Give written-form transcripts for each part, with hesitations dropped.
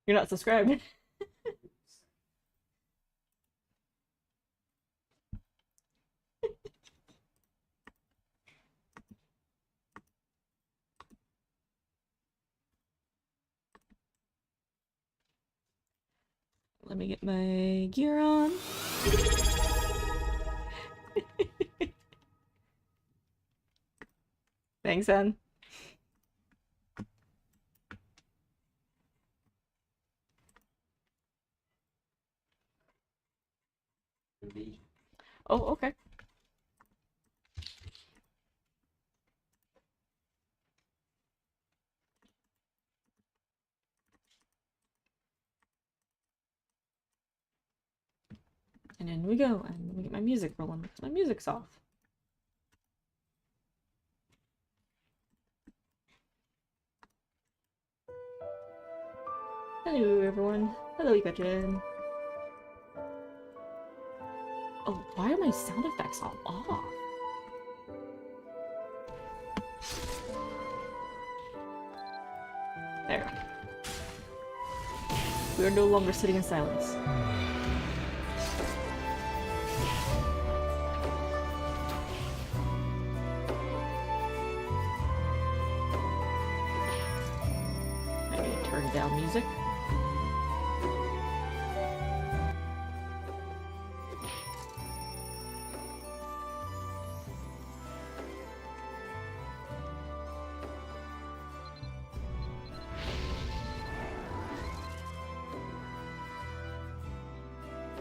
You're not subscribed. Let me get my gear on. Thanks, Anne. Oh, okay. And in we go, and let me get my music rolling because my music's off. Hello, everyone. Hello, Ikachen. Oh, why are my sound effects all off? There. We are no longer sitting in silence. I need to turn down music.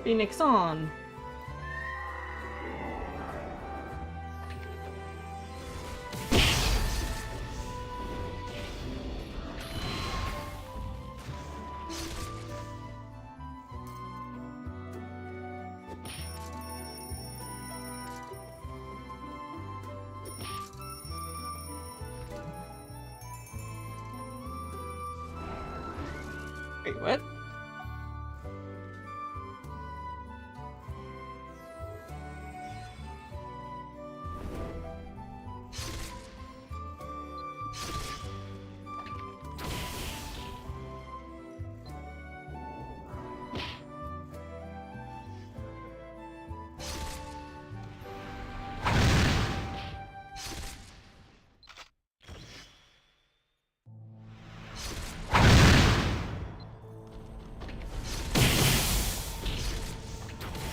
Phoenix on. Wait, what?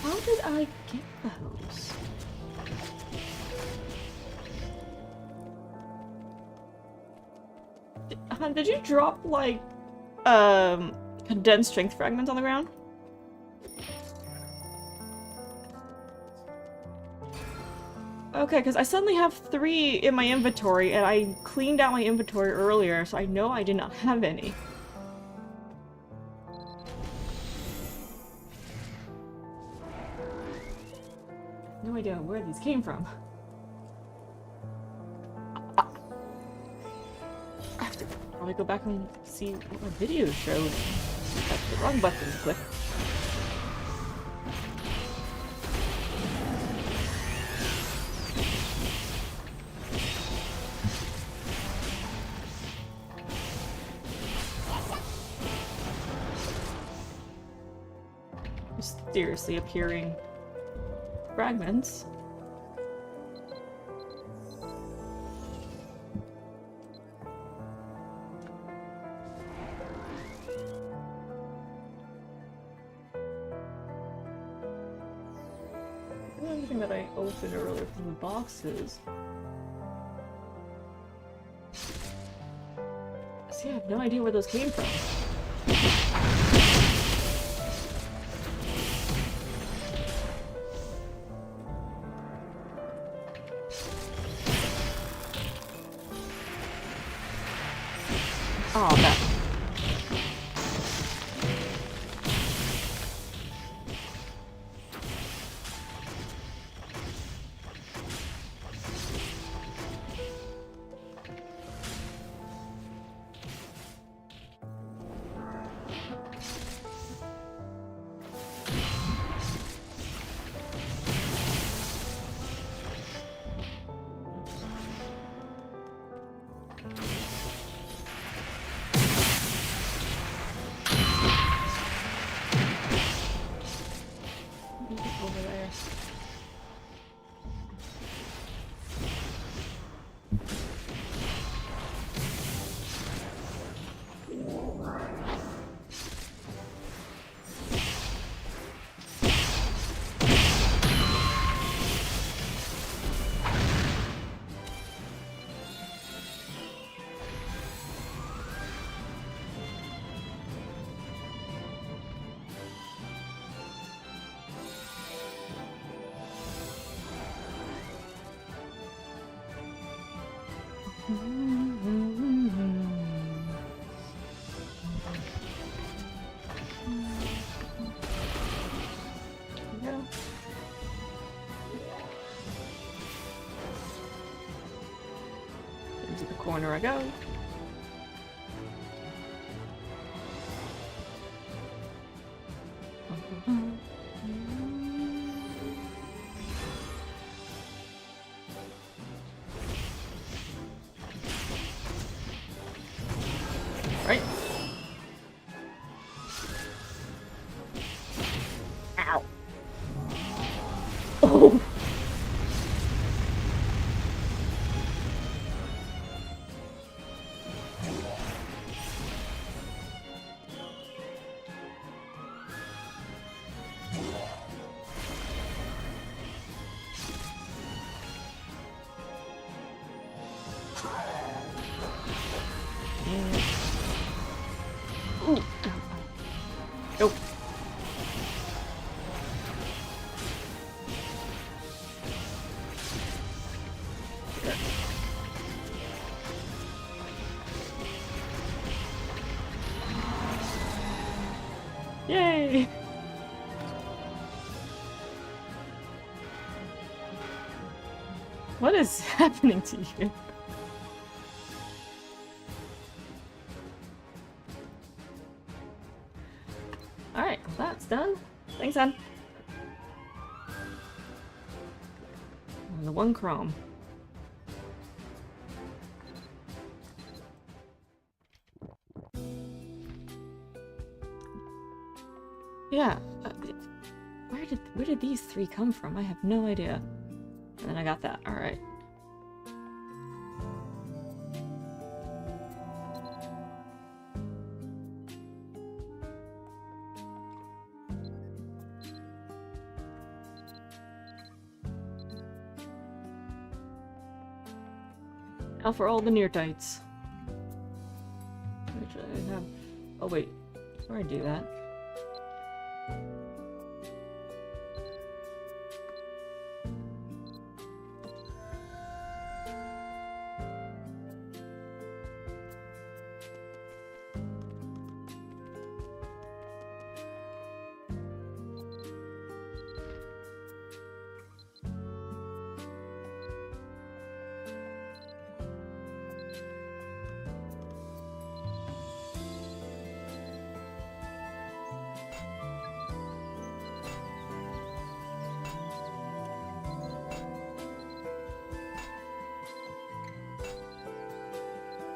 How did I get those? Did you drop, like, condensed strength fragments on the ground? Okay, because I suddenly have 3 in my inventory, and I cleaned out my inventory earlier, so I know I did not have any. No idea where these came from. I have to probably go back and see what my video showed. That's the wrong button to click. Mysteriously appearing fragments. The only thing that I opened earlier from the boxes. See, I have no idea where those came from. Oh, that. Into the corner I go. Right. Ow. Oh. Ooh. Nope. Yay! What is happening to you? Alright, that's done. Thanks, Anne. And the one chrome. Yeah. Where did these three come from? I have no idea. And then I got that. Alright. Now for all the near-tights. Which I have... Oh wait, before I do that...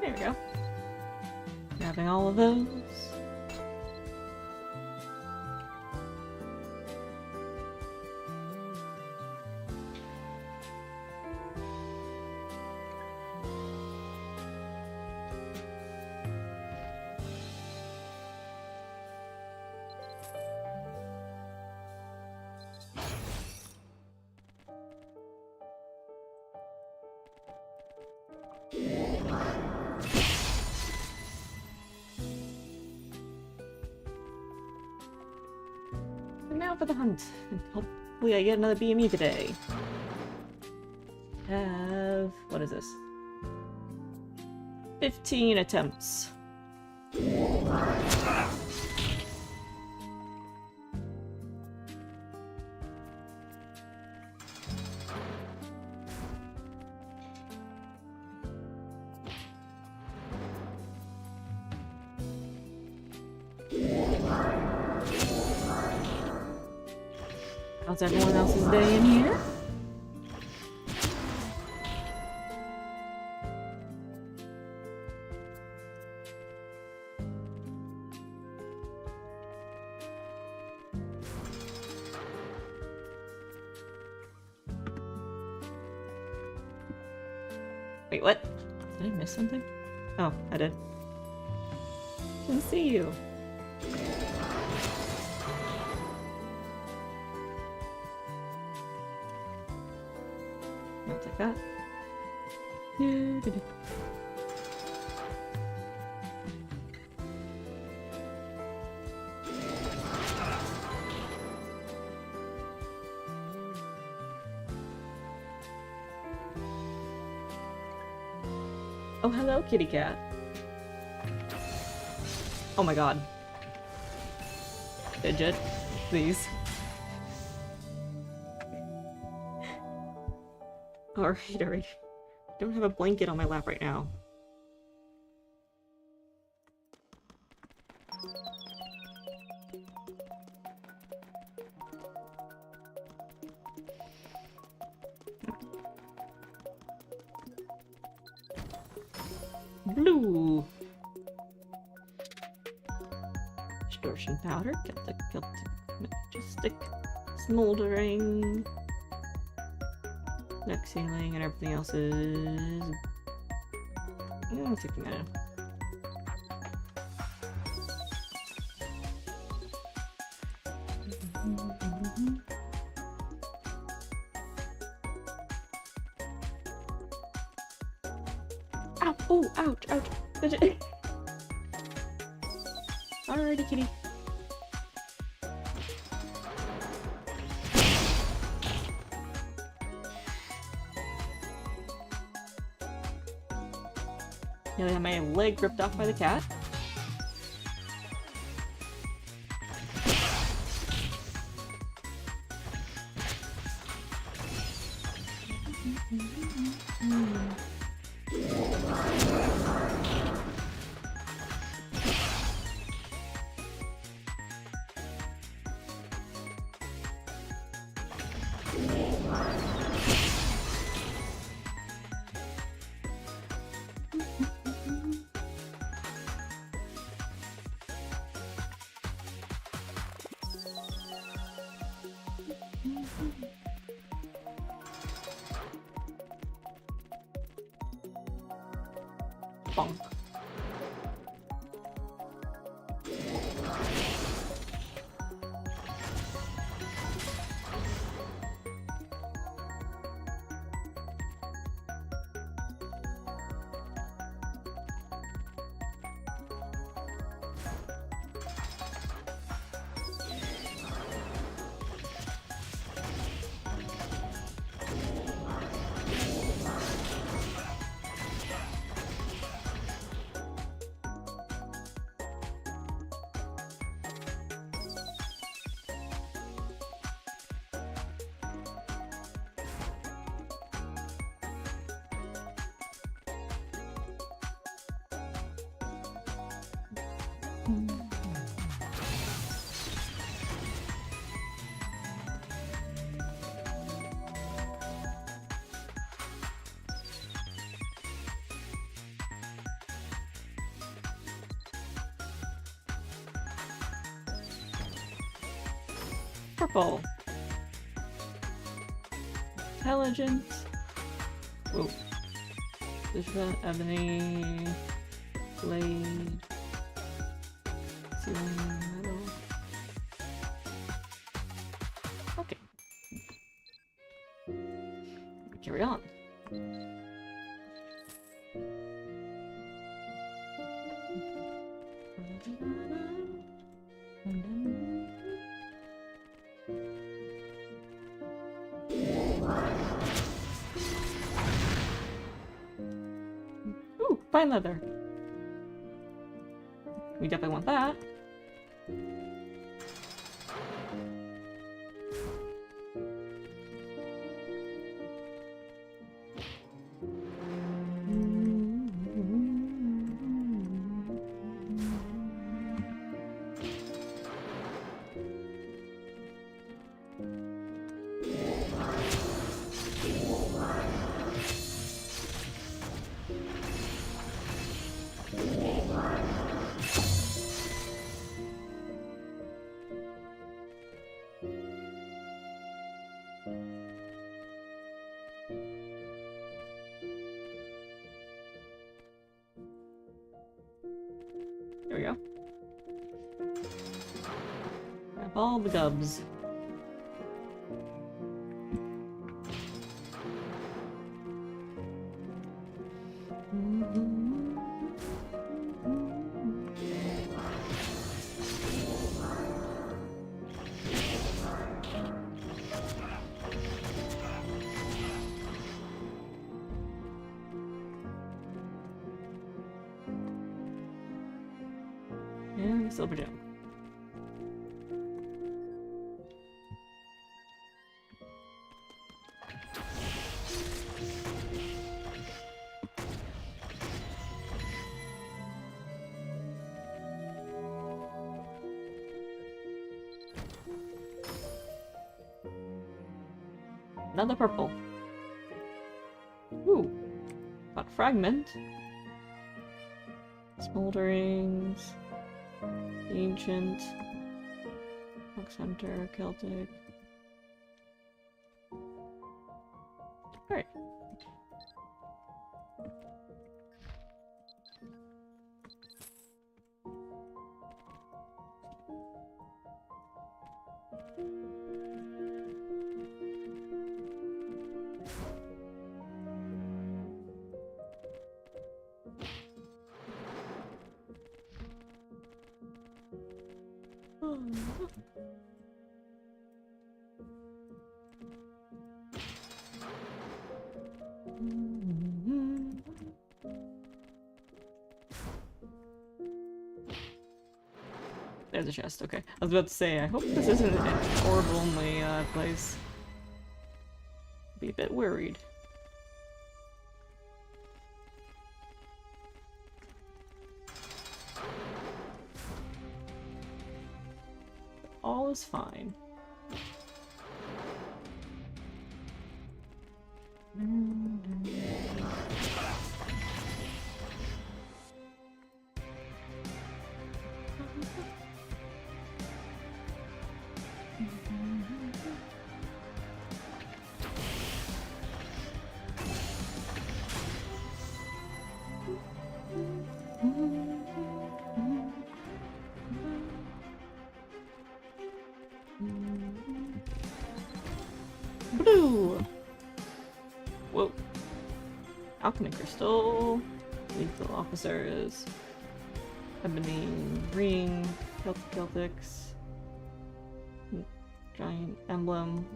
There we go. Grabbing all of those. And now for the hunt. Hopefully I get another BME today. Have... what is this? 15 attempts. How's everyone else's day in here? Wait, what? Did I miss something? Oh, I did. Didn't see you. I'll take that. Oh, hello, kitty cat. Oh my god. Fidget, please. Alright, alright. I don't have a blanket on my lap right now. Blue! Distortion powder, Celtic, majestic, smoldering. Neck ceiling and everything else is... let's look at it. Ow! Oh, ouch, ouch! Fidget! Alrighty, kitty. Nearly had my leg ripped off by the cat. Bonk. Purple. Intelligence. Whoa. Visual, ebony, blade, ceiling, metal. Okay. Carry on. Ooh, fine leather. We definitely want that. All the gubs. And silver gem. Another purple. Ooh. Got fragment. Smolderings. Ancient. Fox Hunter, Celtic. Alright. There's a chest, okay. I was about to say, I hope this isn't an orb-only place. Be a bit worried. All is fine. Blue! Whoa. Alchemy crystal. Lethal officers. Ebony ring. Celtics. Giant emblem.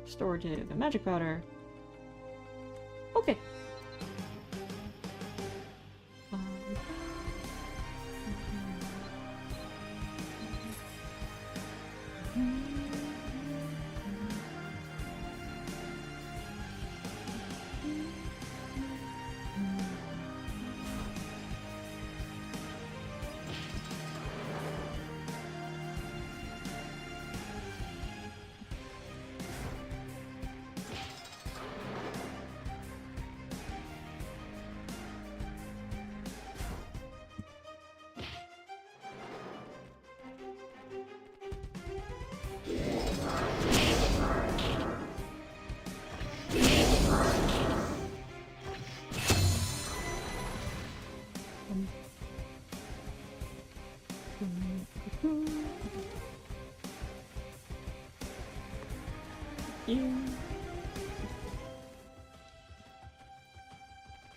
Restorative and magic powder. Okay.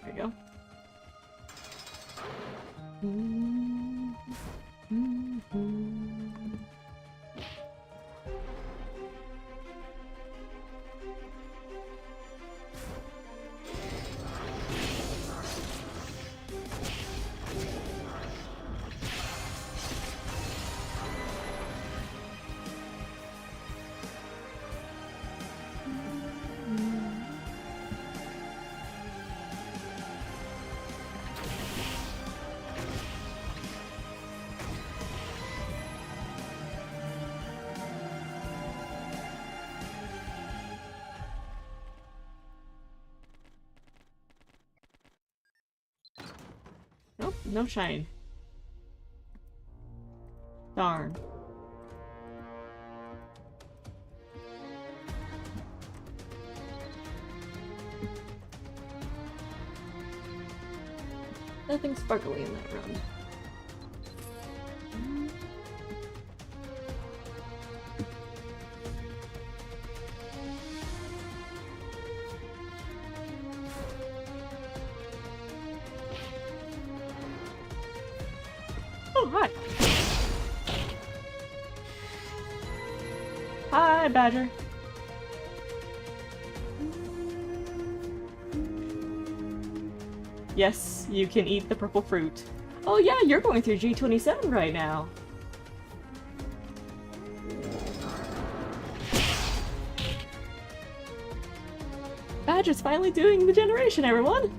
There you go. Nope, no shine. Darn. Nothing sparkly in that run. Hi, Badger. Yes, you can eat the purple fruit. Oh yeah, you're going through G27 right now. Badger's finally doing the generation, everyone!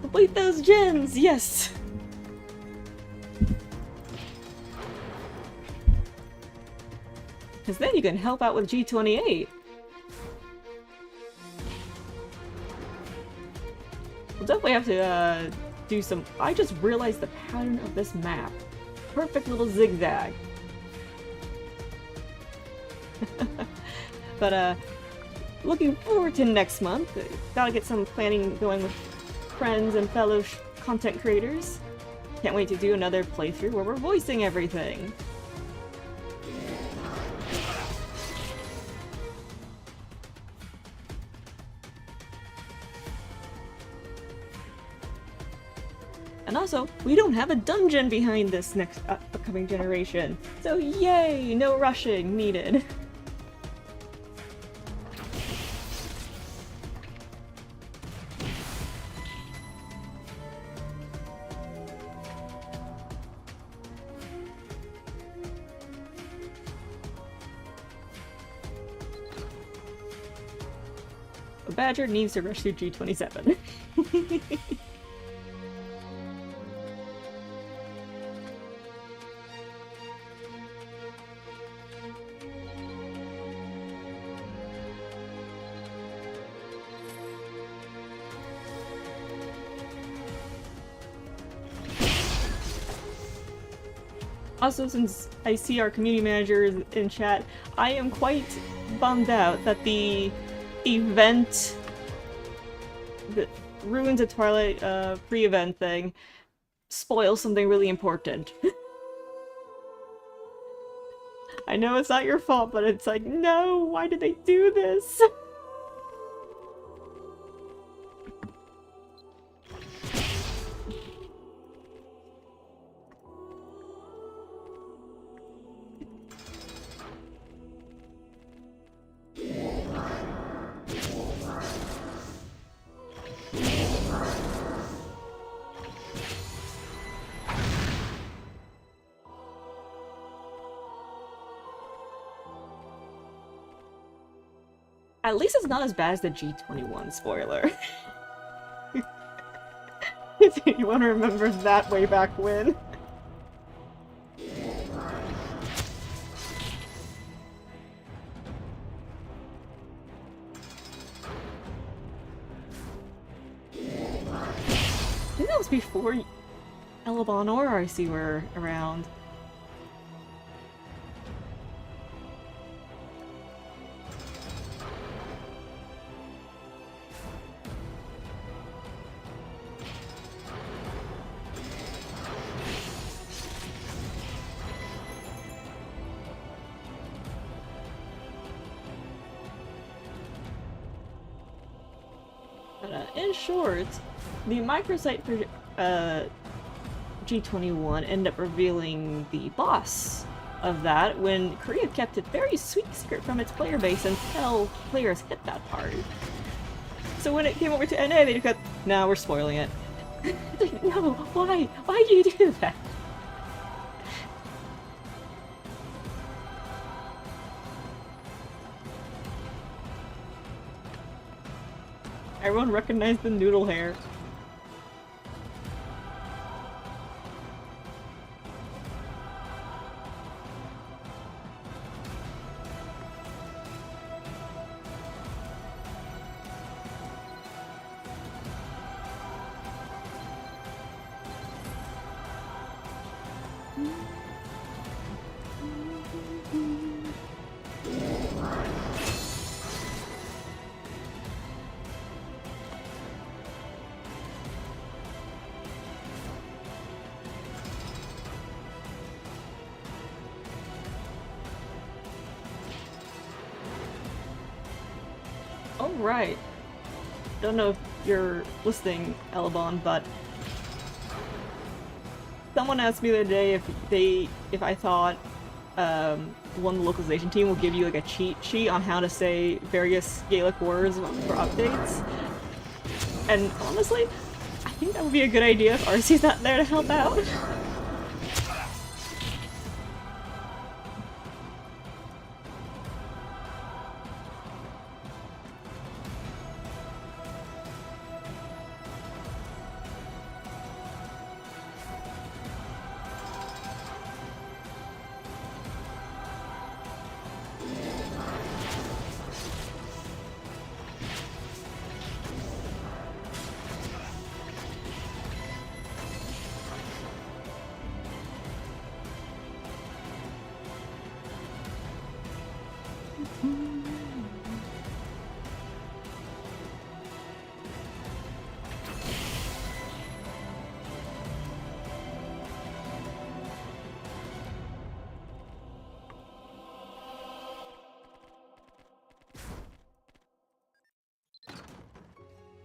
Complete those gens, yes! Because then you can help out with G28. We'll definitely have to do some... I just realized the pattern of this map. Perfect little zigzag. But looking forward to next month. Gotta get some planning going with friends and fellow content creators. Can't wait to do another playthrough where we're voicing everything. And also, we don't have a dungeon behind this next upcoming generation. So yay! No rushing needed. A Badger needs to rush through G27. Also, since I see our community manager is in chat, I am quite bummed out that the event, the Ruins of Twilight pre-event thing, spoils something really important. I know it's not your fault, but it's like, no, why did they do this? At least it's not as bad as the G21 spoiler. If anyone remembers that way back when. I think that was before Elabon or RC were around. In short, the microsite for G21 ended up revealing the boss of that when Korea kept it very sweet secret from its player base until players hit that part. So when it came over to NA, they just got, nah, we're spoiling it. Like, no, why? Why do you do that? Everyone recognized the noodle hair. Right. Don't know if you're listening, Elabon, but Someone asked me the other day if I thought one of the localization team will give you like a cheat sheet on how to say various Gaelic words for updates. And honestly, I think that would be a good idea if RC's not there to help out.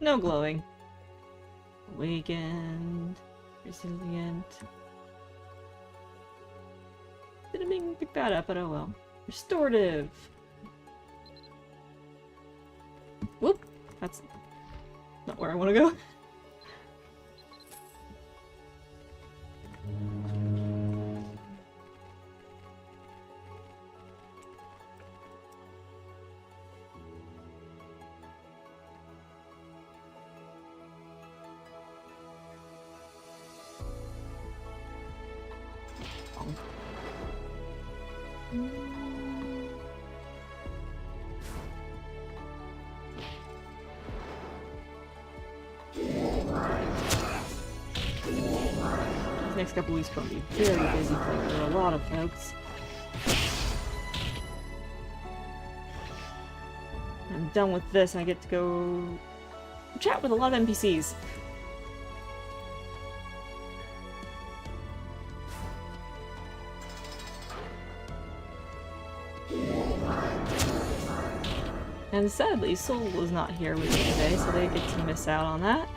No glowing. Awakened. Resilient. Didn't even pick that up, but oh well. Restorative. Whoop! That's not where I want to go. Next couple weeks gonna be very busy for a lot of folks. I'm done with this, I get to go chat with a lot of NPCs. And sadly, Soul was not here with me today, so they get to miss out on that.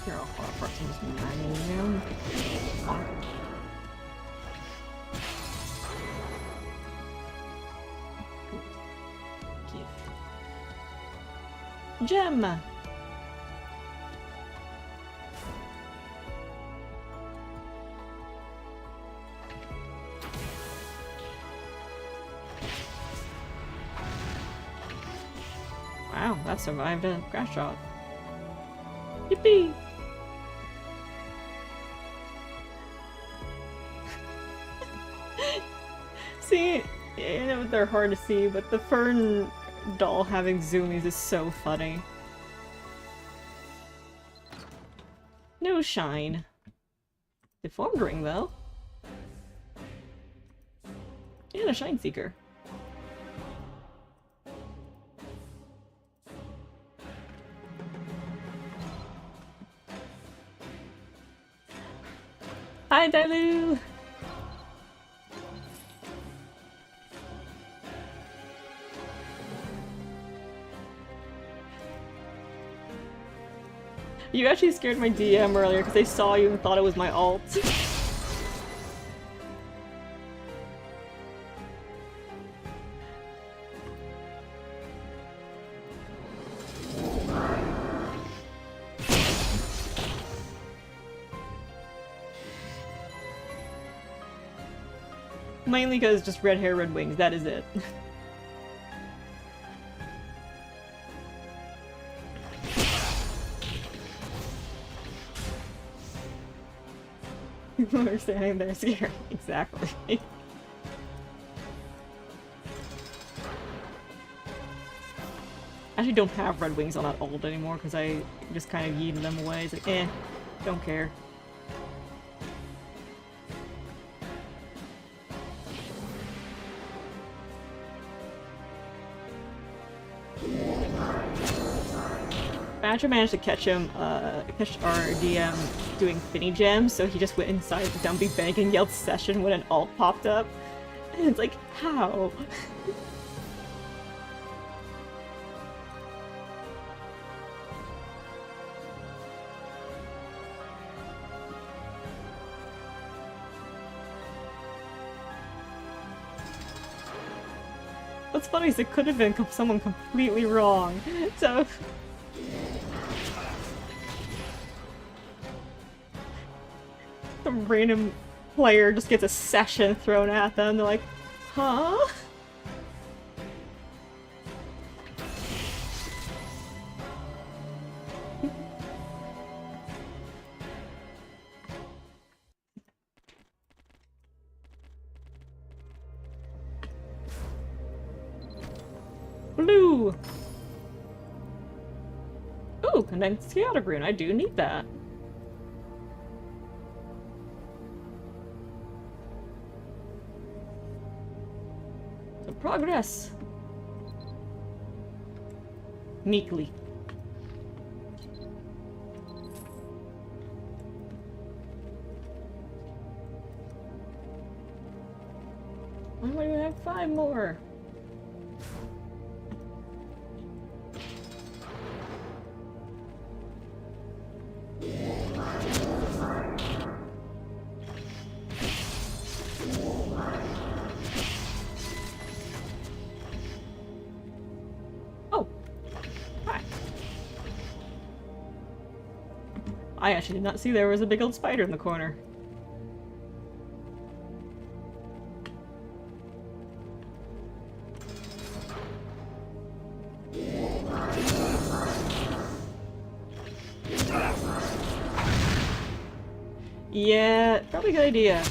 Here, I'll fall apart some of this magnesium. Gem! Wow, that survived a crash shot. Yippee! See, I know they're hard to see, but the Fern doll having zoomies is so funny. No shine. Deformed ring, though. And a shine seeker. Hi, Dalu! You actually scared my DM earlier because they saw you and thought it was my alt. Mainly because just red hair, red wings, that is it. We're standing there scared. Exactly. I actually don't have red wings on that ult anymore because I just kind of yeeted them away. It's like, eh, don't care. Badger managed to catch him, catch our DM doing Finny Gems, so he just went inside the Dumby bank and yelled session when an alt popped up. And it's like, how? What's funny is it could have been someone completely wrong, so... Some random player just gets a session thrown at them, they're like, huh? Blue! Ooh, condensed chaotic rune, I do need that. So progress! Meekly. Why do we have 5 more? I actually did not see there was a big old spider in the corner. Yeah, probably a good idea.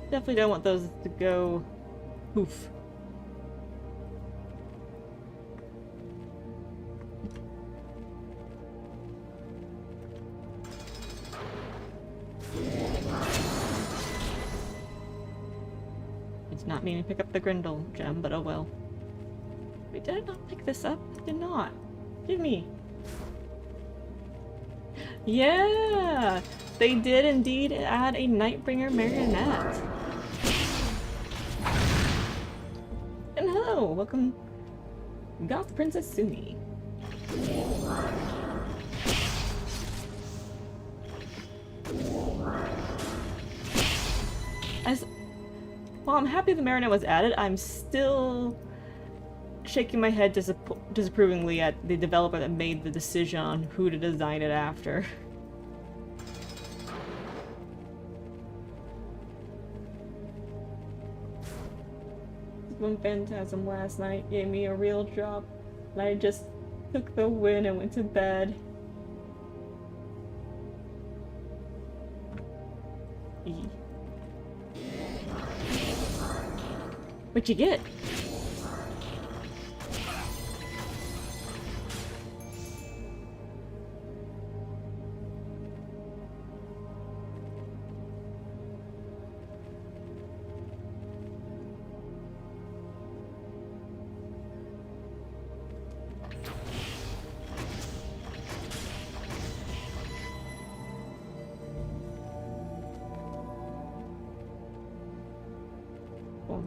Definitely don't want those to go poof. Not meaning to pick up the Grindel gem, but oh well. Wait, did I not pick this up? I did not. Give me. Yeah! They did indeed add a Nightbringer marionette. And hello! Welcome, Goth Princess Sumi. While I'm happy the marionette was added, I'm still shaking my head disapprovingly at the developer that made the decision on who to design it after. One Phantasm last night gave me a real drop, and I just took the win and went to bed. What'd you get?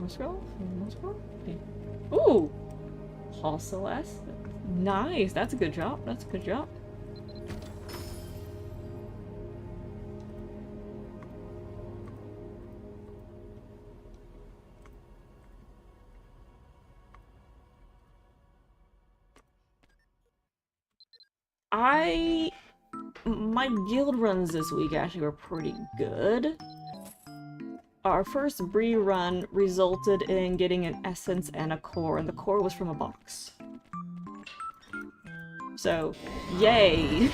Scroll? Okay. Ooh! Hall Celeste. Nice! That's a good drop. That's a good drop. My guild runs this week actually were pretty good. Our first Bree run resulted in getting an essence and a core, and the core was from a box. So, yay!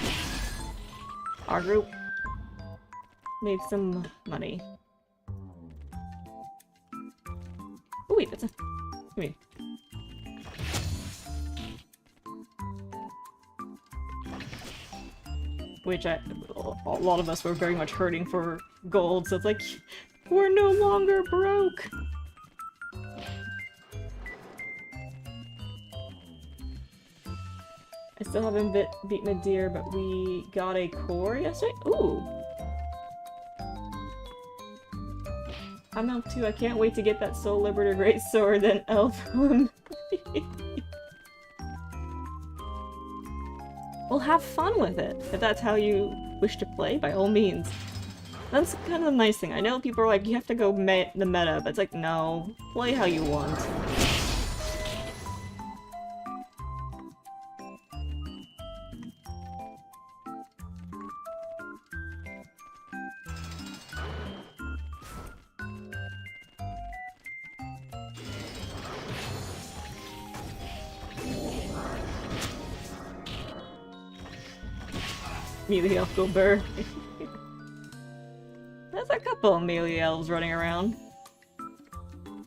Our group made some money. Oh wait, that's a... Give me. Which a lot of us were very much hurting for gold, so it's like, we're no longer broke! I still haven't beat Midir, but we got a core yesterday? Ooh! I'm out too, I can't wait to get that Soul Liberator Greatsword and Elf. Well, have fun with it. If that's how you wish to play, by all means. That's kind of the nice thing. I know people are like, you have to go the meta, but it's like, no. Play how you want. Melee elf go burr. There's a couple of melee elves running around.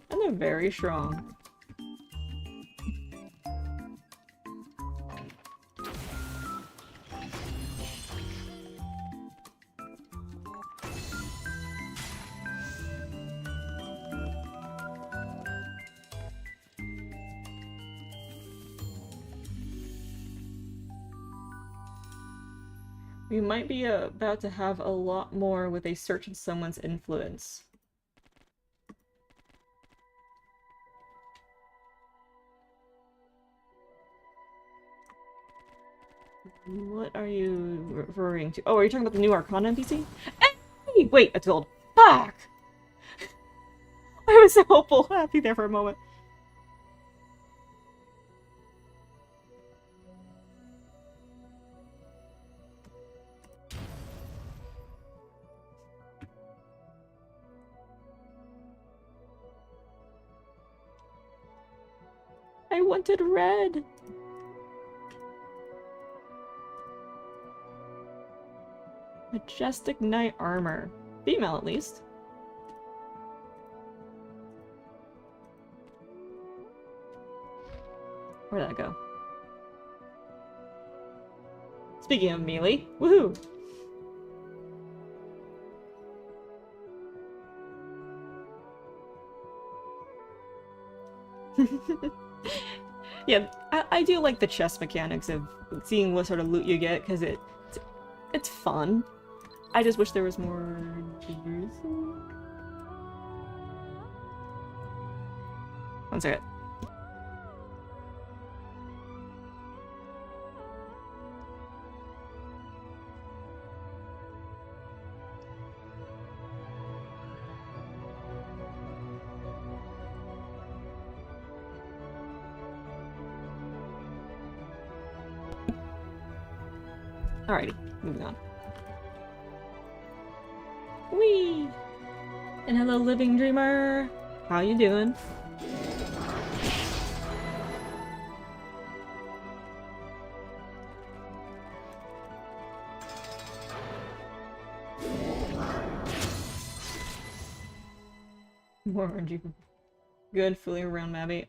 And they're very strong. We might be about to have a lot more with a search in someone's influence. What are you referring to? Oh, are you talking about the new Arcana NPC? Hey! Wait, it's gold. Fuck! I was so hopeful, happy there for a moment. I wanted red! Majestic Knight Armor. Female, at least. Where'd that go? Speaking of melee, woohoo! Yeah, I do like the chess mechanics of seeing what sort of loot you get, because it's fun. I just wish there was more Jerusalem. One second. Alrighty, moving on. Whee! And hello, Living Dreamer! How you doing? More RNG. Good, fooling around, Mabby.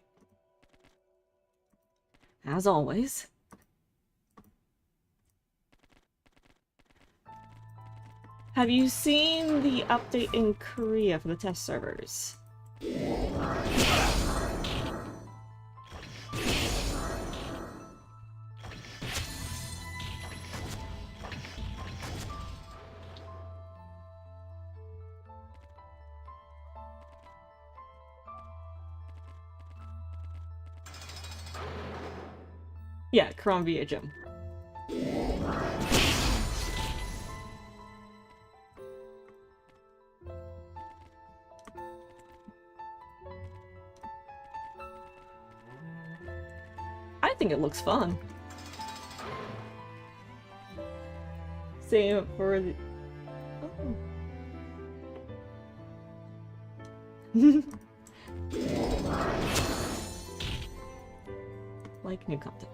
As always. Have you seen the update in Korea for the test servers? Yeah, Chrome VHM. I think it looks fun. Same for the... Oh. Like new content.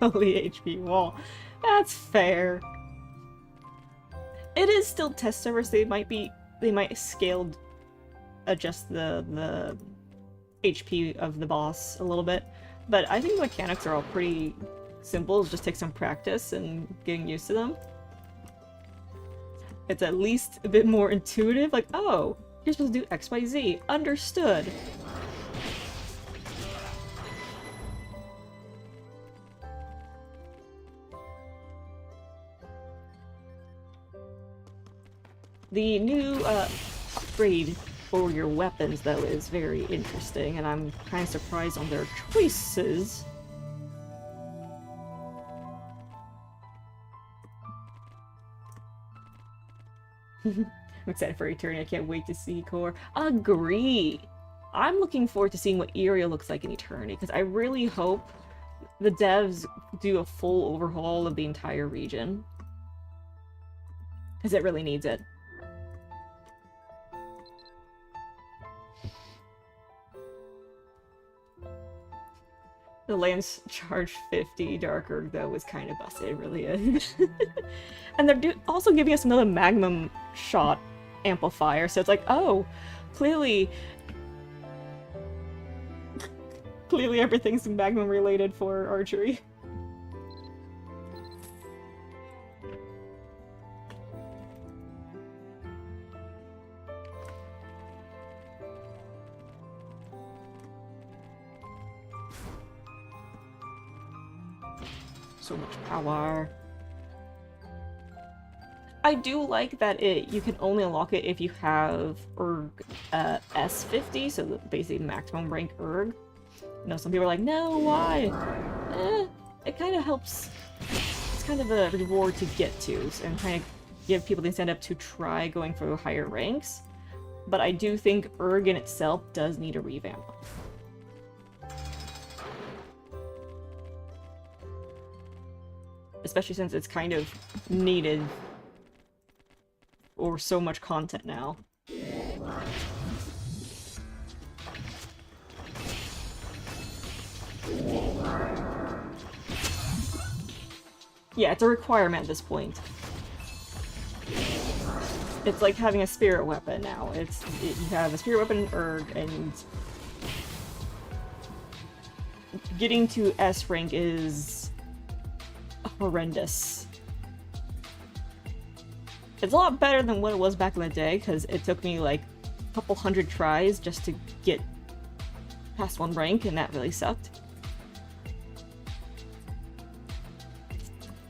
Totally HP wall. That's fair. It is still test servers. They might scaled adjust the HP of the boss a little bit, but I think the mechanics are all pretty simple. It just takes some practice and getting used to them. It's at least a bit more intuitive, like, oh, You're supposed to do X, Y, Z. Understood. The new upgrade for your weapons, though, is very interesting, and I'm kind of surprised on their choices. I'm excited for Eternity. I can't wait to see Core. Agree! I'm looking forward to seeing what Area looks like in Eternity, because I really hope the devs do a full overhaul of the entire region. Because it really needs it. The Lance charge 50 Darker, though, was kind of busted. It really is. And they're also giving us another Magnum shot amplifier, so it's like, oh, clearly everything's Magnum related for archery. So much power. I do like that you can only unlock it if you have ERG S50, so basically maximum rank ERG. You know, some people are like, no, why? It kind of helps. It's kind of a reward to get to, and kind of give people the incentive to try going for higher ranks. But I do think ERG in itself does need a revamp. Especially since it's kind of needed for so much content now. Yeah, it's a requirement at this point. It's like having a spirit weapon now. You have a spirit weapon in ERG, and getting to S rank is horrendous. It's a lot better than what it was back in the day, because it took me like a couple hundred tries just to get past one rank, and that really sucked.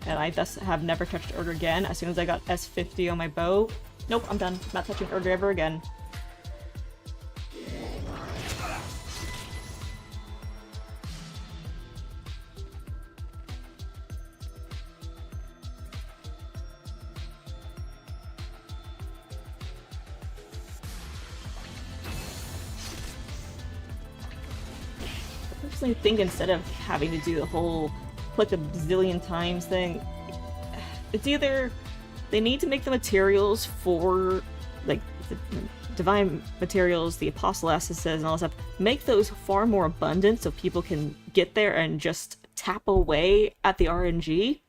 And I thus have never touched ERG again. As soon as I got S50 on my bow, nope, I'm done. Not touching ERG ever again. I think instead of having to do the whole click a bazillion times thing, it's either they need to make the materials for, like, the divine materials, the apostle essences, and all that stuff, make those far more abundant so people can get there and just tap away at the RNG,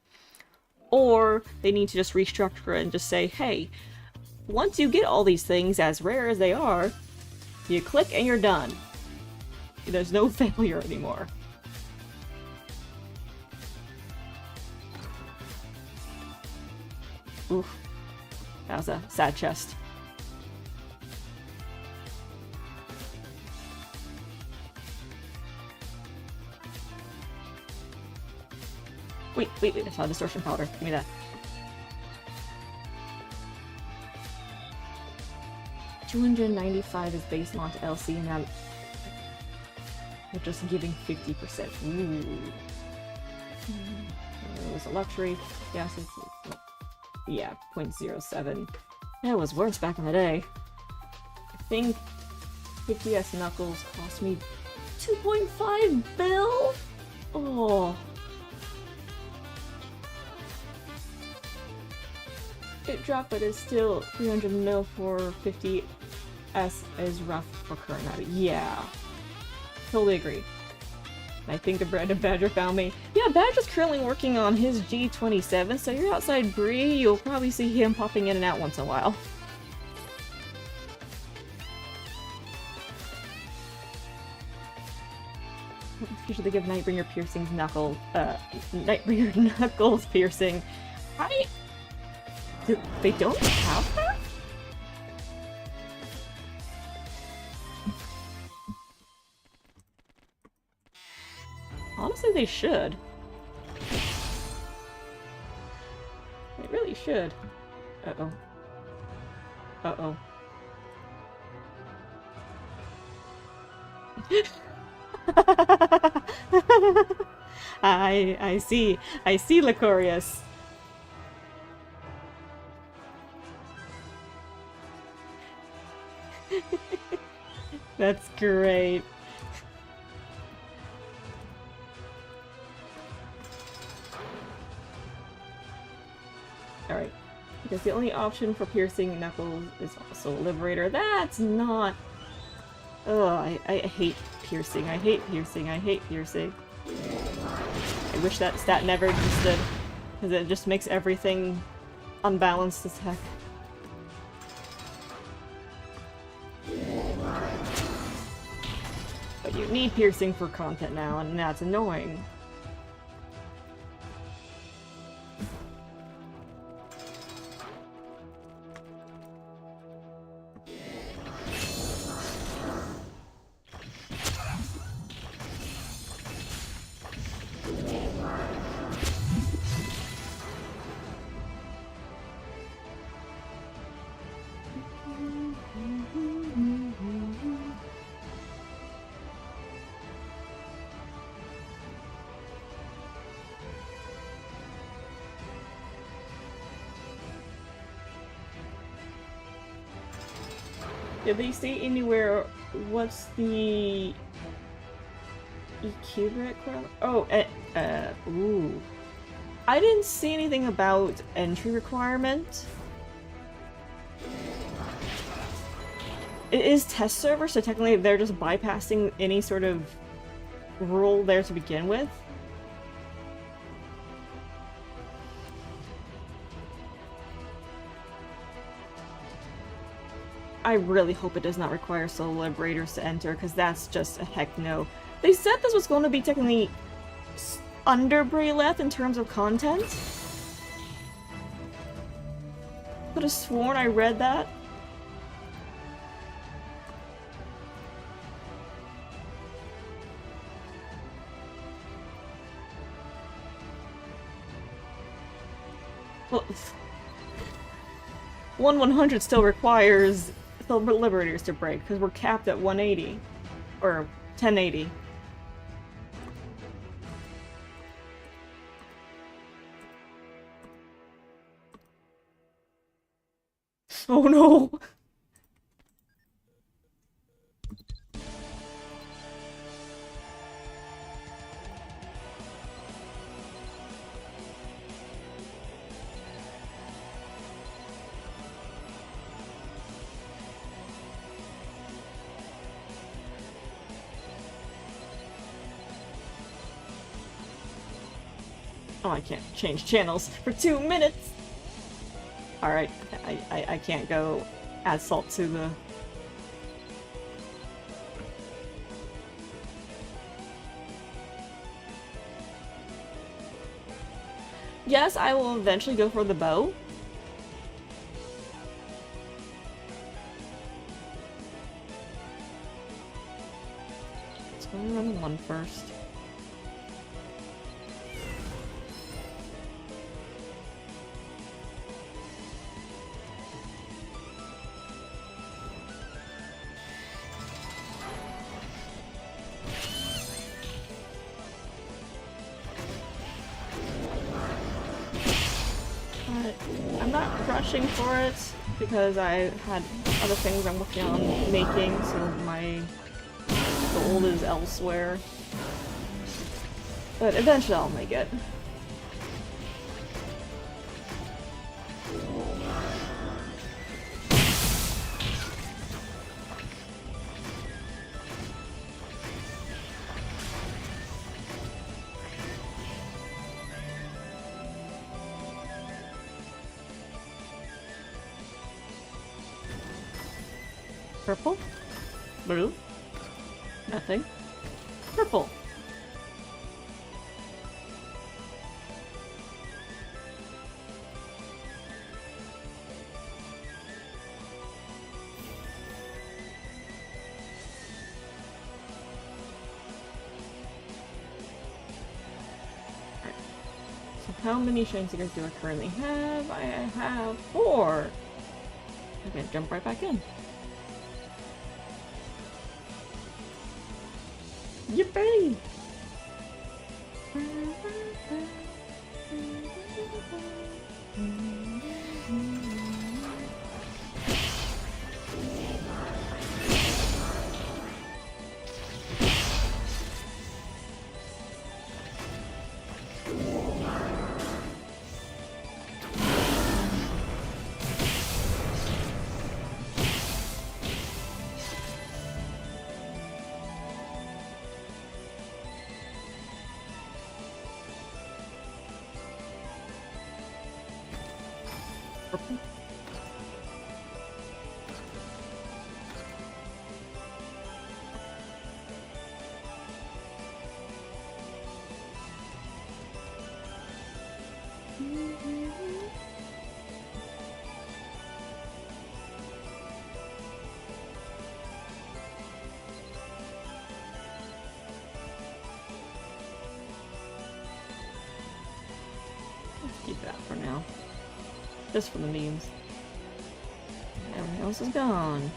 or they need to just restructure it and just say, hey, once you get all these things, as rare as they are, you click and you're done. There's no failure anymore. Oof. That was a sad chest. Wait, I saw distortion powder. Give me that. $295 is base mod to LC, now we're just giving 50%. Ooh. It was a luxury. Yes, yeah, 0.07. That was worse back in the day. I think 50S Knuckles cost me 2.5 bill? Oh. It dropped, but it's still 300 mil for 50S is rough for current habit. Yeah. Totally agree. I think the Brandon Badger found me. Yeah, Badger's currently working on his G27, so you're outside Bree, you'll probably see him popping in and out once in a while. Should they give Nightbringer piercings Nightbringer knuckles piercing? They don't have that? they should. They really should. Uh-oh. Uh-oh. I see. I see, Licorius. That's great. Alright. Because the only option for piercing Knuckles is also Liberator. That's not... Ugh, I hate piercing. I hate piercing. I hate piercing. I wish that stat never existed. Because it just makes everything unbalanced as heck. But you need piercing for content now, and that's annoying. Did they say anywhere what's the EQ requirement? Oh, ooh. I didn't see anything about entry requirement. It is test server, so technically they're just bypassing any sort of rule there to begin with. I really hope it does not require solo liberators to enter, because that's just a heck no. They said this was going to be technically under Brayleth in terms of content. Could have sworn I read that. Well, 1/100 still requires the liberators to break, because we're capped at 180. Or 1080. Oh no! Oh, I can't change channels for 2 minutes! Alright, I can't go add salt to the... Yes, I will eventually go for the bow. Let's go run one first. I'm not rushing for it because I had other things I'm working on making, so my goal is elsewhere. But eventually I'll make it. Purple? Blue? Nothing. Purple! how many Shine Seekers do I currently have? I have 4! Okay, jump right back in. Yippee! Purple. Let's keep that for now. Just for the memes. Everything else is gone.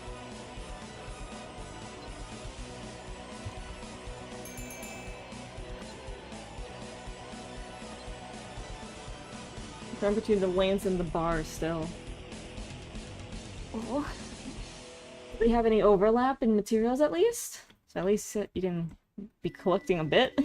I'm between the lanes and the bars still. Oh. Do we have any overlap in materials at least? So at least you can be collecting a bit.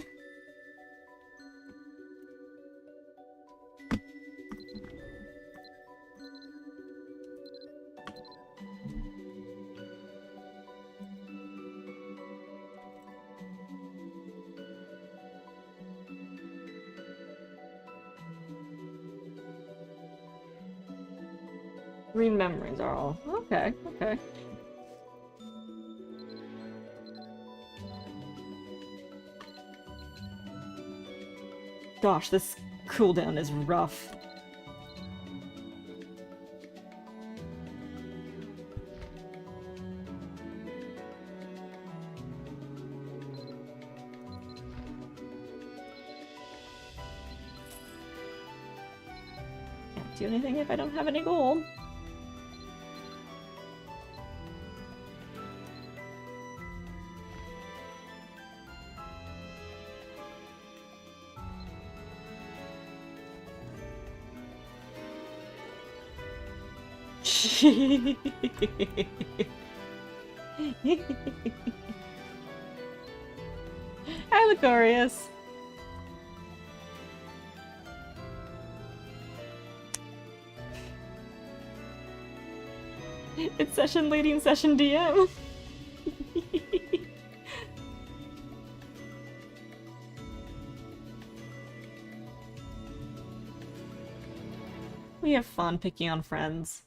Green memories are all. Okay, okay. Gosh, this cooldown is rough. Can't do anything if I don't have any gold. Hi, Licorius. It's session leading session DM. We have fun picking on friends.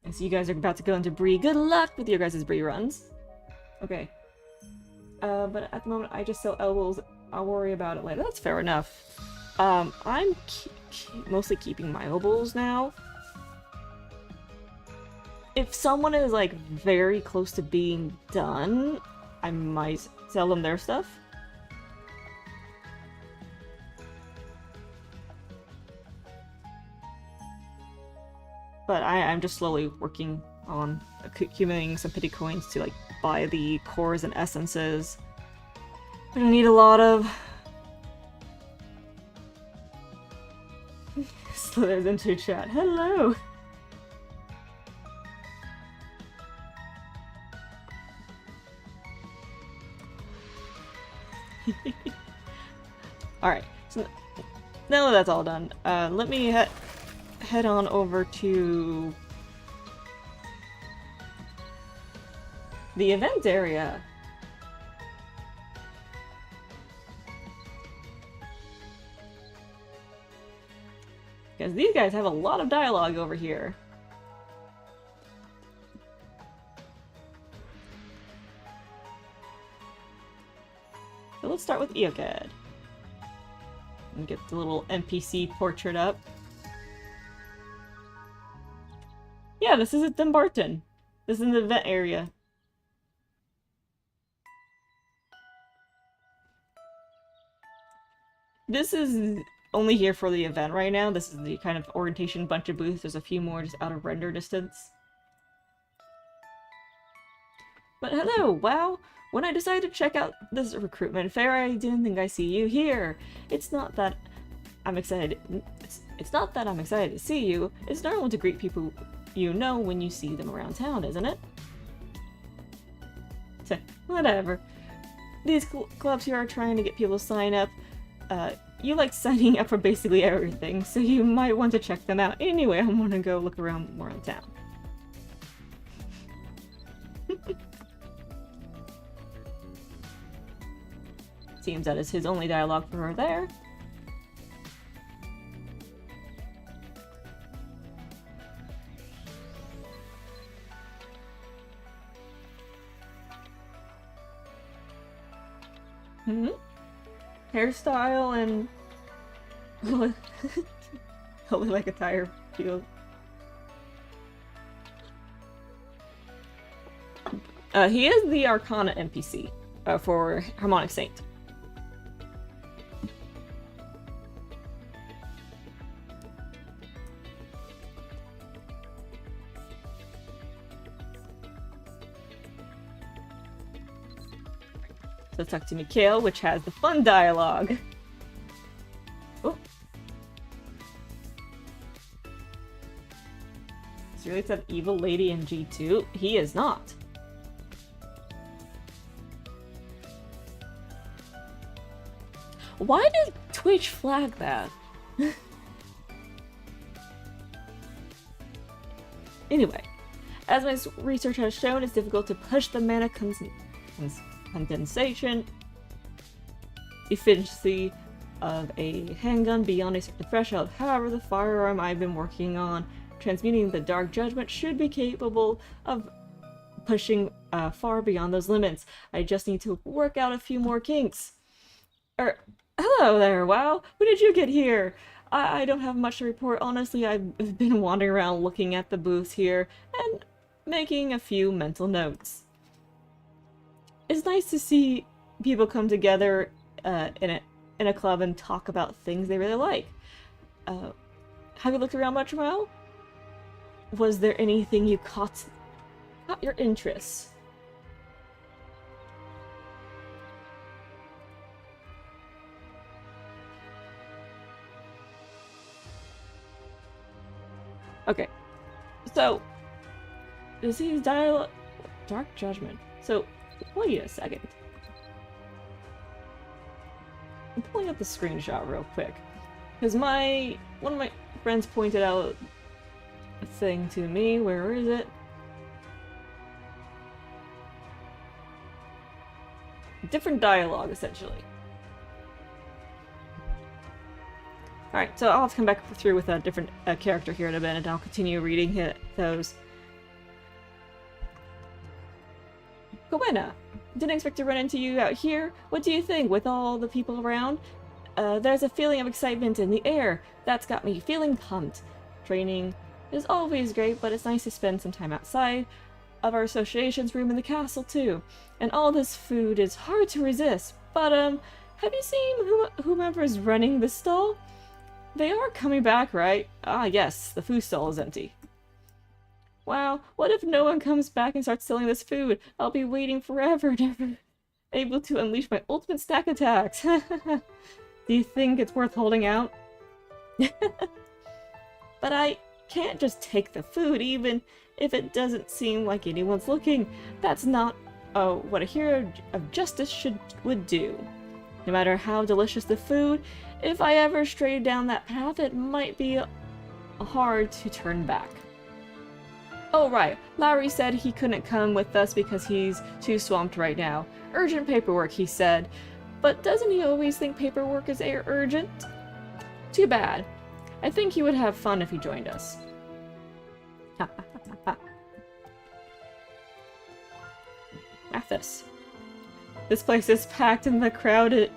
And so you guys are about to go into Bree. Good luck with your guys' Bree runs. Okay. But at the moment I just sell elbows. I'll worry about it later. That's fair enough. I'm mostly keeping my elbows now. If someone is like very close to being done, I might sell them their stuff. But I'm just slowly working on accumulating some pity coins to like buy the cores and essences. I need a lot of. Slithers into chat. Hello. Alright, so now that that's all done, let me head on over to the event area. Because these guys have a lot of dialogue over here. So let's start with Eoked. And get the little NPC portrait up. Yeah, this is at Dumbarton. This is in the event area. This is only here for the event right now. This is the kind of orientation bunch of booths. There's a few more just out of render distance. But hello, wow! When I decided to check out this recruitment fair, I didn't think I'd see you here. It's not that I'm excited. It's not that I'm excited to see you. It's normal to greet people you know when you see them around town, isn't it? Whatever. These clubs here are trying to get people to sign up. You like signing up for basically everything, so you might want to check them out. Anyway, I want to go look around more in town. Seems that is his only dialogue for her there. Hairstyle and only like a tire field. He is the Arcana NPC for Harmonic Saint. Let's talk to Mikhail, which has the fun dialogue. Oh. Is really that evil lady in G2? He is not. Why did Twitch flag that? Anyway, as my research has shown, it's difficult to push the mana condensation efficiency of a handgun beyond a certain threshold. However, the firearm I've been working on, transmuting the Dark Judgment, should be capable of pushing far beyond those limits. I just need to work out a few more kinks. Hello there, wow! When did you get here? I don't have much to report. Honestly, I've been wandering around looking at the booths here and making a few mental notes. It's nice to see people come together in a club and talk about things they really like. Have you looked around much, Mel? Was there anything you caught your interest? Okay, so this is Dark Judgment. So wait a second. I'm pulling up the screenshot real quick because one of my friends pointed out a thing to me. Where is it? Different dialogue, essentially. Alright, so I'll have to come back through with a different character here in a minute, and I'll continue reading those. Gowena, didn't expect to run into you out here. What do you think, with all the people around? There's a feeling of excitement in the air. That's got me feeling pumped. Training is always great, but it's nice to spend some time outside of our association's room in the castle, too. And all this food is hard to resist. But, have you seen whomever's running this stall? They are coming back, right? Ah, yes, the food stall is empty. Wow, what if no one comes back and starts selling this food? I'll be waiting forever, never able to unleash my ultimate stack attacks. Do you think it's worth holding out? But I can't just take the food, even if it doesn't seem like anyone's looking. That's not what a hero of justice would do. No matter how delicious the food, if I ever strayed down that path, it might be hard to turn back. Oh right, Lowry said he couldn't come with us because he's too swamped right now. Urgent paperwork, he said. But doesn't he always think paperwork is urgent? Too bad. I think he would have fun if he joined us. Mathis. This place is packed and the crowd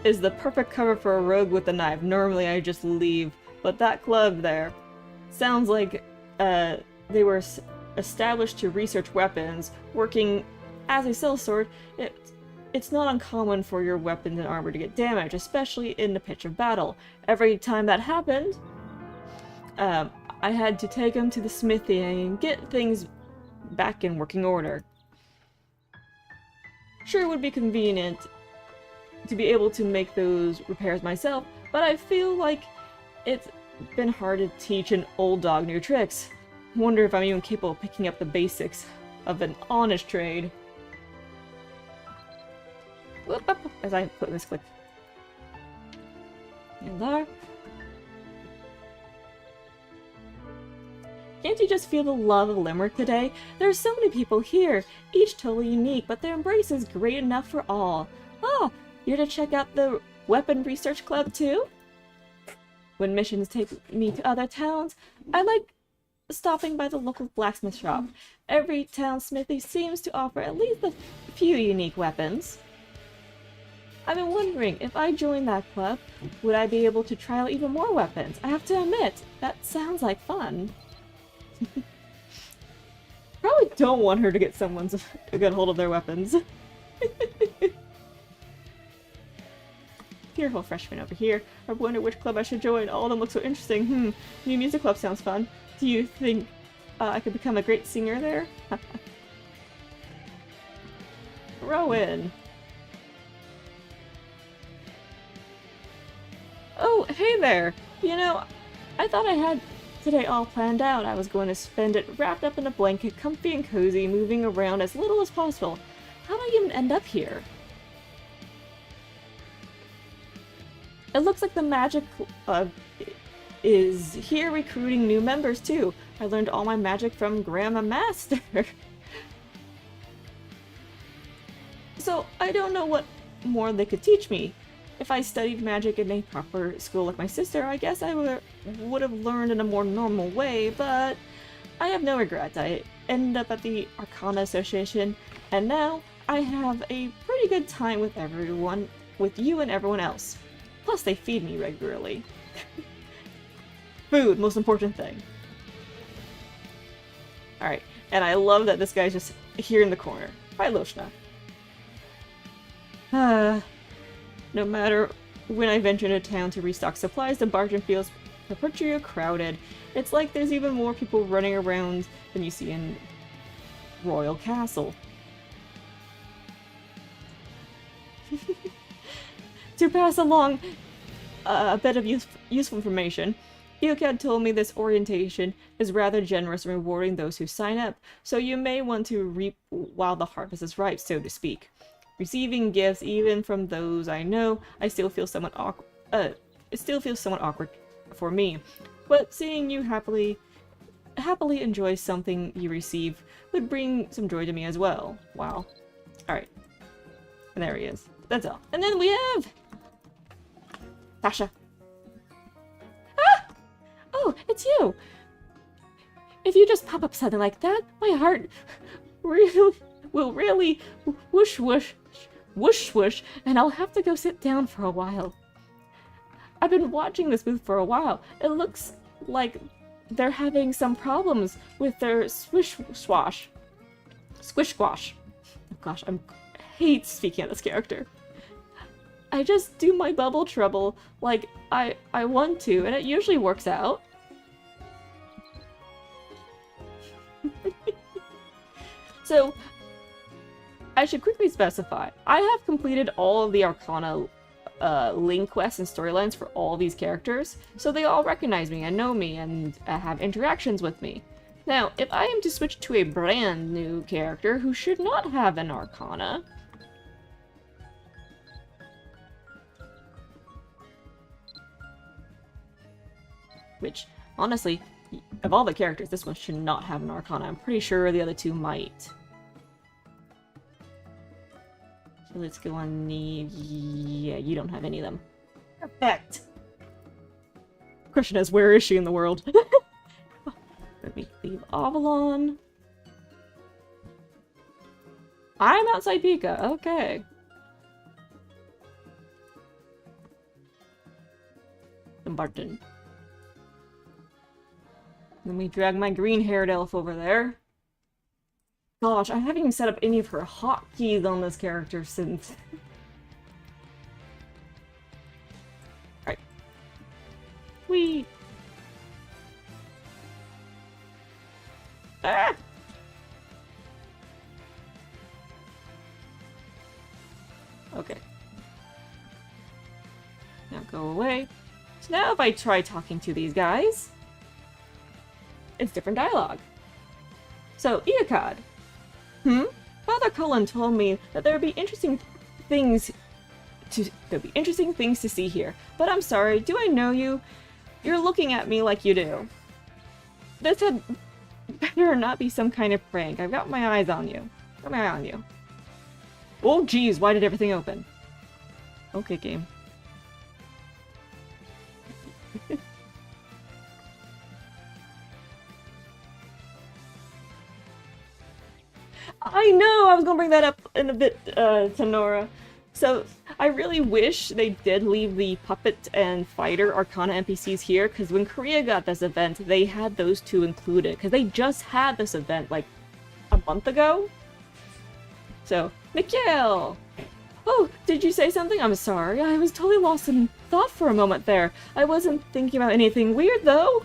is the perfect cover for a rogue with a knife. Normally I just leave, but that club there sounds like they were established to research weapons, working as a sellsword. it's not uncommon for your weapons and armor to get damaged, especially in the pitch of battle. Every time that happened, I had to take them to the smithy and get things back in working order. Sure, it would be convenient to be able to make those repairs myself, but I feel like it's been hard to teach an old dog new tricks. Wonder if I'm even capable of picking up the basics of an honest trade. Whoop, up, as I put this click. And there. Can't you just feel the love of Limerick today? There are so many people here, each totally unique, but their embrace is great enough for all. Oh, you're to check out the Weapon Research Club too? When missions take me to other towns, I like stopping by the local blacksmith shop. Every town smithy seems to offer at least a few unique weapons. I've been wondering, if I joined that club, would I be able to try out even more weapons? I have to admit, that sounds like fun. Probably don't want her to get someone's a good hold of their weapons. Fearful freshman over here. I wonder which club I should join. All of them look so interesting. New music club sounds fun. Do you think I could become a great singer there? Rowan. Oh, hey there! You know, I thought I had today all planned out. I was going to spend it wrapped up in a blanket, comfy and cozy, moving around as little as possible. How did I even end up here? It looks like the magic is here recruiting new members too. I learned all my magic from Grandma Master. So I don't know what more they could teach me. If I studied magic in a proper school like my sister, I guess I would have learned in a more normal way, but I have no regrets. I ended up at the Arcana Association, and now I have a pretty good time with everyone, with you and everyone else. Plus, they feed me regularly. Food, most important thing. Alright, and I love that this guy's just here in the corner. Hi, Loshna. No matter when I venture into town to restock supplies, the bargain feels perpetually crowded. It's like there's even more people running around than you see in Royal Castle. To pass along a bit of useful information, Eokad told me this orientation is rather generous in rewarding those who sign up, so you may want to reap while the harvest is ripe, so to speak. Receiving gifts, even from those I know, I still feel somewhat awkward. It still feels somewhat awkward for me, but seeing you happily enjoy something you receive would bring some joy to me as well. Wow. All right, and there he is. That's all. And then we have Tasha. Ah! Oh, it's you. If you just pop up suddenly like that, my heart will really whoosh whoosh, whoosh whoosh, and I'll have to go sit down for a while. I've been watching this booth for a while. It looks like they're having some problems with their swish swash. Squish squash. Oh gosh, I hate speaking of this character. I just do my bubble trouble like I want to, and it usually works out. So, I should quickly specify, I have completed all of the Arcana link quests and storylines for all these characters, so they all recognize me and know me and have interactions with me. Now, if I am to switch to a brand new character who should not have an Arcana, which, honestly, of all the characters, this one should not have an Arcana. I'm pretty sure the other two might. So let's go on the... Yeah, you don't have any of them. Perfect! Question is, where is she in the world? Let me leave Avalon. I'm outside Pika, okay. Barton. Let me drag my green-haired elf over there. gosh, I haven't even set up any of her hotkeys on this character since... Alright. Whee! Ah! Okay. Now go away. So now if I try talking to these guys, it's different dialogue. So, Iakad. Father Cullen told me that there'd be interesting things to see here. But I'm sorry, do I know you? You're looking at me like you do. This had better not be some kind of prank. I've got my eyes on you. Got my eye on you. Oh geez, why did everything open? Okay, game. I know! I was gonna bring that up in a bit to Nora. So, I really wish they did leave the Puppet and Fighter Arcana NPCs here, because when Korea got this event, they had those two included, because they just had this event, like, a month ago? So, Mikhail! Oh, did you say something? I'm sorry, I was totally lost in thought for a moment there. I wasn't thinking about anything weird, though.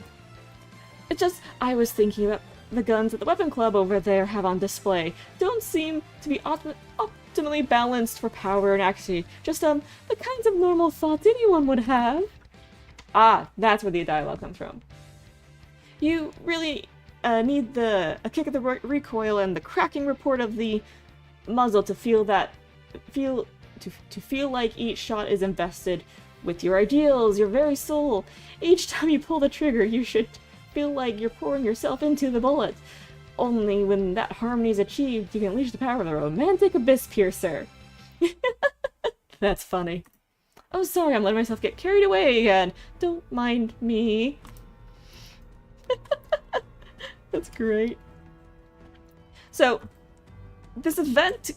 It's just, I was thinking about the guns that the weapon club over there have on display. Don't seem to be optimally balanced for power and accuracy. Just, the kinds of normal thoughts anyone would have. Ah, that's where the dialogue comes from. You really need a kick of the recoil and the cracking report of the muzzle to feel like each shot is invested with your ideals, your very soul. Each time you pull the trigger, you should feel like you're pouring yourself into the bullet. Only when that harmony is achieved, you can unleash the power of the romantic abyss piercer. That's funny. Oh, sorry, I'm letting myself get carried away again. Don't mind me. That's great. So, this event...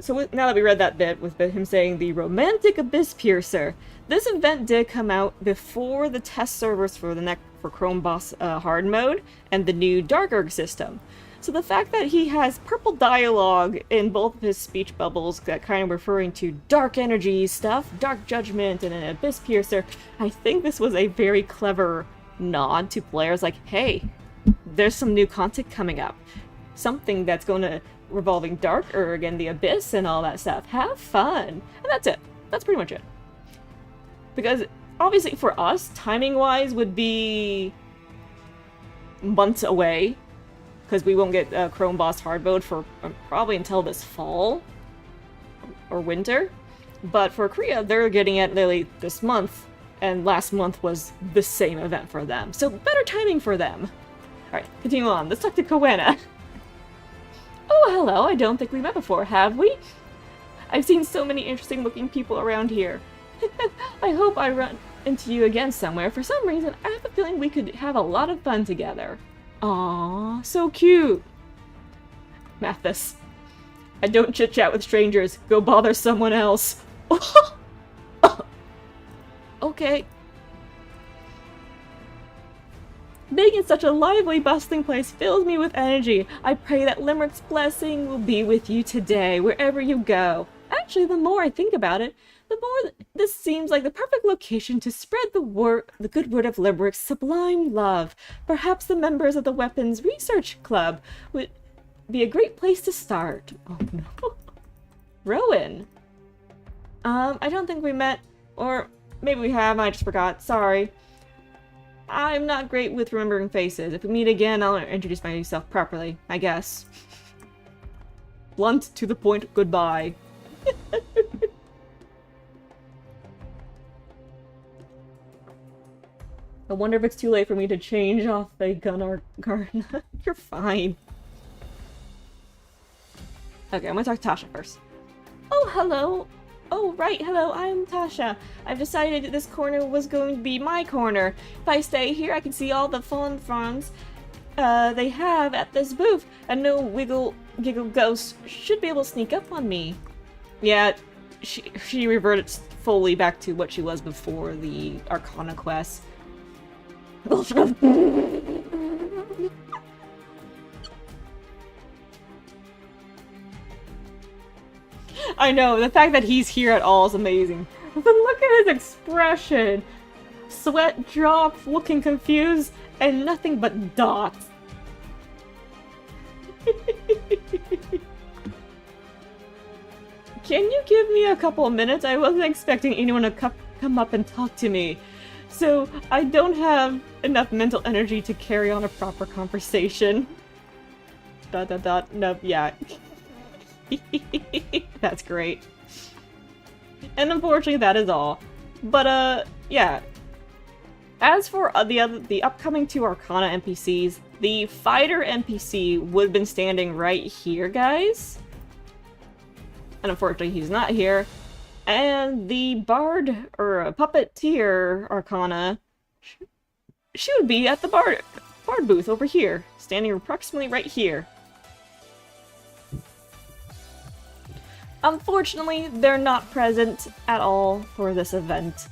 So now that we read that bit with him saying the romantic abyss piercer, this event did come out before the test servers for Chrome Boss hard mode and the new Dark Erg system. So the fact that he has purple dialogue in both of his speech bubbles that kind of referring to dark energy stuff, dark judgment, and an abyss piercer, I think this was a very clever nod to players like, hey, there's some new content coming up. Something that's going to revolving Dark Erg and the Abyss and all that stuff. Have fun! And that's it. That's pretty much it. Because, obviously for us, timing-wise would be months away. Because we won't get Chrome Boss hard mode for probably until this fall. Or winter. But for Korea, they're getting it literally this month. And last month was the same event for them. So, better timing for them. Alright, continue on. Let's talk to Kowena. Oh, hello. I don't think we met before, have we? I've seen so many interesting looking people around here. I hope I run into you again somewhere. For some reason, I have a feeling we could have a lot of fun together. Aww, so cute. Mathis. I don't chit-chat with strangers. Go bother someone else. Okay. Being in such a lively, bustling place fills me with energy. I pray that Limerick's blessing will be with you today, wherever you go. Actually, the more I think about it, the more this seems like the perfect location to spread the good word of Limerick's sublime love. Perhaps the members of the Weapons Research Club would be a great place to start. Oh no. Rowan. I don't think we met, or maybe we have, I just forgot. Sorry. I'm not great with remembering faces. If we meet again, I'll introduce myself properly, I guess. Blunt, to the point, goodbye. I wonder if it's too late for me to change off the gun or garden. You're fine. Okay, I'm gonna talk to Tasha first. Oh, hello. Oh, right, hello, I'm Tasha. I've decided that this corner was going to be my corner. If I stay here, I can see all the fun fronds they have at this booth, and no giggle ghost should be able to sneak up on me. Yeah, she reverted fully back to what she was before the Arcana quest. I know, the fact that he's here at all is amazing. But look at his expression! Sweat drops, looking confused, and nothing but dots. Can you give me a couple of minutes? I wasn't expecting anyone to come up and talk to me. So, I don't have enough mental energy to carry on a proper conversation. ... Nope, yeah. That's great. And unfortunately, that is all. But, yeah. As for the upcoming 2 Arcana NPCs, the Fighter NPC would have been standing right here, guys. And unfortunately, he's not here. And the Bard, or Puppeteer Arcana, she would be at the Bard booth over here, standing approximately right here. Unfortunately, they're not present at all for this event,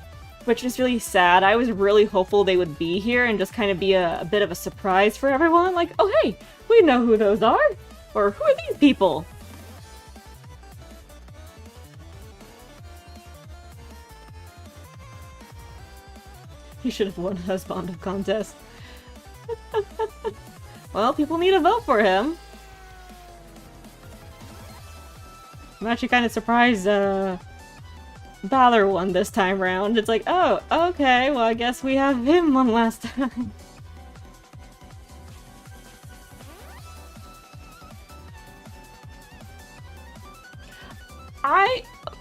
which is really sad. I was really hopeful they would be here and just kind of be a bit of a surprise for everyone. Like, oh hey, we know who those are! Or who are these people? He should have won a Husband contest. Well, people need to vote for him. I'm actually kind of surprised Balor won this time round. It's like, oh, okay, well I guess we have him one last time.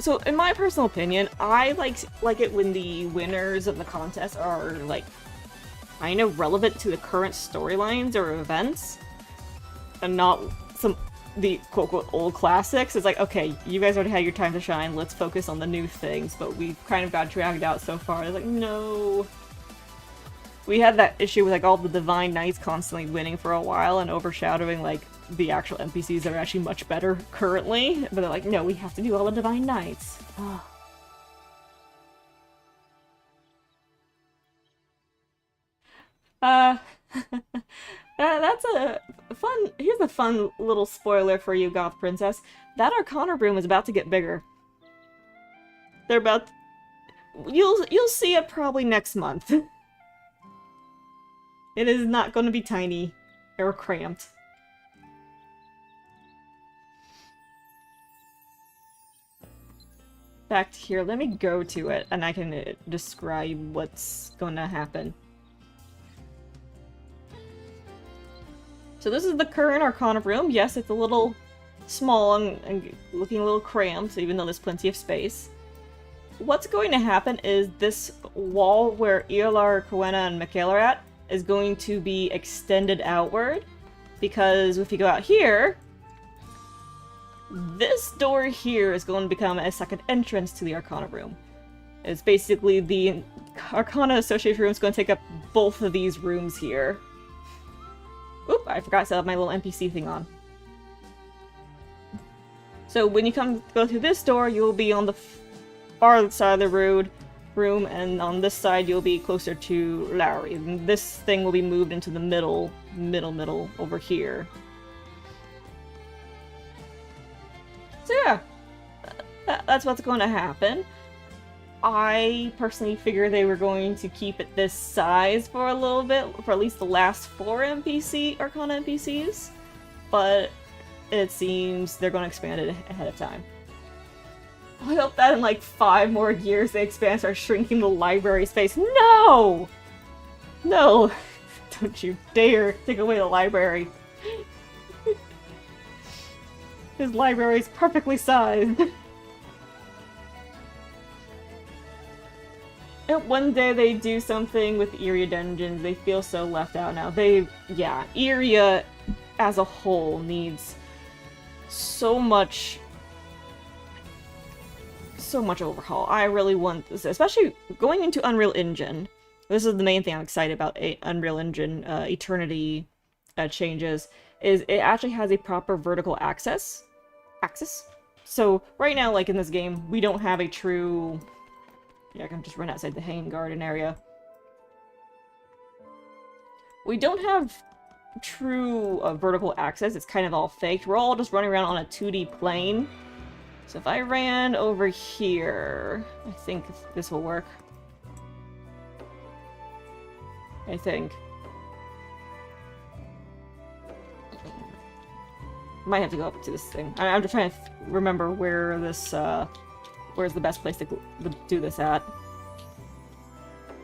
So in my personal opinion, I like it when the winners of the contest are like kind of relevant to the current storylines or events, and not the quote-unquote old classics. It's like, okay, you guys already had your time to shine, let's focus on the new things, but we've kind of got dragged out so far. It's like, no. We had that issue with like all the Divine Knights constantly winning for a while and overshadowing like the actual NPCs that are actually much better currently, but they're like, no, we have to do all the Divine Knights. That's a fun. Here's a fun little spoiler for you, Goth Princess. That Arcana room is about to get bigger. They're about. You'll see it probably next month. It is not going to be tiny or cramped. Back to here. Let me go to it, and I can describe what's going to happen. So this is the current Arcana room. Yes, it's a little small and looking a little cramped, even though there's plenty of space. What's going to happen is this wall where Eolar, Rowena, and Mikael are at is going to be extended outward, because if you go out here, this door here is going to become a second entrance to the Arcana room. It's basically the Arcana Association room is going to take up both of these rooms here. Oop, I forgot to set up my little NPC thing on. So when you go through this door, you'll be on the far side of the room, and on this side you'll be closer to Lowry. And this thing will be moved into the middle over here. So yeah, that's what's going to happen. I personally figure they were going to keep it this size for a little bit, for at least the last 4 Arcana NPCs, but it seems they're going to expand it ahead of time. I hope that in like 5 more years they expand, start shrinking the library space. No! No! Don't you dare take away the library. His library is perfectly sized. And one day they do something with Iria Dungeons, they feel so left out now. Yeah, Iria as a whole needs so much overhaul. I really want this, especially going into Unreal Engine. This is the main thing I'm excited about Unreal Engine Eternity changes, is it actually has a proper vertical axis. So right now, like in this game, we don't have a true... Yeah, I can just run outside the hanging garden area. We don't have true vertical access. It's kind of all faked. We're all just running around on a 2D plane. So if I ran over here, I think this will work. I think. Might have to go up to this thing. I'm just trying to remember where this, where's the best place to do this at.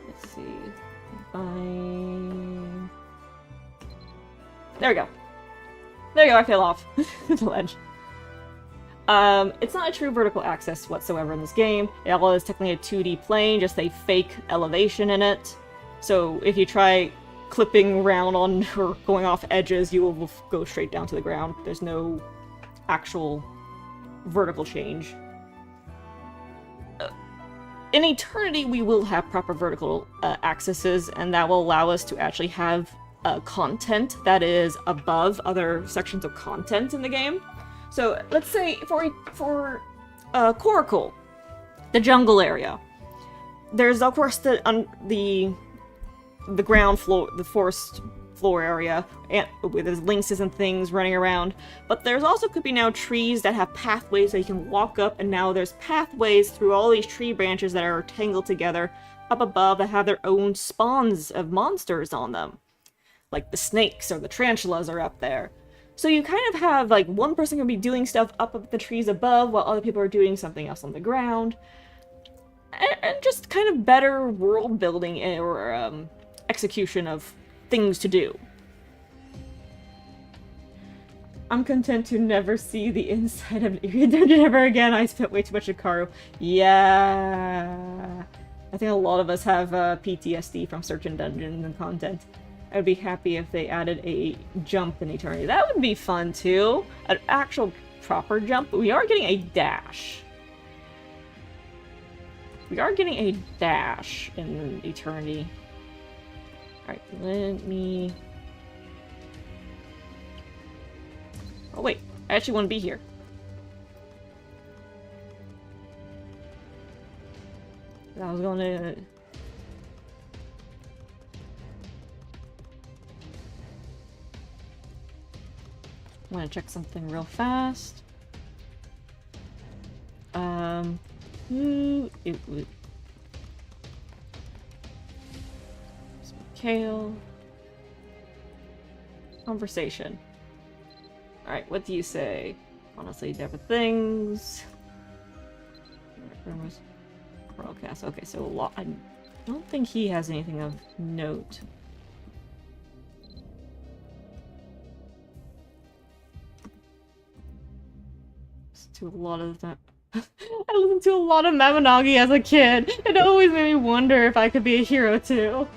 Let's see. There we go. There you go, I fell off the ledge. It's not a true vertical axis whatsoever in this game. It all is technically a 2D plane, just a fake elevation in it. So if you try clipping around on or going off edges, you will go straight down to the ground. There's no actual vertical change. In Eternity, we will have proper vertical axes, and that will allow us to actually have content that is above other sections of content in the game. So let's say for Coracle, the jungle area, there's of course the ground floor, the forest floor area, and there's lynxes and things running around. But there's also could be now trees that have pathways that you can walk up, and now there's pathways through all these tree branches that are tangled together up above that have their own spawns of monsters on them. Like the snakes or the tarantulas are up there. So you kind of have, like, one person can be doing stuff up the trees above while other people are doing something else on the ground. And just kind of better world building or execution of things to do. I'm content to never see the inside of an dungeon ever again. I spent way too much at Karu. Yeah. I think a lot of us have PTSD from searching dungeons and content. I'd be happy if they added a jump in Eternity. That would be fun too. An actual proper jump. But we are getting a dash. We are getting a dash in Eternity. Alright, let me... Oh wait, I actually want to be here. I was going to... I want to check something real fast. It would... Kale. Conversation. Alright, what do you say? Honestly, different things. Broadcast. Okay, so a lot. I don't think he has anything of note. To a lot of that. I listened to a lot of Mabinogi as a kid. It always made me wonder if I could be a hero too.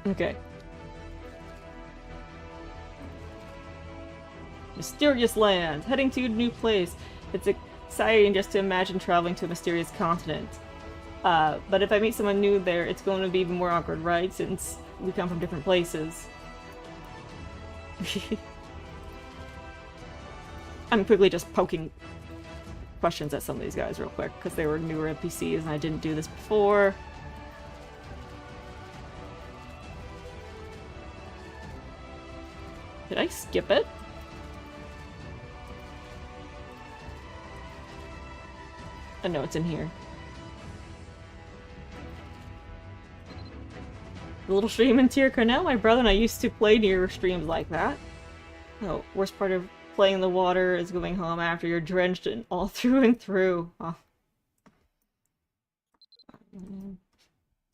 Okay. Mysterious land. Heading to a new place. It's exciting just to imagine traveling to a mysterious continent. But if I meet someone new there, it's going to be even more awkward, right? Since we come from different places. I'm quickly just poking questions at some of these guys real quick, because they were newer NPCs and I didn't do this before. Did I skip it? Oh no, it's in here. The little stream in Tier Cornell, my brother and I used to play near streams like that. Oh, worst part of playing in the water is going home after you're drenched and all through and through. Oh.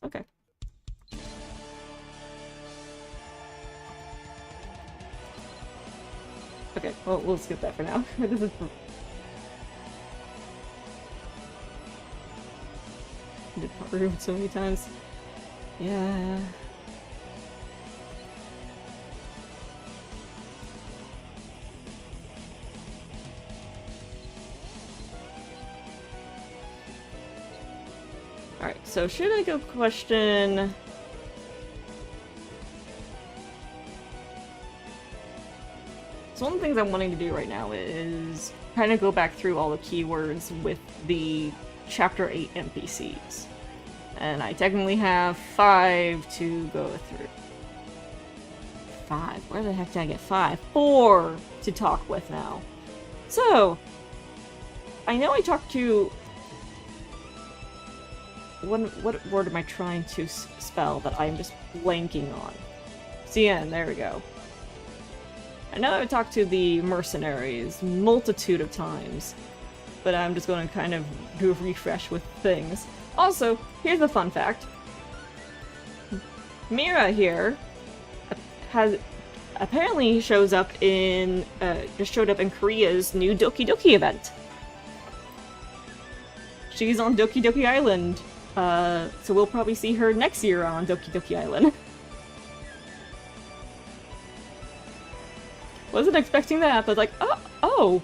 Okay. Okay, well, we'll skip that for now. This is... I did part room so many times. Yeah... Alright, so should I go question... So one of the things I'm wanting to do right now is kind of go back through all the keywords with the Chapter 8 NPCs. And I technically have 5 to go through. 5? Where the heck did I get 5? 4 to talk with now. So, I know I talked to... What word am I trying to spell that I'm just blanking on? CN, there we go. I know I've talked to the mercenaries multitude of times, but I'm just going to kind of do a refresh with things. Also, here's the fun fact. Mira here has apparently shows up in just showed up in Korea's new Doki Doki event. She's on Doki Doki Island, so we'll probably see her next year on Doki Doki Island. Wasn't expecting that, but like, oh,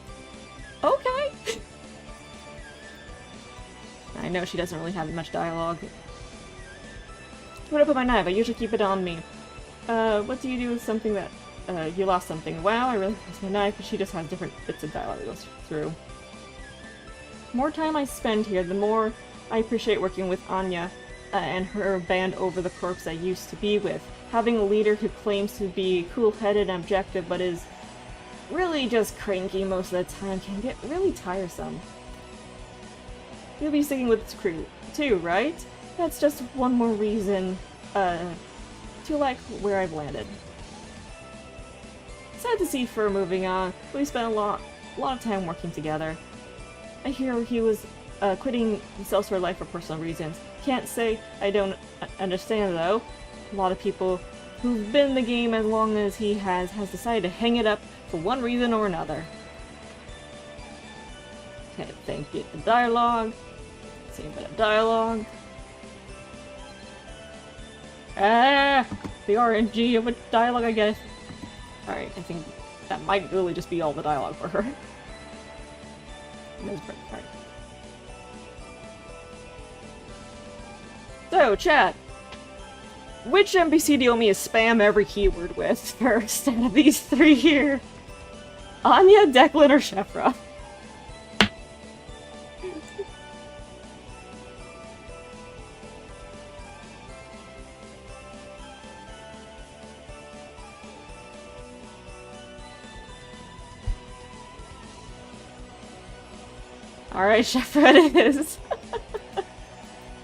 okay. I know she doesn't really have much dialogue. What up with my knife? I usually keep it on me. What do you do with something that, you lost something? Wow, I really lost my knife, but she just has different bits of dialogue that goes through. The more time I spend here, the more I appreciate working with Anya and her band over the corps I used to be with. Having a leader who claims to be cool-headed and objective, but is really just cranky most of the time can get really tiresome. You'll be sticking with this crew, too, right? That's just one more reason, to like where I've landed. Sad to see Fur moving on. We spent a lot of time working together. I hear he was, quitting the Sellsword life for personal reasons. Can't say I don't understand, though. A lot of people who've been in the game as long as he has decided to hang it up for one reason or another. Okay, thank you. The dialogue. See a bit of dialogue. Ah! The RNG of a dialogue, I guess. Alright, I think that might really just be all the dialogue for her. Alright. So, chat. Which NPC do you want me to spam every keyword with first out of these 3 here? Anya, Declan, or Shefra? Alright, Shefra it is.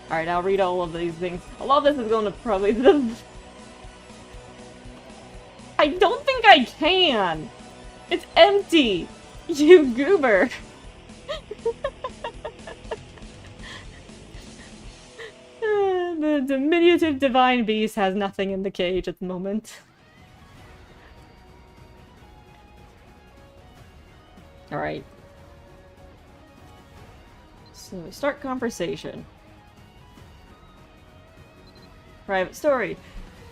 Alright, I'll read all of these things. A lot of this is going to probably the... I don't think I can! It's empty! You goober! The diminutive divine beast has nothing in the cage at the moment. Alright. So, start conversation. Private story.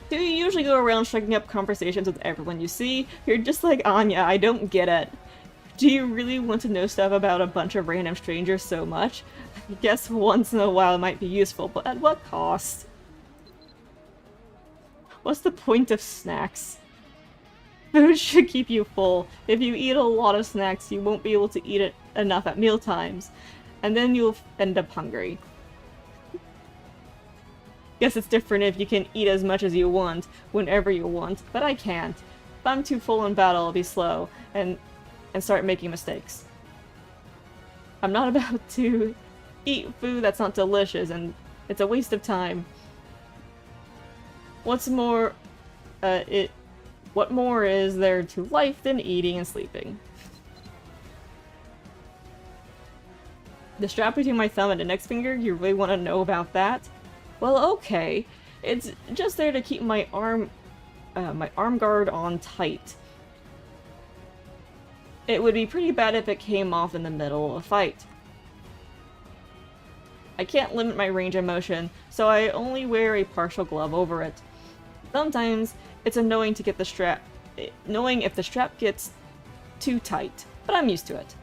Do you usually go around striking up conversations with everyone you see? You're just like Anya, I don't get it. Do you really want to know stuff about a bunch of random strangers so much? I guess once in a while it might be useful, but at what cost? What's the point of snacks? Food should keep you full. If you eat a lot of snacks, you won't be able to eat it enough at meal times, and then you'll end up hungry. Guess it's different if you can eat as much as you want, whenever you want, but I can't. If I'm too full in battle, I'll be slow, and start making mistakes. I'm not about to eat food that's not delicious, and it's a waste of time. What's more, what more is there to life than eating and sleeping? The strap between my thumb and index finger, you really want to know about that? Well, okay. It's just there to keep my arm guard on tight. It would be pretty bad if it came off in the middle of a fight. I can't limit my range of motion, so I only wear a partial glove over it. Sometimes it's annoying to get the strap, knowing if the strap gets too tight, but I'm used to it.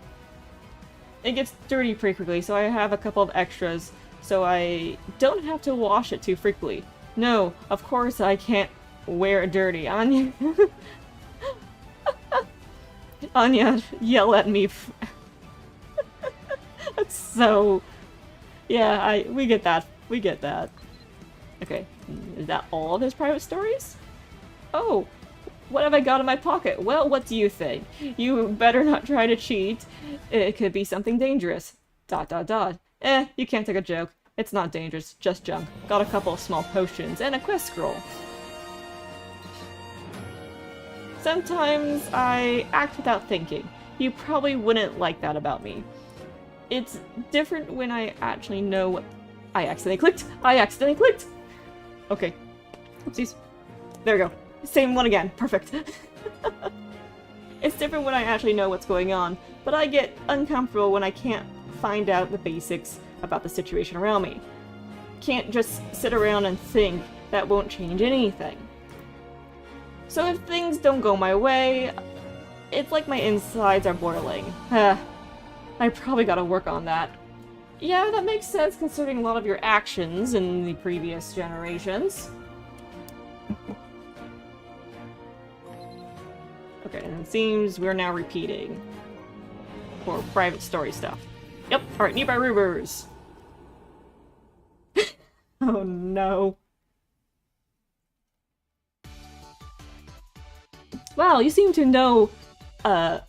It gets dirty pretty quickly, so I have a couple of extras, so I don't have to wash it too frequently. No, of course I can't wear it dirty. Anya... Anya, yell at me. That's so... Yeah, we get that. We get that. Okay, is that all of his private stories? Oh, what have I got in my pocket? Well, what do you think? You better not try to cheat. It could be something dangerous. ... You can't take a joke. It's not dangerous, just junk. Got a couple of small potions and a quest scroll. Sometimes I act without thinking. You probably wouldn't like that about me. It's different when I actually know what... I accidentally clicked! Okay. Oopsies. There we go. Same one again. Perfect. It's different when I actually know what's going on, but I get uncomfortable when I can't find out the basics about the situation around me. Can't just sit around and think. That won't change anything. So if things don't go my way, it's like my insides are boiling. I probably gotta work on that. Yeah, that makes sense considering a lot of your actions in the previous generations. Okay, and it seems we're now repeating for private story stuff. Yep, alright, nearby rumors. Oh no. Wow, you seem to know that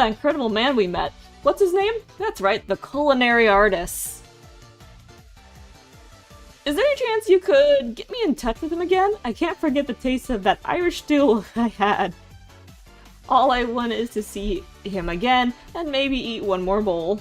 incredible man we met. What's his name? That's right, the culinary artist. Is there any chance you could get me in touch with him again? I can't forget the taste of that Irish stew I had. All I want is to see him again, and maybe eat one more bowl.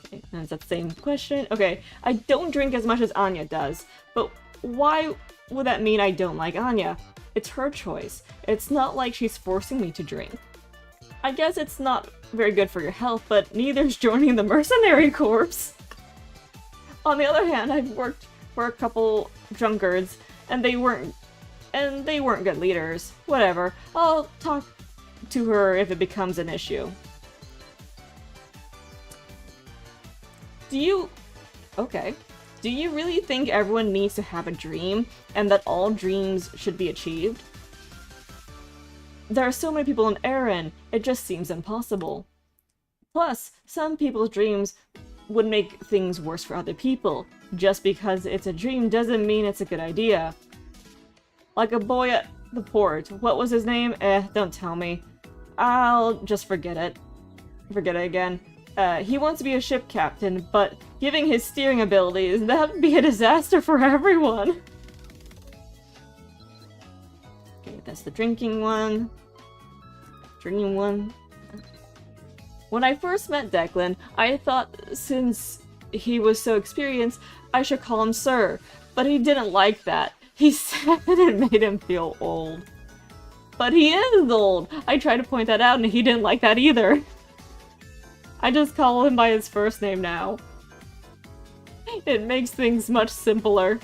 Okay, that's the same question. Okay, I don't drink as much as Anya does, but why would that mean I don't like Anya? It's her choice. It's not like she's forcing me to drink. I guess it's not very good for your health, but neither's joining the mercenary corps. On the other hand, I've worked for a couple drunkards, and they weren't good leaders. Whatever. I'll talk to her if it becomes an issue. Okay. Do you really think everyone needs to have a dream, and that all dreams should be achieved? There are so many people in Erin, it just seems impossible. Plus, some people's dreams would make things worse for other people. Just because it's a dream doesn't mean it's a good idea. Like a boy at the port. What was his name? Don't tell me. I'll just forget it. Forget it again. He wants to be a ship captain, but giving his steering abilities, that'd be a disaster for everyone. Okay, that's the drinking one. Drinking one. When I first met Declan, I thought since he was so experienced, I should call him Sir, but he didn't like that. He said it made him feel old. But he is old! I tried to point that out and he didn't like that either. I just call him by his first name now. It makes things much simpler.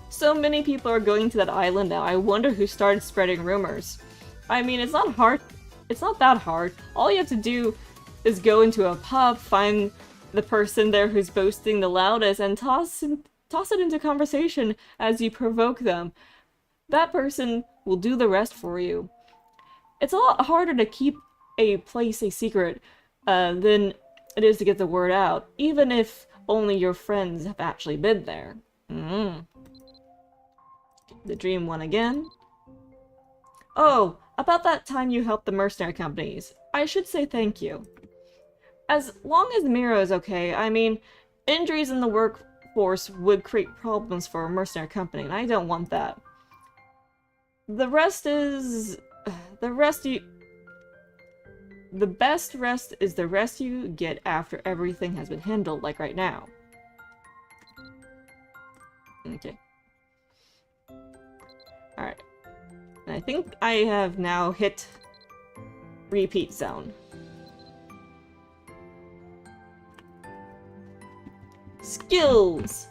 So many people are going to that island now. I wonder who started spreading rumors. I mean, it's not hard. It's not that hard. All you have to do is go into a pub, find the person there who's boasting the loudest, and toss it into conversation as you provoke them. That person will do the rest for you. It's a lot harder to keep a place a secret than it is to get the word out, even if only your friends have actually been there. The dream one again. Oh, about that time you helped the mercenary companies. I should say thank you. As long as Mira is okay, I mean, injuries in the workforce would create problems for a mercenary company, and I don't want that. The best rest is the rest you get after everything has been handled, like right now. Okay. Alright. And I think I have now hit repeat zone. Skills!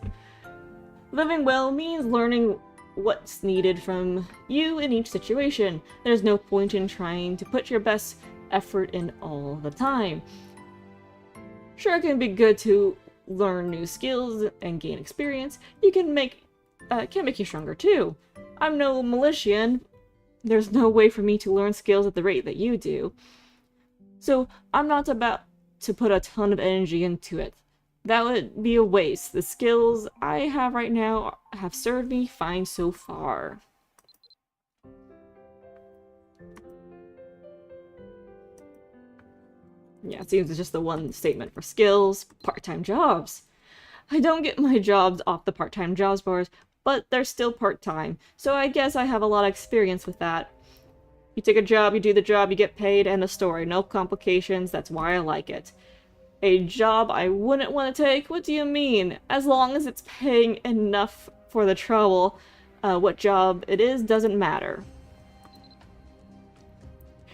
Living well means learning what's needed from you in each situation. There's no point in trying to put your best effort in all the time. Sure, it can be good to learn new skills and gain experience. It can make you stronger too. I'm no militian. There's no way for me to learn skills at the rate that you do. So I'm not about to put a ton of energy into it. That would be a waste. The skills I have right now have served me fine so far. Yeah, it seems it's just the one statement for skills. Part-time jobs. I don't get my jobs off the part-time jobs bars, but they're still part-time, so I guess I have a lot of experience with that. You take a job, you do the job, you get paid, end of story. No complications, that's why I like it. A job I wouldn't want to take? What do you mean? As long as it's paying enough for the trouble, what job it is doesn't matter.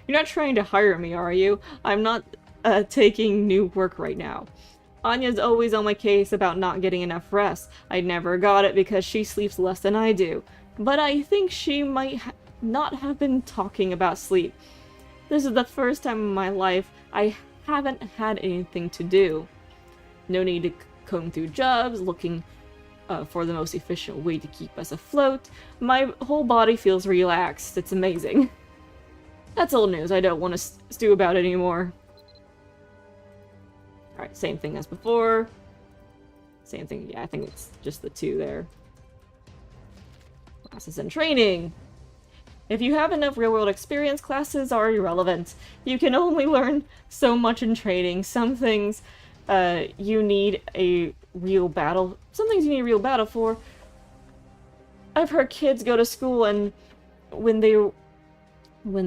You're not trying to hire me, are you? I'm not taking new work right now. Anya's always on my case about not getting enough rest. I never got it because she sleeps less than I do. But I think she might not have been talking about sleep. This is the first time in my life I haven't had anything to do. No need to comb through jobs, looking for the most efficient way to keep us afloat. My whole body feels relaxed. It's amazing. That's old news. I don't want to stew about it anymore. Alright, same thing as before. Same thing, yeah, I think it's just the two there. Classes and training! If you have enough real-world experience, classes are irrelevant. You can only learn so much in training. Some things you need a real battle. Some things you need a real battle for. I've heard kids go to school and when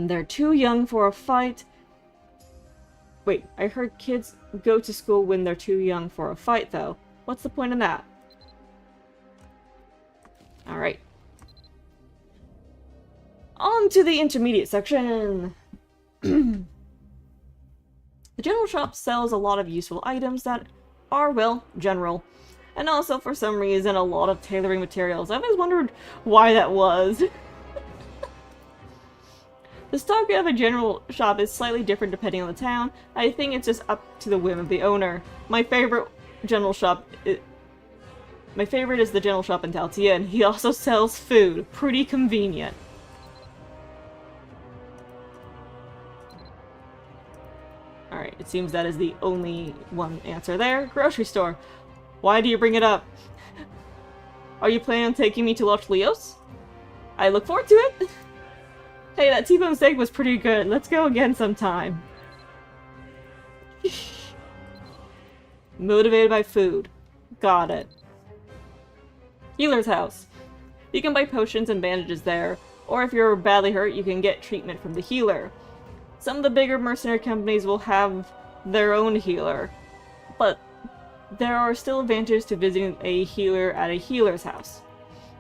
they're too young for a fight. Wait, I heard kids go to school when they're too young for a fight, though. What's the point in that? Alright. On to the intermediate section! The general shop sells a lot of useful items that are, well, general. And also, for some reason, a lot of tailoring materials. I've always wondered why that was. The stock of a general shop is slightly different depending on the town. I think it's just up to the whim of the owner. My favorite is the general shop in Taltia, and he also sells food. Pretty convenient. Alright, it seems that is the only one answer there. Grocery store. Why do you bring it up? Are you planning on taking me to watch Leos? I look forward to it! Hey, that T-bone steak was pretty good. Let's go again sometime. Motivated by food. Got it. Healer's house. You can buy potions and bandages there, or if you're badly hurt, you can get treatment from the healer. Some of the bigger mercenary companies will have their own healer, but there are still advantages to visiting a healer at a healer's house.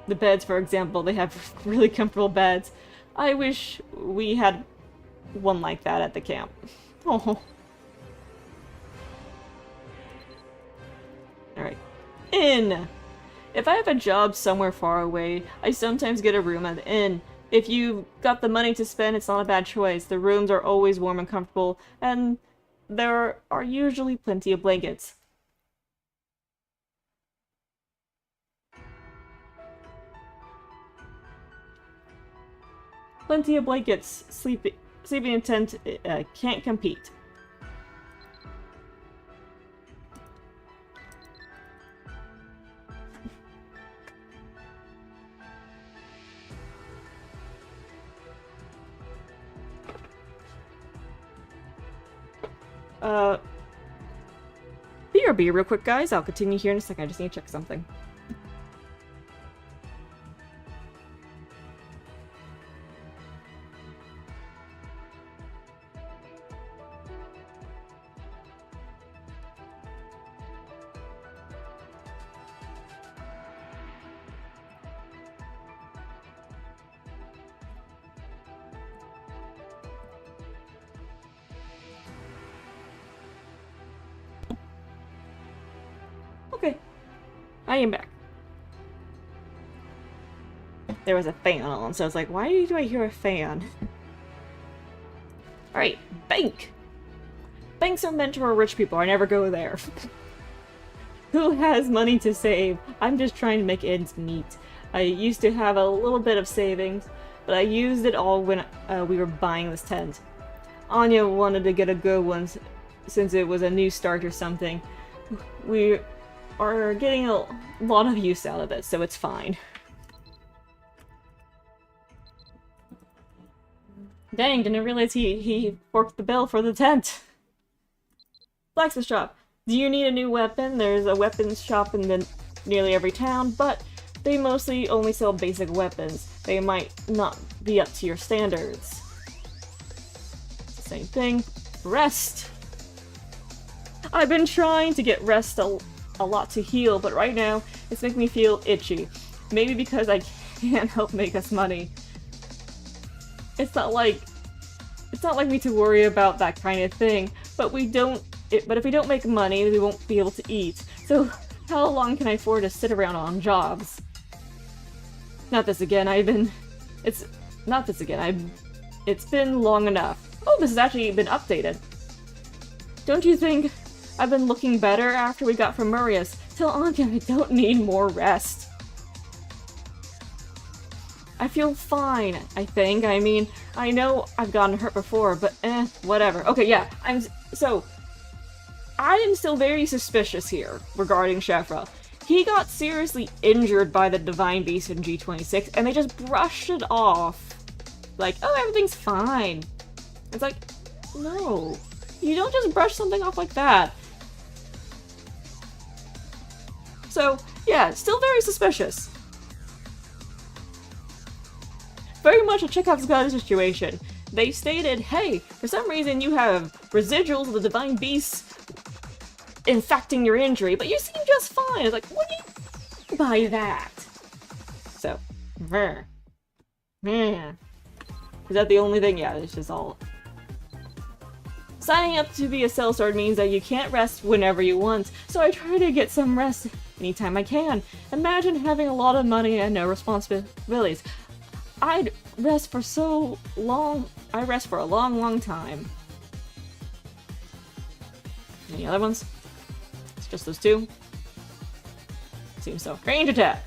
The beds, for example, they have really comfortable beds. I wish we had one like that at the camp. Oh. Alright. Inn! If I have a job somewhere far away, I sometimes get a room at the inn. If you've got the money to spend, it's not a bad choice. The rooms are always warm and comfortable, and there are usually plenty of blankets. Plenty of blankets. Sleeping in tent can't compete. BRB real quick, guys. I'll continue here in a second. I just need to check something. Okay. I am back. There was a fan on, so I was like, why do I hear a fan? Alright, bank! Banks are meant for rich people. I never go there. Who has money to save? I'm just trying to make ends meet. I used to have a little bit of savings, but I used it all when we were buying this tent. Anya wanted to get a good one since it was a new start or something. We are getting a lot of use out of it, so it's fine. Dang, didn't realize he forked the bill for the tent. Blacksmith shop. Do you need a new weapon? There's a weapons shop in nearly every town, but they mostly only sell basic weapons. They might not be up to your standards. Same thing. Rest. I've been trying to get rest a lot to heal, but right now it's making me feel itchy. Maybe because I can't help make us money. It's not like me to worry about that kind of thing, but but if we don't make money, we won't be able to eat. So how long can I afford to sit around on jobs? Not this again. Not this again. It's been long enough. Oh, this has actually been updated. Don't you think I've been looking better after we got from Marius? Tell Anya I don't need more rest. I feel fine, I think. I mean, I know I've gotten hurt before, but whatever. Okay, yeah, I am still very suspicious here regarding Shefra. He got seriously injured by the Divine Beast in G26, and they just brushed it off. Like, oh, everything's fine. It's like, no. You don't just brush something off like that. So, yeah, still very suspicious. Very much a Chekhov's gun situation. They stated, hey, for some reason you have residuals of the Divine Beasts infecting your injury, but you seem just fine. It's like, what do you mean by that? So, is that the only thing? Yeah, it's just all... Signing up to be a sellsword means that you can't rest whenever you want, so I try to get some rest anytime I can. Imagine having a lot of money and no responsibilities. I rest for a long time. Any other ones? It's just those two? Seems so. Range attack!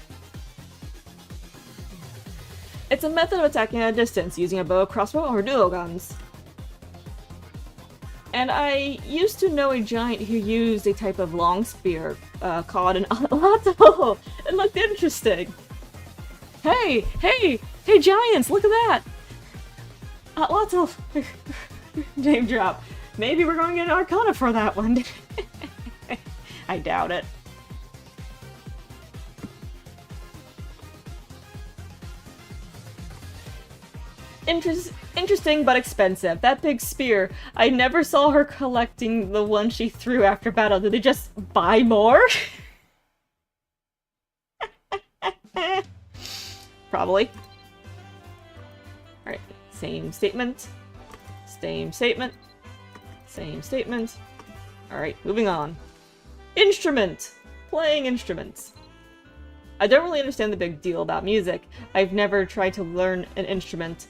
It's a method of attacking at a distance, using a bow, crossbow, or dual guns. And I used to know a giant who used a type of long spear called an atlatl. It looked interesting. Hey, giants, look at that! Atlatl. Name drop. Maybe we're going to get an Arcana for that one. I doubt it. Interesting but expensive. That big spear. I never saw her collecting the one she threw after battle. Did they just buy more? Probably. Alright, same statement. Same statement. Same statement. Alright, moving on. Instrument! Playing instruments. I don't really understand the big deal about music. I've never tried to learn an instrument.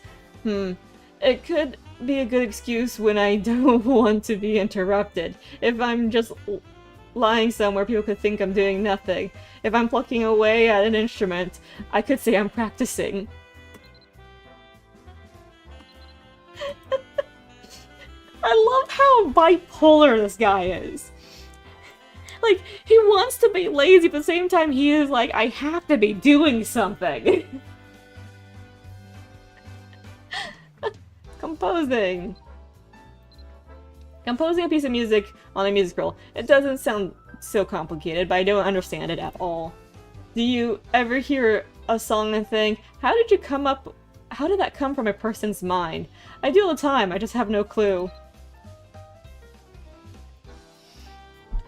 It could be a good excuse when I don't want to be interrupted. If I'm just lying somewhere, people could think I'm doing nothing. If I'm plucking away at an instrument, I could say I'm practicing. I love how bipolar this guy is. Like, he wants to be lazy, but at the same time he is like, I have to be doing something. Composing. Composing a piece of music on a music scroll. It doesn't sound so complicated, but I don't understand it at all. Do you ever hear a song and think, how did that come from a person's mind? I do all the time, I just have no clue.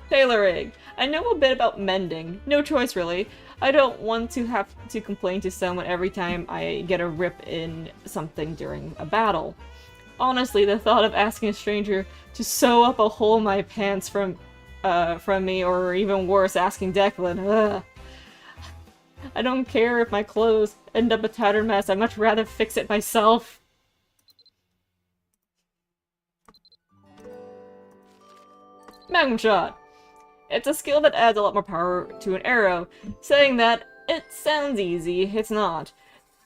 Tailoring. I know a bit about mending. No choice, really. I don't want to have to complain to someone every time I get a rip in something during a battle. Honestly, the thought of asking a stranger to sew up a hole in my pants from me, or even worse, asking Declan, ugh. I don't care if my clothes end up a tattered mess. I'd much rather fix it myself. Magnum shot. It's a skill that adds a lot more power to an arrow. Saying that, it sounds easy. It's not.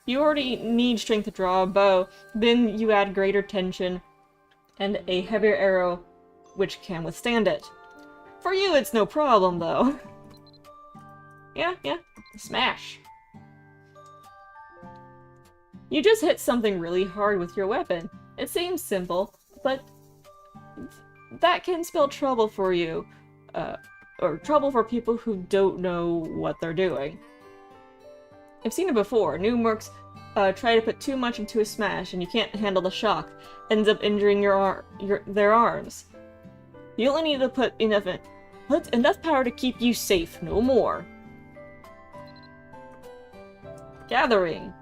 You already need strength to draw a bow, then you add greater tension and a heavier arrow which can withstand it. For you, it's no problem, though. Yeah, smash. You just hit something really hard with your weapon. It seems simple, but that can spell trouble for you, or trouble for people who don't know what they're doing. I've seen it before. New mercs try to put too much into a smash and you can't handle the shock. Ends up injuring their arms. You only need to put enough power to keep you safe, no more. Gathering.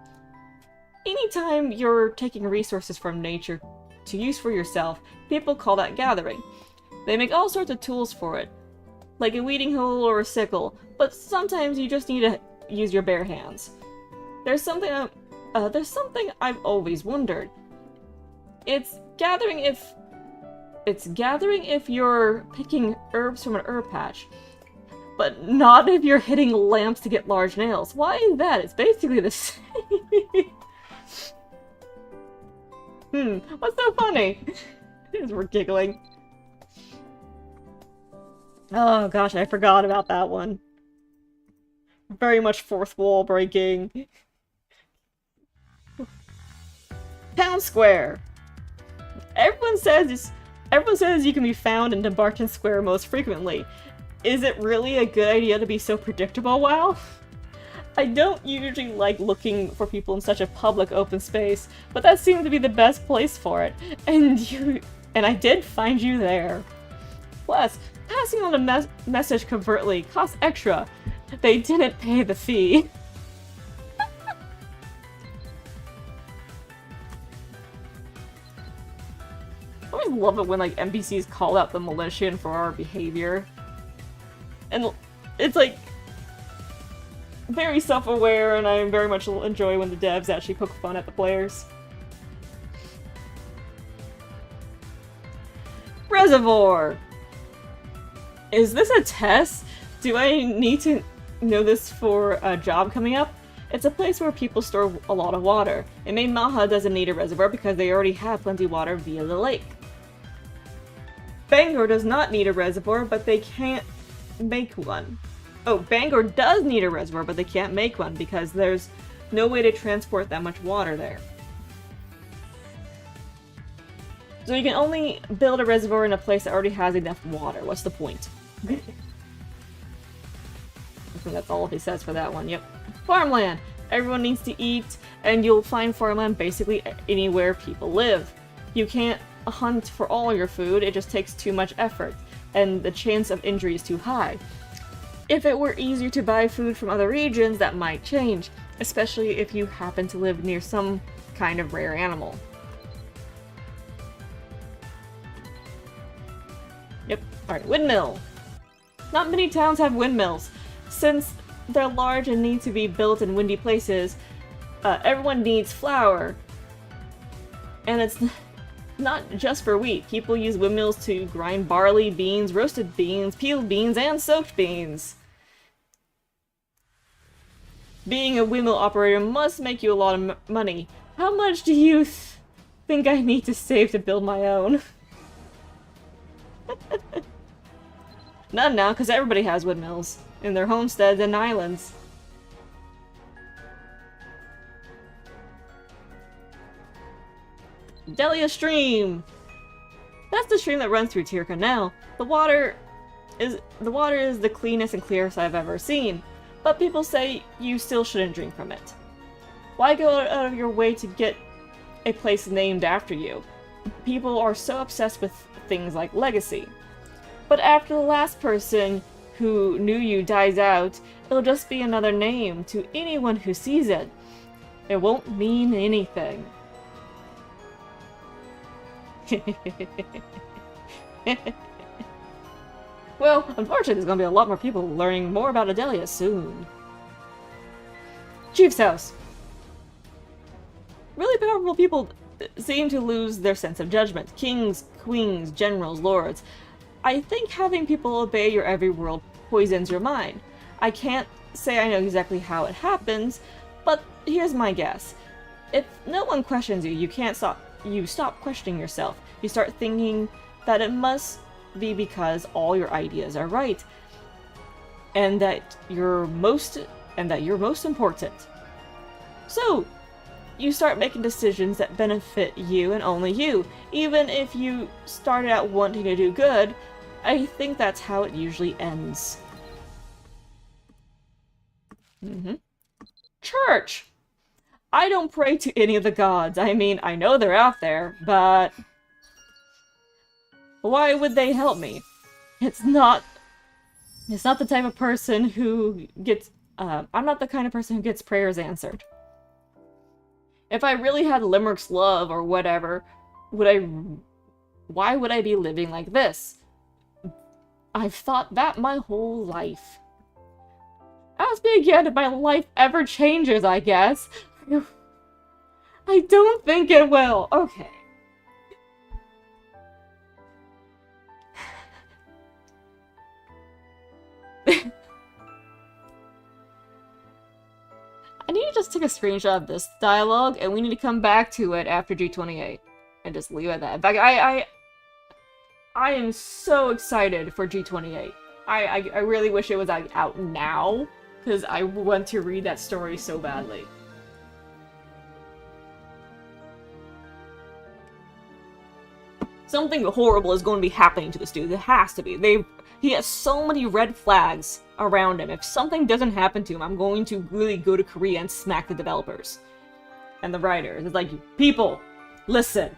Anytime you're taking resources from nature to use for yourself, people call that gathering. They make all sorts of tools for it, like a weeding hoe or a sickle, but sometimes you just need to use your bare hands. There's something I've always wondered. It's gathering if you're picking herbs from an herb patch, but not if you're hitting lamps to get large nails. Why is that? It's basically the same. What's so funny? We're giggling. Oh gosh, I forgot about that one. Very much fourth wall breaking. Town Square! Everyone says you can be found in Dumbarton Square most frequently. Is it really a good idea to be so predictable, WoW? I don't usually like looking for people in such a public open space, but that seemed to be the best place for it. And I did find you there. Plus, passing on a message covertly costs extra. They didn't pay the fee. I always love it when like NPCs call out the militia for our behavior. And it's like very self-aware, and I very much enjoy when the devs actually poke fun at the players. Reservoir! Is this a test? Do I need to know this for a job coming up? It's a place where people store a lot of water. In Main Maha doesn't need a reservoir because they already have plenty of water via the lake. Bangor does not need a reservoir, but they can't make one. Oh, Bangor does need a reservoir, but they can't make one because there's no way to transport that much water there. So you can only build a reservoir in a place that already has enough water. What's the point? I think that's all he says for that one, yep. Farmland! Everyone needs to eat, and you'll find farmland basically anywhere people live. You can't hunt for all your food, it just takes too much effort, and the chance of injury is too high. If it were easier to buy food from other regions, that might change, especially if you happen to live near some kind of rare animal. Yep, alright, windmill. Not many towns have windmills. Since they're large and need to be built in windy places, everyone needs flour. And it's not just for wheat. People use windmills to grind barley, beans, roasted beans, peeled beans, and soaked beans. Being a windmill operator must make you a lot of money. How much do you think I need to save to build my own? None now, because everybody has windmills in their homesteads and islands. Delia Stream! That's the stream that runs through Tyr Canal. The water is the cleanest and clearest I've ever seen, but people say you still shouldn't drink from it. Why go out of your way to get a place named after you? People are so obsessed with things like legacy. But after the last person who knew you dies out, it'll just be another name to anyone who sees it. It won't mean anything. Well, unfortunately there's gonna be a lot more people learning more about Adelia soon. Chief's House. Really powerful people seem to lose their sense of judgment. Kings, queens, generals, lords. I think having people obey your every word poisons your mind. I can't say I know exactly how it happens, but here's my guess. If no one questions you, you can't stop you stop questioning yourself. You start thinking that it must be because all your ideas are right, and that you're most important. So you start making decisions that benefit you and only you. Even if you started out wanting to do good, I think that's how it usually ends. Church! I don't pray to any of the gods. I mean, I know they're out there, but why would they help me? It's not the type of person who gets, I'm not the kind of person who gets prayers answered. If I really had Limerick's love or whatever, why would I be living like this? I've thought that my whole life. Ask me again if my life ever changes, I guess. I don't think it will. Okay. I need to just take a screenshot of this dialogue, and we need to come back to it after G28. And just leave it at that. In fact, I am so excited for G28. I really wish it was out now, because I want to read that story so badly. Something horrible is going to be happening to this dude. It has to be. He has so many red flags around him. If something doesn't happen to him, I'm going to really go to Korea and smack the developers. And the writers. It's like, people, listen.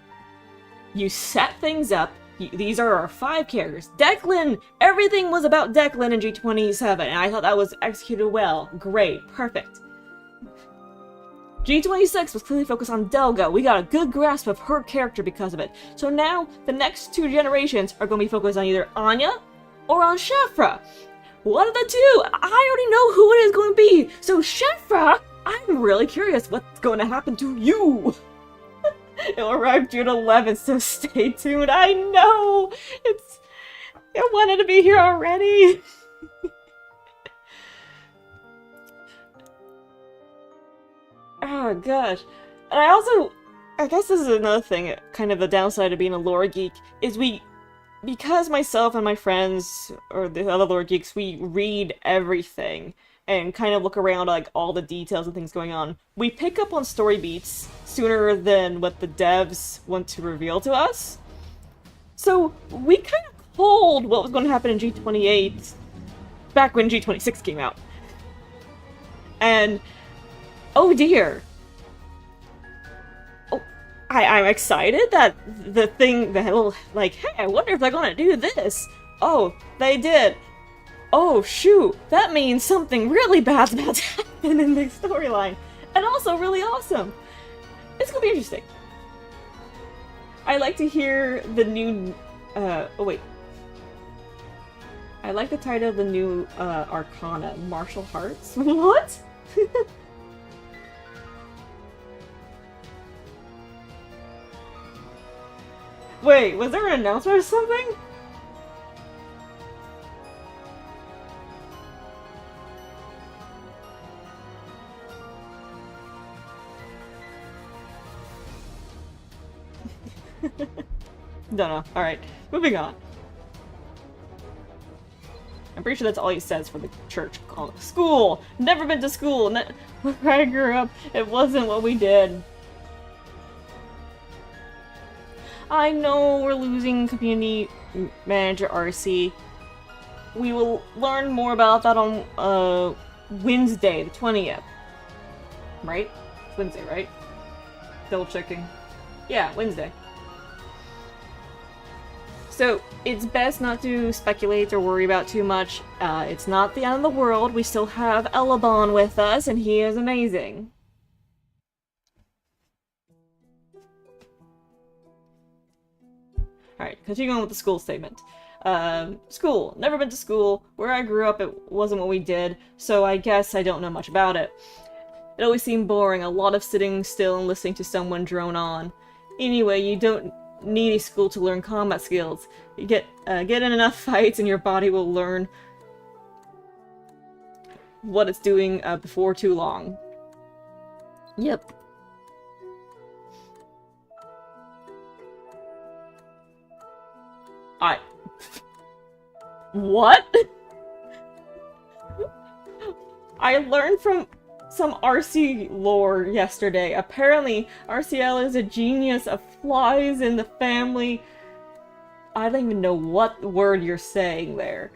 You set things up. These are our 5 characters. Declan! Everything was about Declan in G27, and I thought that was executed well. Great. Perfect. G26 was clearly focused on Delga. We got a good grasp of her character because of it. So now, the next 2 generations are going to be focused on either Anya or on Shefra. One of the two! I already know who it is going to be! So Shefra, I'm really curious what's going to happen to you! It'll arrive June 11th, so stay tuned. I know! I wanted to be here already! Oh gosh. And I guess this is another thing, kind of the downside of being a lore geek, is because myself and my friends, or the other lore geeks, we read everything and kind of look around like all the details and things going on. We pick up on story beats sooner than what the devs want to reveal to us. So we kind of told what was going to happen in G28 back when G26 came out. And oh dear. Oh, I'm excited that the little, like, hey, I wonder if they're gonna do this. Oh, they did. Oh, shoot, that means something really bad's about to happen in the storyline. And also really awesome. It's gonna be interesting. I like to hear the new, oh wait. I like the title of the new, Arcana, Martial Hearts. What? Wait, was there an announcement or something? Don't know. Alright, moving on. I'm pretty sure that's all he says for the church. School! Never been to school! Where I grew up, it wasn't what we did. I know we're losing community manager RC. We will learn more about that on Wednesday, the 20th. Right? It's Wednesday, right? Double checking. Yeah, Wednesday. So, it's best not to speculate or worry about too much. It's not the end of the world. We still have Elabon with us, and he is amazing. Alright, continuing on with the school statement. School. Never been to school. Where I grew up, it wasn't what we did, so I guess I don't know much about it. It always seemed boring, a lot of sitting still and listening to someone drone on. Anyway, you don't need a school to learn combat skills. You get in enough fights and your body will learn what it's doing before too long. Yep. What? I learned from some RC lore yesterday. Apparently, RCL is a genius of flies in the family. I don't even know what word you're saying there.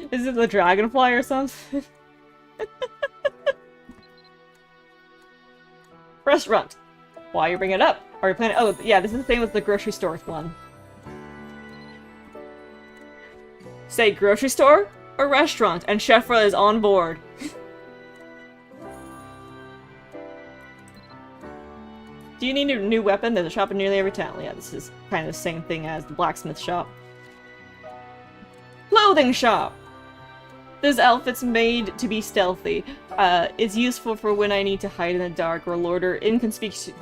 Is it the dragonfly or something? Restaurant. Why you bring it up? Are you planning? Oh, yeah, this is the same as the grocery store one. Say grocery store or restaurant, and Chefra is on board. Do you need a new weapon? There's a shop in nearly every town. Yeah, this is kind of the same thing as the blacksmith shop. Clothing shop! This outfit's made to be stealthy. It's useful for when I need to hide in the dark or loiter inconspicuously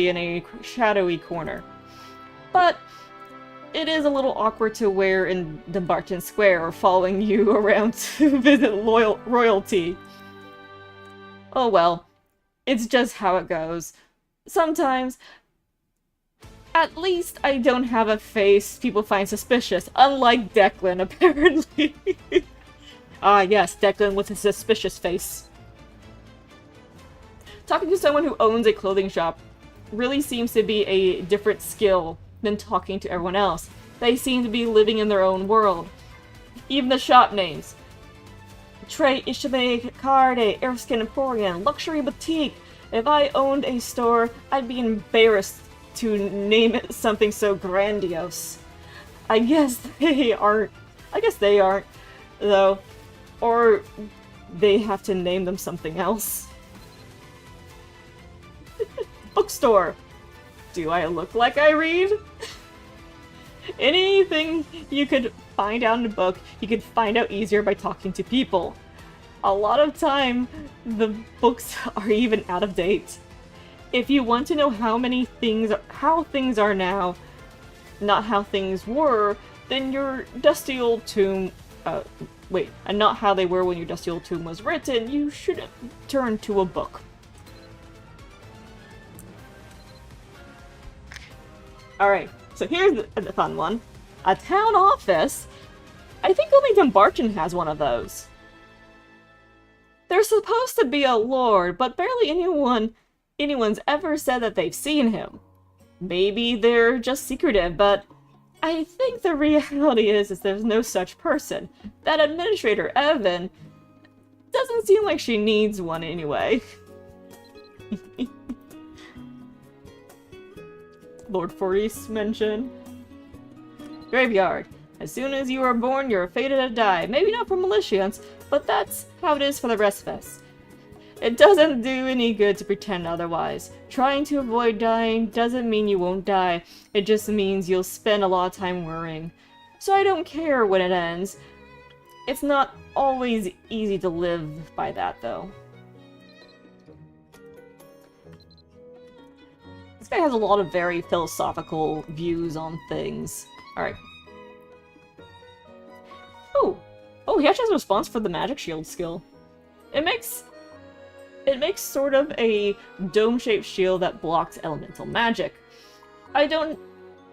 in a shadowy corner. But it is a little awkward to wear in Dumbarton Square or following you around to visit royalty. Oh well, it's just how it goes. Sometimes, at least I don't have a face people find suspicious, unlike Declan, apparently. Ah yes, Declan with his suspicious face. Talking to someone who owns a clothing shop really seems to be a different skill than talking to everyone else. They seem to be living in their own world. Even the shop names. Tre Ishime Carde, Erskine Emporium, Luxury Boutique. If I owned a store, I'd be embarrassed to name it something so grandiose. I guess they aren't, though. Or they have to name them something else. Bookstore. Do I look like I read? Anything you could find out in a book, you could find out easier by talking to people. A lot of time, the books are even out of date. If you want to know how things are now, not how things were, then your dusty old tomb, and not how they were when your dusty old tomb was written, you should turn to a book. Alright, so here's the fun one. A town office? I think only Dumbarton has one of those. There's supposed to be a lord, but barely anyone's ever said that they've seen him. Maybe they're just secretive, but I think the reality is there's no such person. That administrator, Evan, doesn't seem like she needs one anyway. Lord Foris mentioned. Graveyard. As soon as you are born, you're fated to die. Maybe not for Militians, but that's how it is for the rest of us. It doesn't do any good to pretend otherwise. Trying to avoid dying doesn't mean you won't die. It just means you'll spend a lot of time worrying. So I don't care when it ends. It's not always easy to live by that, though. This guy has a lot of very philosophical views on things. Alright. Oh, he actually has a response for the magic shield skill. It makes sort of a dome-shaped shield that blocks elemental magic. I don't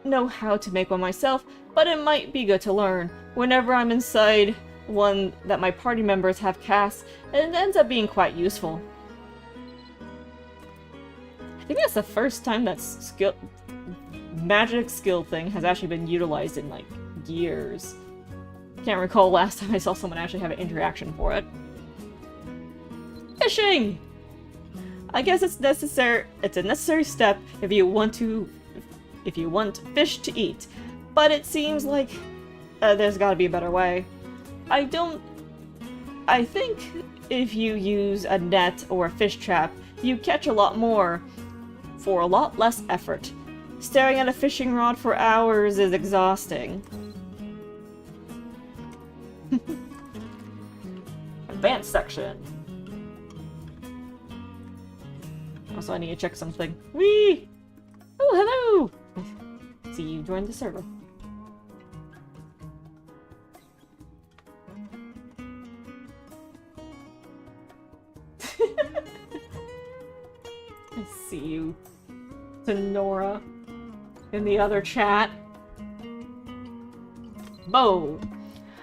know how to make one myself, but it might be good to learn. Whenever I'm inside one that my party members have cast, it ends up being quite useful. I think that's the first time that magic skill thing has actually been utilized in, like, years. Can't recall last time I saw someone actually have an interaction for it. Fishing! I guess it's necessary. It's a necessary step if you want fish to eat. But it seems like there's got to be a better way. I think if you use a net or a fish trap, you catch a lot more for a lot less effort. Staring at a fishing rod for hours is exhausting. Advanced section. Also, I need to check something. Whee! Oh, hello! See, you joined the server. in the other chat. Bow.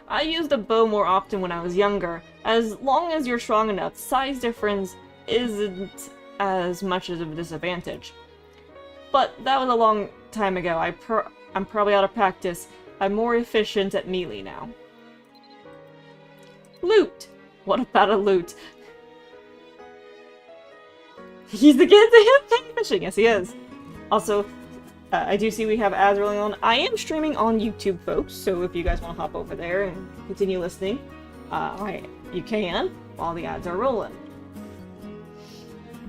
I used a bow more often when I was younger. As long as you're strong enough, size difference isn't as much of a disadvantage. But that was a long time ago. I'm probably out of practice. I'm more efficient at melee now. Loot! What about a loot? He's the kid to him fishing. Yes, he is. Also, I do see we have ads rolling on. I am streaming on YouTube, folks, so if you guys want to hop over there and continue listening, you can, while the ads are rolling.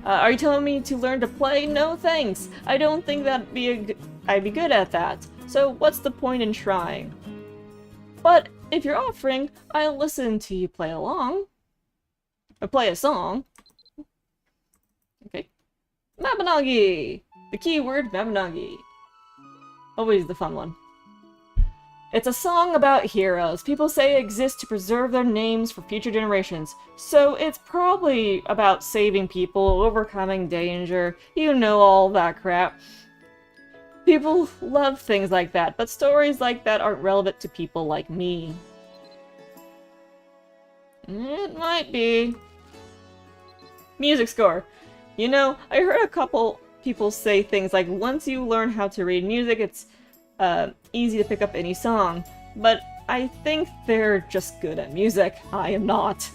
Are you telling me to learn to play? No thanks. I don't think I'd be good at that. So what's the point in trying? But if you're offering, I'll listen to you play along. Or play a song. Okay. Mabinogi! The keyword Mabinogi. Always the fun one. It's a song about heroes. People say exist to preserve their names for future generations. So it's probably about saving people, overcoming danger, you know, all that crap. People love things like that, but stories like that aren't relevant to people like me. It might be. Music score. You know, I heard a couple people say things like, once you learn how to read music, it's easy to pick up any song. But I think they're just good at music. I am not.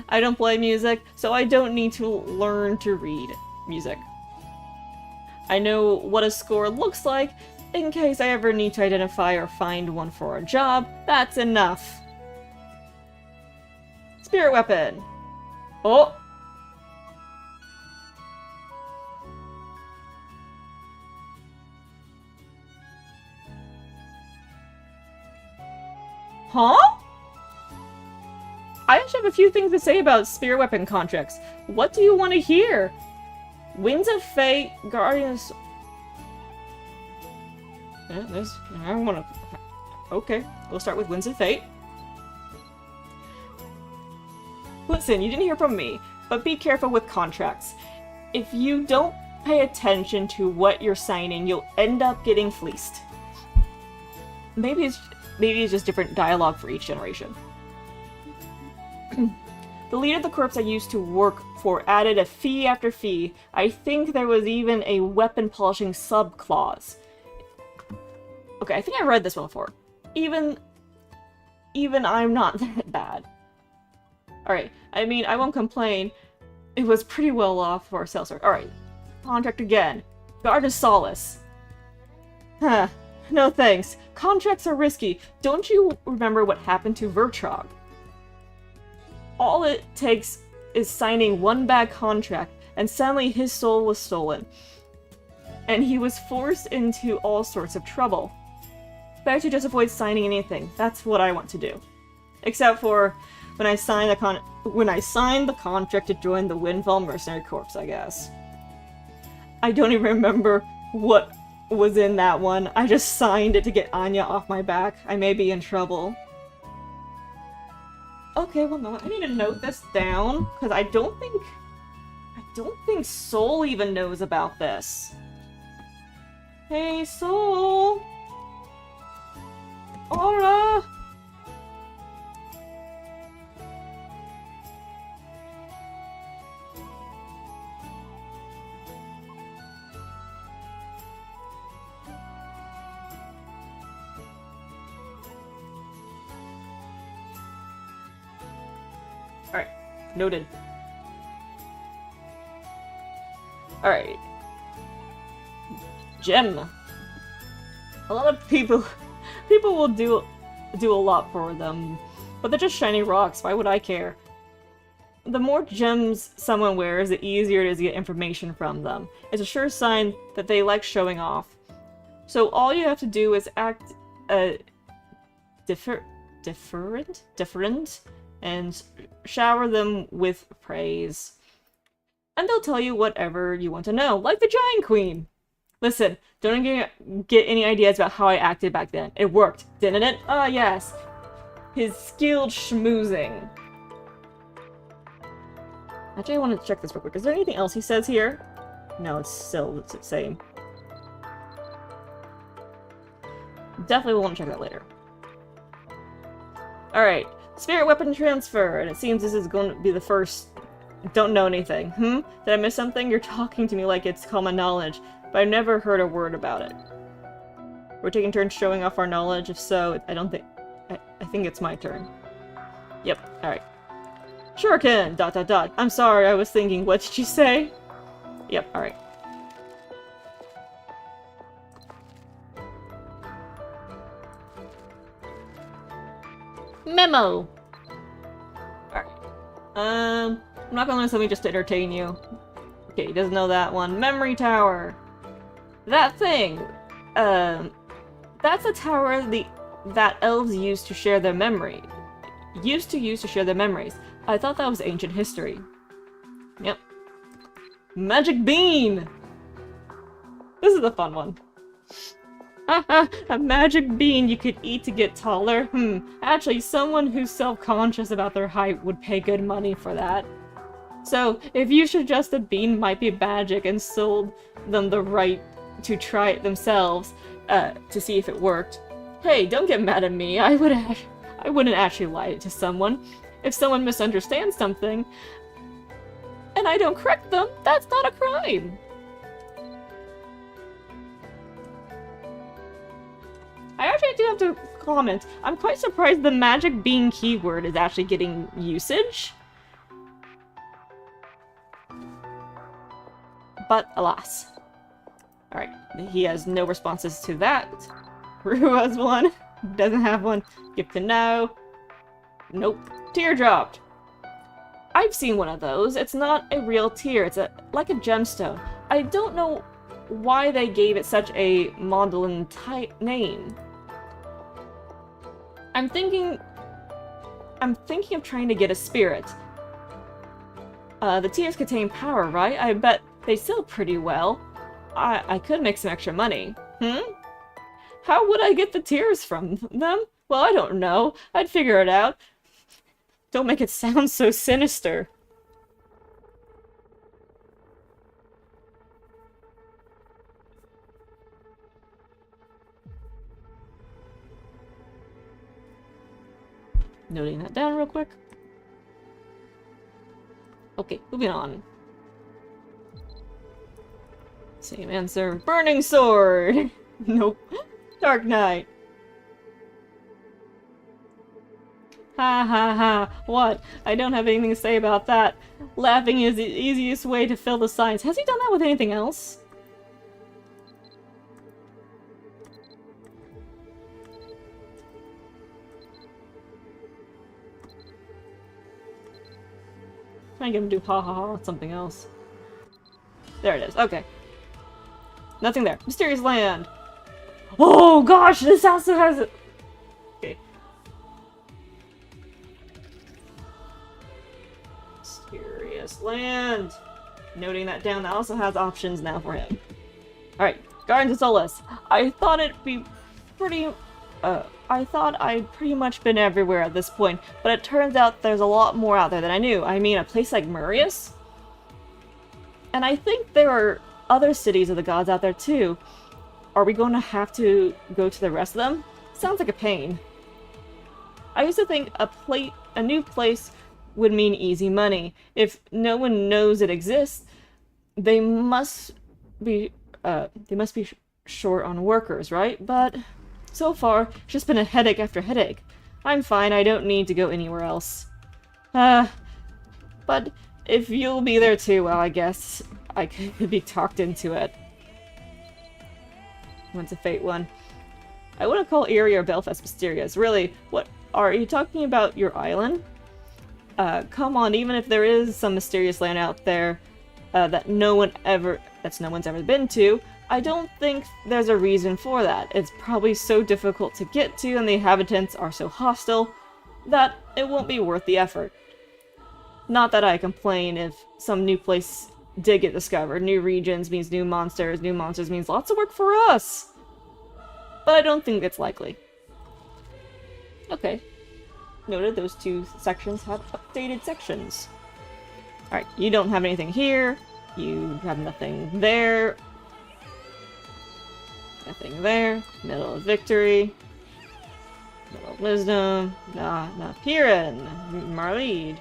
I don't play music, so I don't need to learn to read music. I know what a score looks like. In case I ever need to identify or find one for a job, that's enough. Spirit weapon. Oh! Huh? I actually have a few things to say about spirit weapon contracts. What do you want to hear? Winds of Fate, Guardians... Yeah, I want to... Okay, we'll start with Winds of Fate. Listen, you didn't hear from me, but be careful with contracts. If you don't pay attention to what you're signing, you'll end up getting fleeced. Maybe it's just different dialogue for each generation. The leader of the corps I used to work for added a fee after fee. I think there was even a weapon polishing sub-clause. Okay, I think I read this one before. Even I'm not that bad. Alright, I mean, I won't complain. It was pretty well off for a sales order. Alright, contract again. Guard of Solace. Huh. No thanks. Contracts are risky. Don't you remember what happened to Vertrog? All it takes is signing one bad contract, and suddenly his soul was stolen. And he was forced into all sorts of trouble. Better to just avoid signing anything. That's what I want to do. Except for when I signed the contract to join the Windfall Mercenary Corps, I guess. I don't even remember what was in that one. I just signed it to get Anya off my back. I may be in trouble. Okay, well no, I need to note this down, because I don't think Soul even knows about this. Hey, Soul! Aura! Alright, noted. Alright. Gem. A lot of people will do a lot for them, but they're just shiny rocks. Why would I care? The more gems someone wears, the easier it is to get information from them. It's a sure sign that they like showing off. So all you have to do is act different, and shower them with praise. And they'll tell you whatever you want to know, like the Giant Queen. Listen, don't get any ideas about how I acted back then. It worked, didn't it? Ah, yes. His skilled schmoozing. Actually, I want to check this real quick. Is there anything else he says here? No, it's still the same. Definitely will want to check that later. Alright, spirit weapon transfer, and it seems this is going to be the first. Don't know anything. Did I miss something? You're talking to me like it's common knowledge, but I've never heard a word about it. We're taking turns showing off our knowledge. If so, I don't think... I think it's my turn. Yep, alright. Shuriken! ... I'm sorry, I was thinking, what did you say? Yep, alright. Memo! Alright. I'm not gonna learn something just to entertain you. Okay, he doesn't know that one. Memory tower! That thing! That's a tower that elves use to share their memory. Used to use to share their memories. I thought that was ancient history. Yep. Magic bean! This is a fun one. A magic bean you could eat to get taller? Actually, someone who's self-conscious about their height would pay good money for that. So, if you suggest a bean might be magic and sold them the right to try it themselves, to see if it worked. Hey, don't get mad at me. I wouldn't actually lie to someone. If someone misunderstands something, and I don't correct them, that's not a crime. I actually do have to comment. I'm quite surprised the magic bean keyword is actually getting usage. But alas. Alright, he has no responses to that. Rue has one. Doesn't have one. Give to know. Nope. Tear dropped. I've seen one of those. It's not a real tear. It's like a gemstone. I don't know why they gave it such a maudlin type name. I'm thinking of trying to get a spirit. The tears contain power, right? I bet they sell pretty well. I could make some extra money. How would I get the tears from them? Well, I don't know. I'd figure it out. Don't make it sound so sinister. Noting that down real quick. Okay, moving on. Same answer. Burning sword! Nope. Dark Knight. Ha ha ha. What? I don't have anything to say about that. Laughing is the easiest way to fill the silence. Has he done that with anything else? Trying to get him to do ha ha ha with something else. There it is. Okay. Nothing there. Mysterious land. Oh gosh, this also has it. Okay. Mysterious land. Noting that down. That also has options now for him. Alright. Guardians of Solace. I thought I'd pretty much been everywhere at this point, but it turns out there's a lot more out there than I knew. I mean, a place like Marius? And I think there are other cities of the gods out there too. Are we going to have to go to the rest of them? Sounds like a pain. I used to think a new place would mean easy money. If no one knows it exists, they must be short on workers, right? But so far, it's just been a headache after headache. I'm fine, I don't need to go anywhere else. But if you'll be there too, well, I guess I could be talked into it. What's a fate one? I wouldn't call Erie or Belfast mysterious. Really, what are you talking about? Your island? Come on, even if there is some mysterious land out there that no one's ever been to, I don't think there's a reason for that. It's probably so difficult to get to and the inhabitants are so hostile that it won't be worth the effort. Not that I complain if some new place did get discovered. New regions means new monsters means lots of work for us! But I don't think it's likely. Okay. Noted those two sections have updated sections. Alright, you don't have anything here. You have nothing there. Nothing there. Middle of victory. Middle of wisdom. Nah, Piran. Marleed.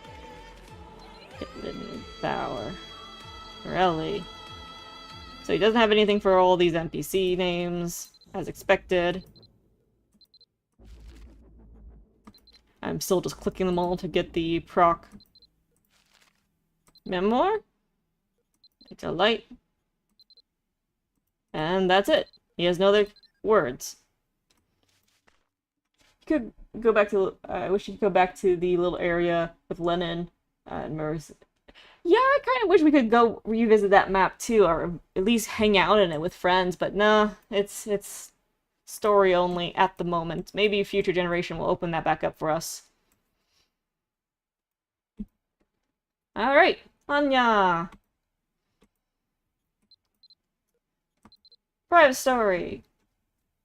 Hidden Bower. Morelli. So he doesn't have anything for all these NPC names, as expected. I'm still just clicking them all to get the proc. Memoir? Delight. And that's it. He has no other words. Could go back to. I wish you could go back to the little area with Lennon and Merz. Yeah, I kind of wish we could go revisit that map too, or at least hang out in it with friends. But nah, it's story only at the moment. Maybe a future generation will open that back up for us. All right, Anya. Private story.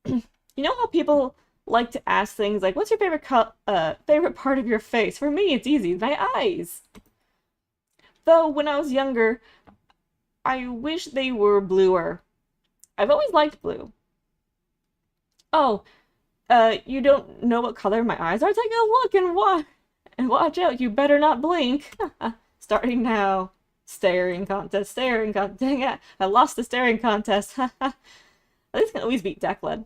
You know how people like to ask things like, what's your favorite part of your face? For me, it's easy, my eyes. Though, when I was younger, I wish they were bluer. I've always liked blue. Oh, you don't know what color my eyes are? Take a look and watch out, you better not blink. Starting now. Staring contest. Dang it, I lost the staring contest. At least I can always beat Declan.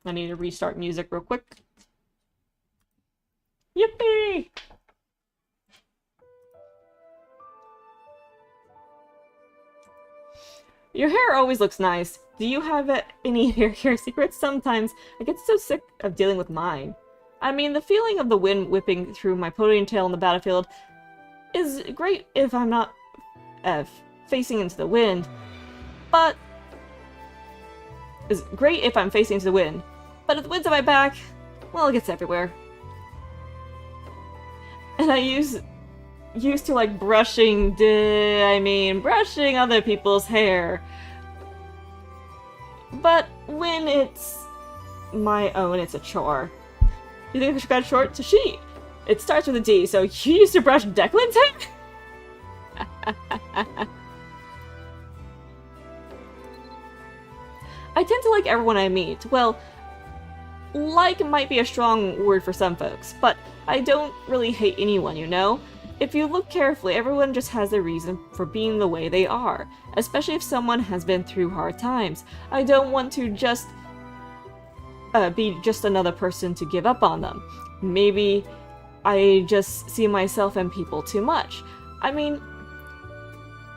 I need to restart music real quick. Yippee! Your hair always looks nice. Do you have any hair secrets? Sometimes I get so sick of dealing with mine. I mean, the feeling of the wind whipping through my ponytail on the battlefield is great if I'm not facing into the wind, but is great if I'm facing into the wind. But if the wind's at my back, well, it gets everywhere. And I used to like brushing other people's hair. But when it's my own, it's a chore. You think I should cut it short? So it starts with a D, so you used to brush Declan's hair? I tend to like everyone I meet. Well, like might be a strong word for some folks, but I don't really hate anyone, you know? If you look carefully, everyone just has a reason for being the way they are, especially if someone has been through hard times. I don't want to just be just another person to give up on them. Maybe I just see myself and people too much. I mean,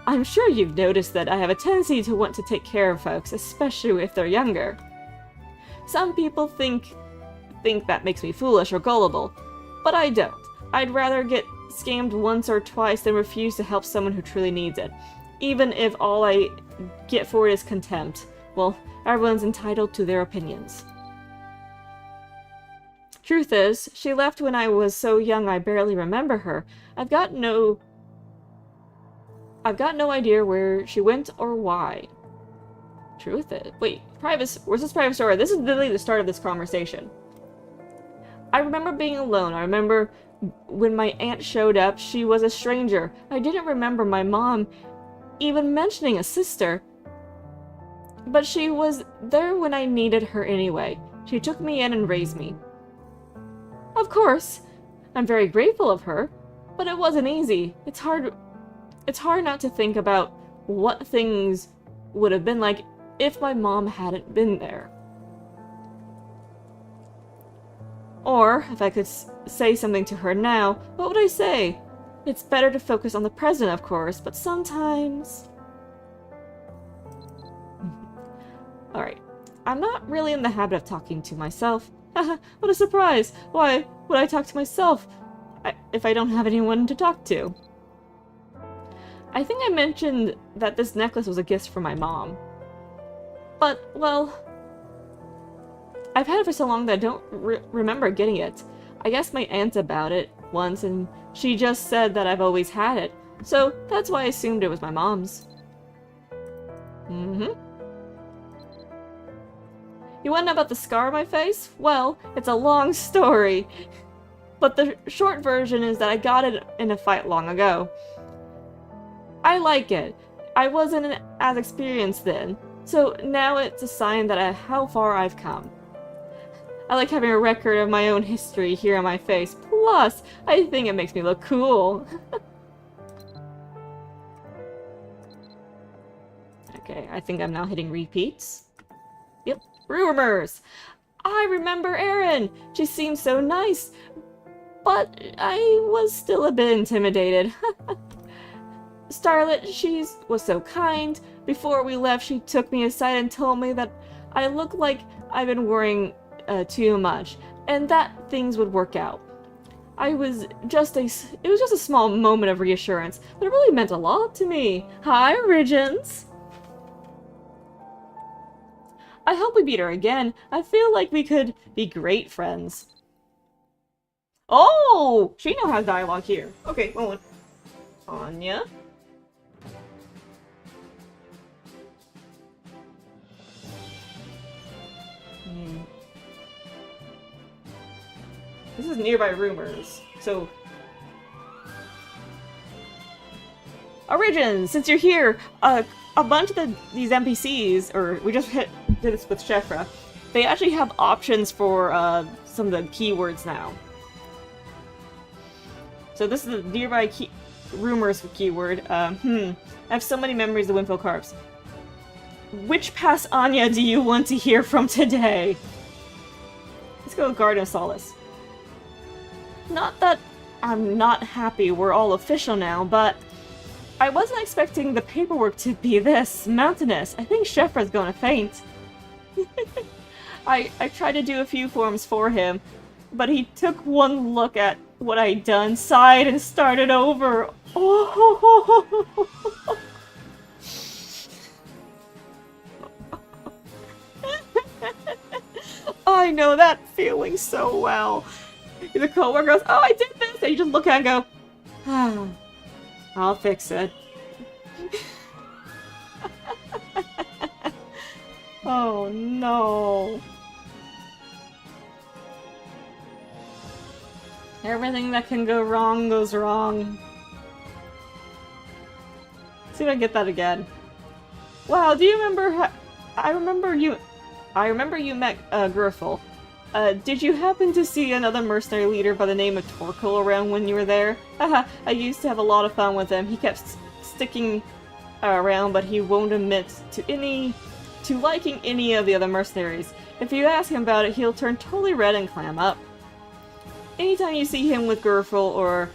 I'm sure you've noticed that I have a tendency to want to take care of folks, especially if they're younger. Some people think that makes me foolish or gullible, but I don't. I'd rather get scammed once or twice than refuse to help someone who truly needs it, even if all I get for it is contempt. Well, everyone's entitled to their opinions. Truth is, she left when I was so young I barely remember her. I've got no idea where she went or why. Truth is... Wait, where's this private story? This is literally the start of this conversation. I remember being alone. I remember when my aunt showed up, she was a stranger. I didn't remember my mom even mentioning a sister. But she was there when I needed her anyway. She took me in and raised me. Of course, I'm very grateful of her, but it wasn't easy. It's hard not to think about what things would have been like if my mom hadn't been there. Or, if I could say something to her now, what would I say? It's better to focus on the present, of course, but sometimes... Alright, I'm not really in the habit of talking to myself. Haha, what a surprise! Why would I talk to myself if I don't have anyone to talk to? I think I mentioned that this necklace was a gift from my mom. But, well, I've had it for so long that I don't remember getting it. I asked my aunt about it once, and she just said that I've always had it. So that's why I assumed it was my mom's. You want to know about the scar on my face? Well, it's a long story. But the short version is that I got it in a fight long ago. I like it. I wasn't as experienced then, so now it's a sign that how far I've come. I like having a record of my own history here on my face, plus, I think it makes me look cool. Okay, I think I'm now hitting repeats. Yep, rumors! I remember Erin! She seemed so nice, but I was still a bit intimidated. Starlet, she was so kind. Before we left, she took me aside and told me that I look like I've been worrying too much, and that things would work out. It was just a small moment of reassurance, but it really meant a lot to me. Hi, Origins! I hope we beat her again. I feel like we could be great friends. Oh! She now has dialogue here. Okay, one more. Anya? This is nearby rumors, so... Origins, since you're here, a bunch of these NPCs, or we just did this with Shefra, they actually have options for some of the keywords now. So this is the nearby rumors keyword. I have so many memories of Winfield Carps. Which past Anya do you want to hear from today? Let's go with Garden of Solace. Not that I'm not happy we're all official now, but I wasn't expecting the paperwork to be this mountainous. I think Shefra's gonna faint. I tried to do a few forms for him, but he took one look at what I'd done, sighed, and started over. Oh. I know that feeling so well. The coworker goes, "Oh, I did this," and you just look at it and go, "Ah, I'll fix it." Oh no. Everything that can go wrong goes wrong. See if I can get that again. Wow, do you remember I remember you met Griffel. Did you happen to see another mercenary leader by the name of Torkel around when you were there? Haha, I used to have a lot of fun with him. He kept sticking around, but he won't admit to liking any of the other mercenaries. If you ask him about it, he'll turn totally red and clam up. Anytime you see him with Griffel or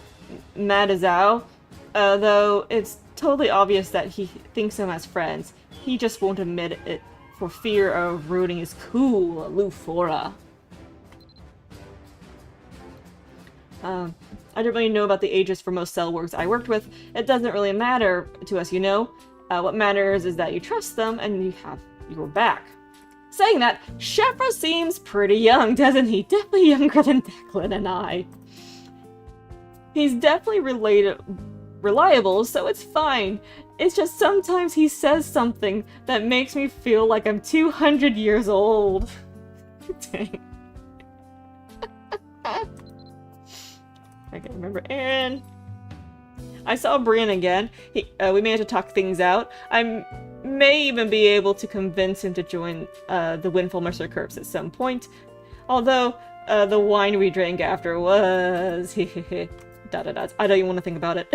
Madazao, though it's totally obvious that he thinks them as friends, he just won't admit it for fear of ruining his cool aloof aura. I don't really know about the ages for most cell works I worked with. It doesn't really matter to us, you know. What matters is that you trust them and you have your back. Saying that, Shefra seems pretty young, doesn't he? Definitely younger than Declan and I. He's definitely reliable, so it's fine. It's just sometimes he says something that makes me feel like I'm 200 years old. Dang. I can remember Aaron. I saw Brian again. We managed to talk things out. I may even be able to convince him to join the Winfield Mercer Corps at some point. Although, the wine we drank after was... da-da-da. I don't even want to think about it.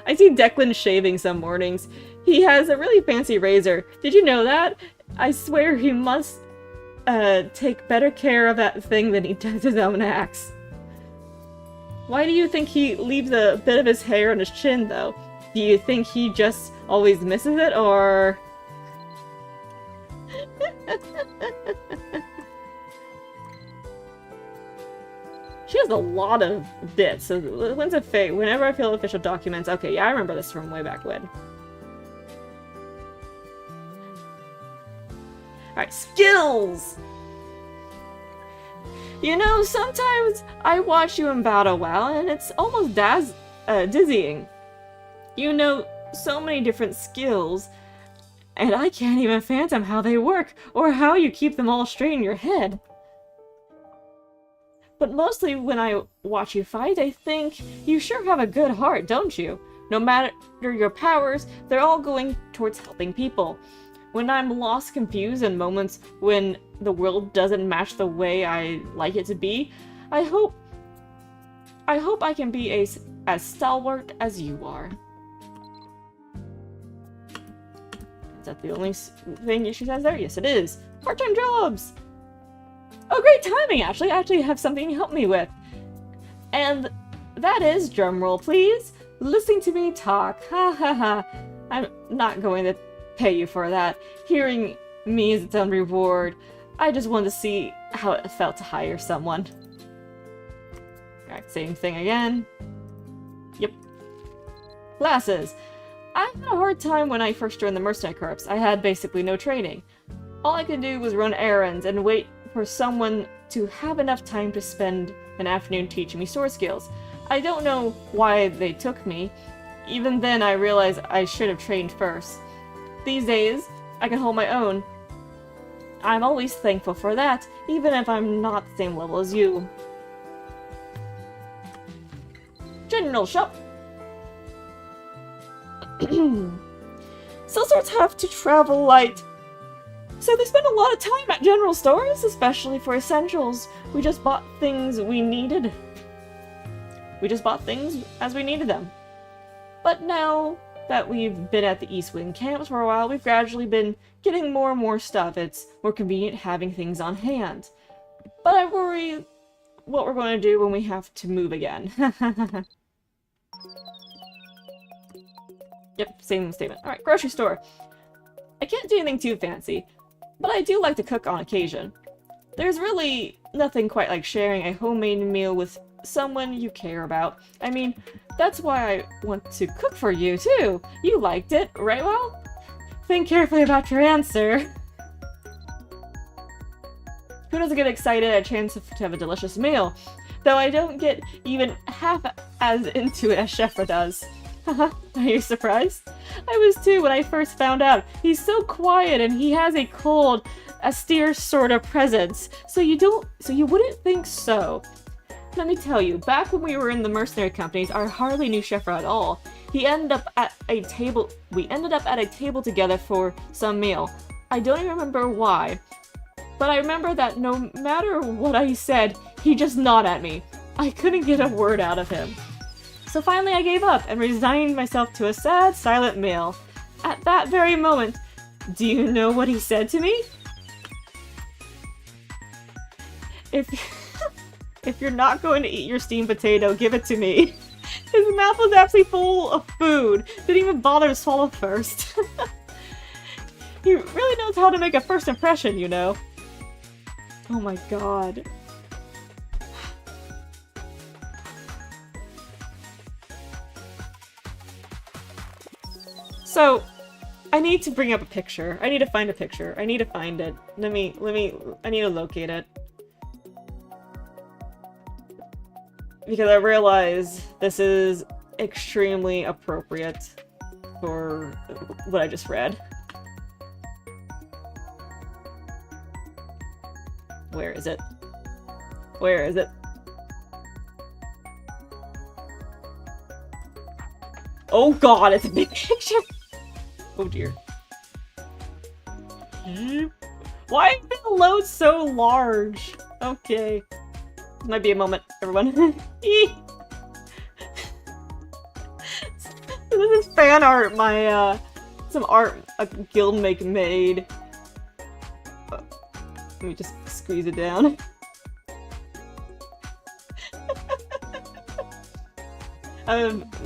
I see Declan shaving some mornings. He has a really fancy razor. Did you know that? I swear he must take better care of that thing than he does his own axe. Why do you think he leaves a bit of his hair on his chin, though? Do you think he just always misses it, or... She has a lot of bits, so when's a fate? Whenever I feel official documents. Okay, yeah, I remember this from way back when. Alright, skills! You know, sometimes I watch you in battle WoW, and it's almost dizzying. You know so many different skills, and I can't even fathom how they work, or how you keep them all straight in your head. But mostly when I watch you fight, I think you sure have a good heart, don't you? No matter your powers, they're all going towards helping people. When I'm lost, confused, in moments when the world doesn't match the way I like it to be, I hope I can be as stalwart as you are. Is that the only thing she says there? Yes, it is. Part-time jobs! Oh, great timing, Ashley! I actually have something to help me with. And that is, drumroll please, listening to me talk. Ha ha ha. I'm not going to pay you for that. Hearing me is its own reward. I just wanted to see how it felt to hire someone. Alright, same thing again. Yep. Classes. I had a hard time when I first joined the Mercenary Corps. I had basically no training. All I could do was run errands and wait for someone to have enough time to spend an afternoon teaching me sword skills. I don't know why they took me. Even then I realized I should have trained first. These days, I can hold my own. I'm always thankful for that, even if I'm not the same level as you. General shop. Sellswords have to travel light, so they spend a lot of time at general stores, especially for essentials. We just bought things we needed. We just bought things as we needed them. But now that we've been at the East Wind camps for a while, we've gradually been getting more and more stuff. It's more convenient having things on hand. But I worry what we're going to do when we have to move again. Yep, same statement. Alright, grocery store. I can't do anything too fancy, but I do like to cook on occasion. There's really nothing quite like sharing a homemade meal with someone you care about. I mean, that's why I want to cook for you, too. You liked it, right, Well? Think carefully about your answer. Who doesn't get excited at a chance to have a delicious meal? Though I don't get even half as into it as Shefra does. Haha, are you surprised? I was too when I first found out. He's so quiet and he has a cold, austere sort of presence. So you wouldn't think so. Let me tell you, back when we were in the mercenary companies, I hardly knew Shefra at all. We ended up at a table together for some meal. I don't even remember why. But I remember that no matter what I said, he just nodded at me. I couldn't get a word out of him. So finally I gave up and resigned myself to a sad, silent meal. At that very moment, do you know what he said to me? If you're not going to eat your steamed potato, give it to me. His mouth was absolutely full of food. Didn't even bother to swallow first. He really knows how to make a first impression, you know. Oh my god. So, I need to bring up a picture. I need to find a picture. I need to find it. I need to locate it. Because I realize this is extremely appropriate for what I just read. Where is it? Where is it? Oh god, it's a big picture! Oh dear. Why is the load so large? Okay. This might be a moment, everyone. This is fan art some art a guildmate made. Let me just squeeze it down.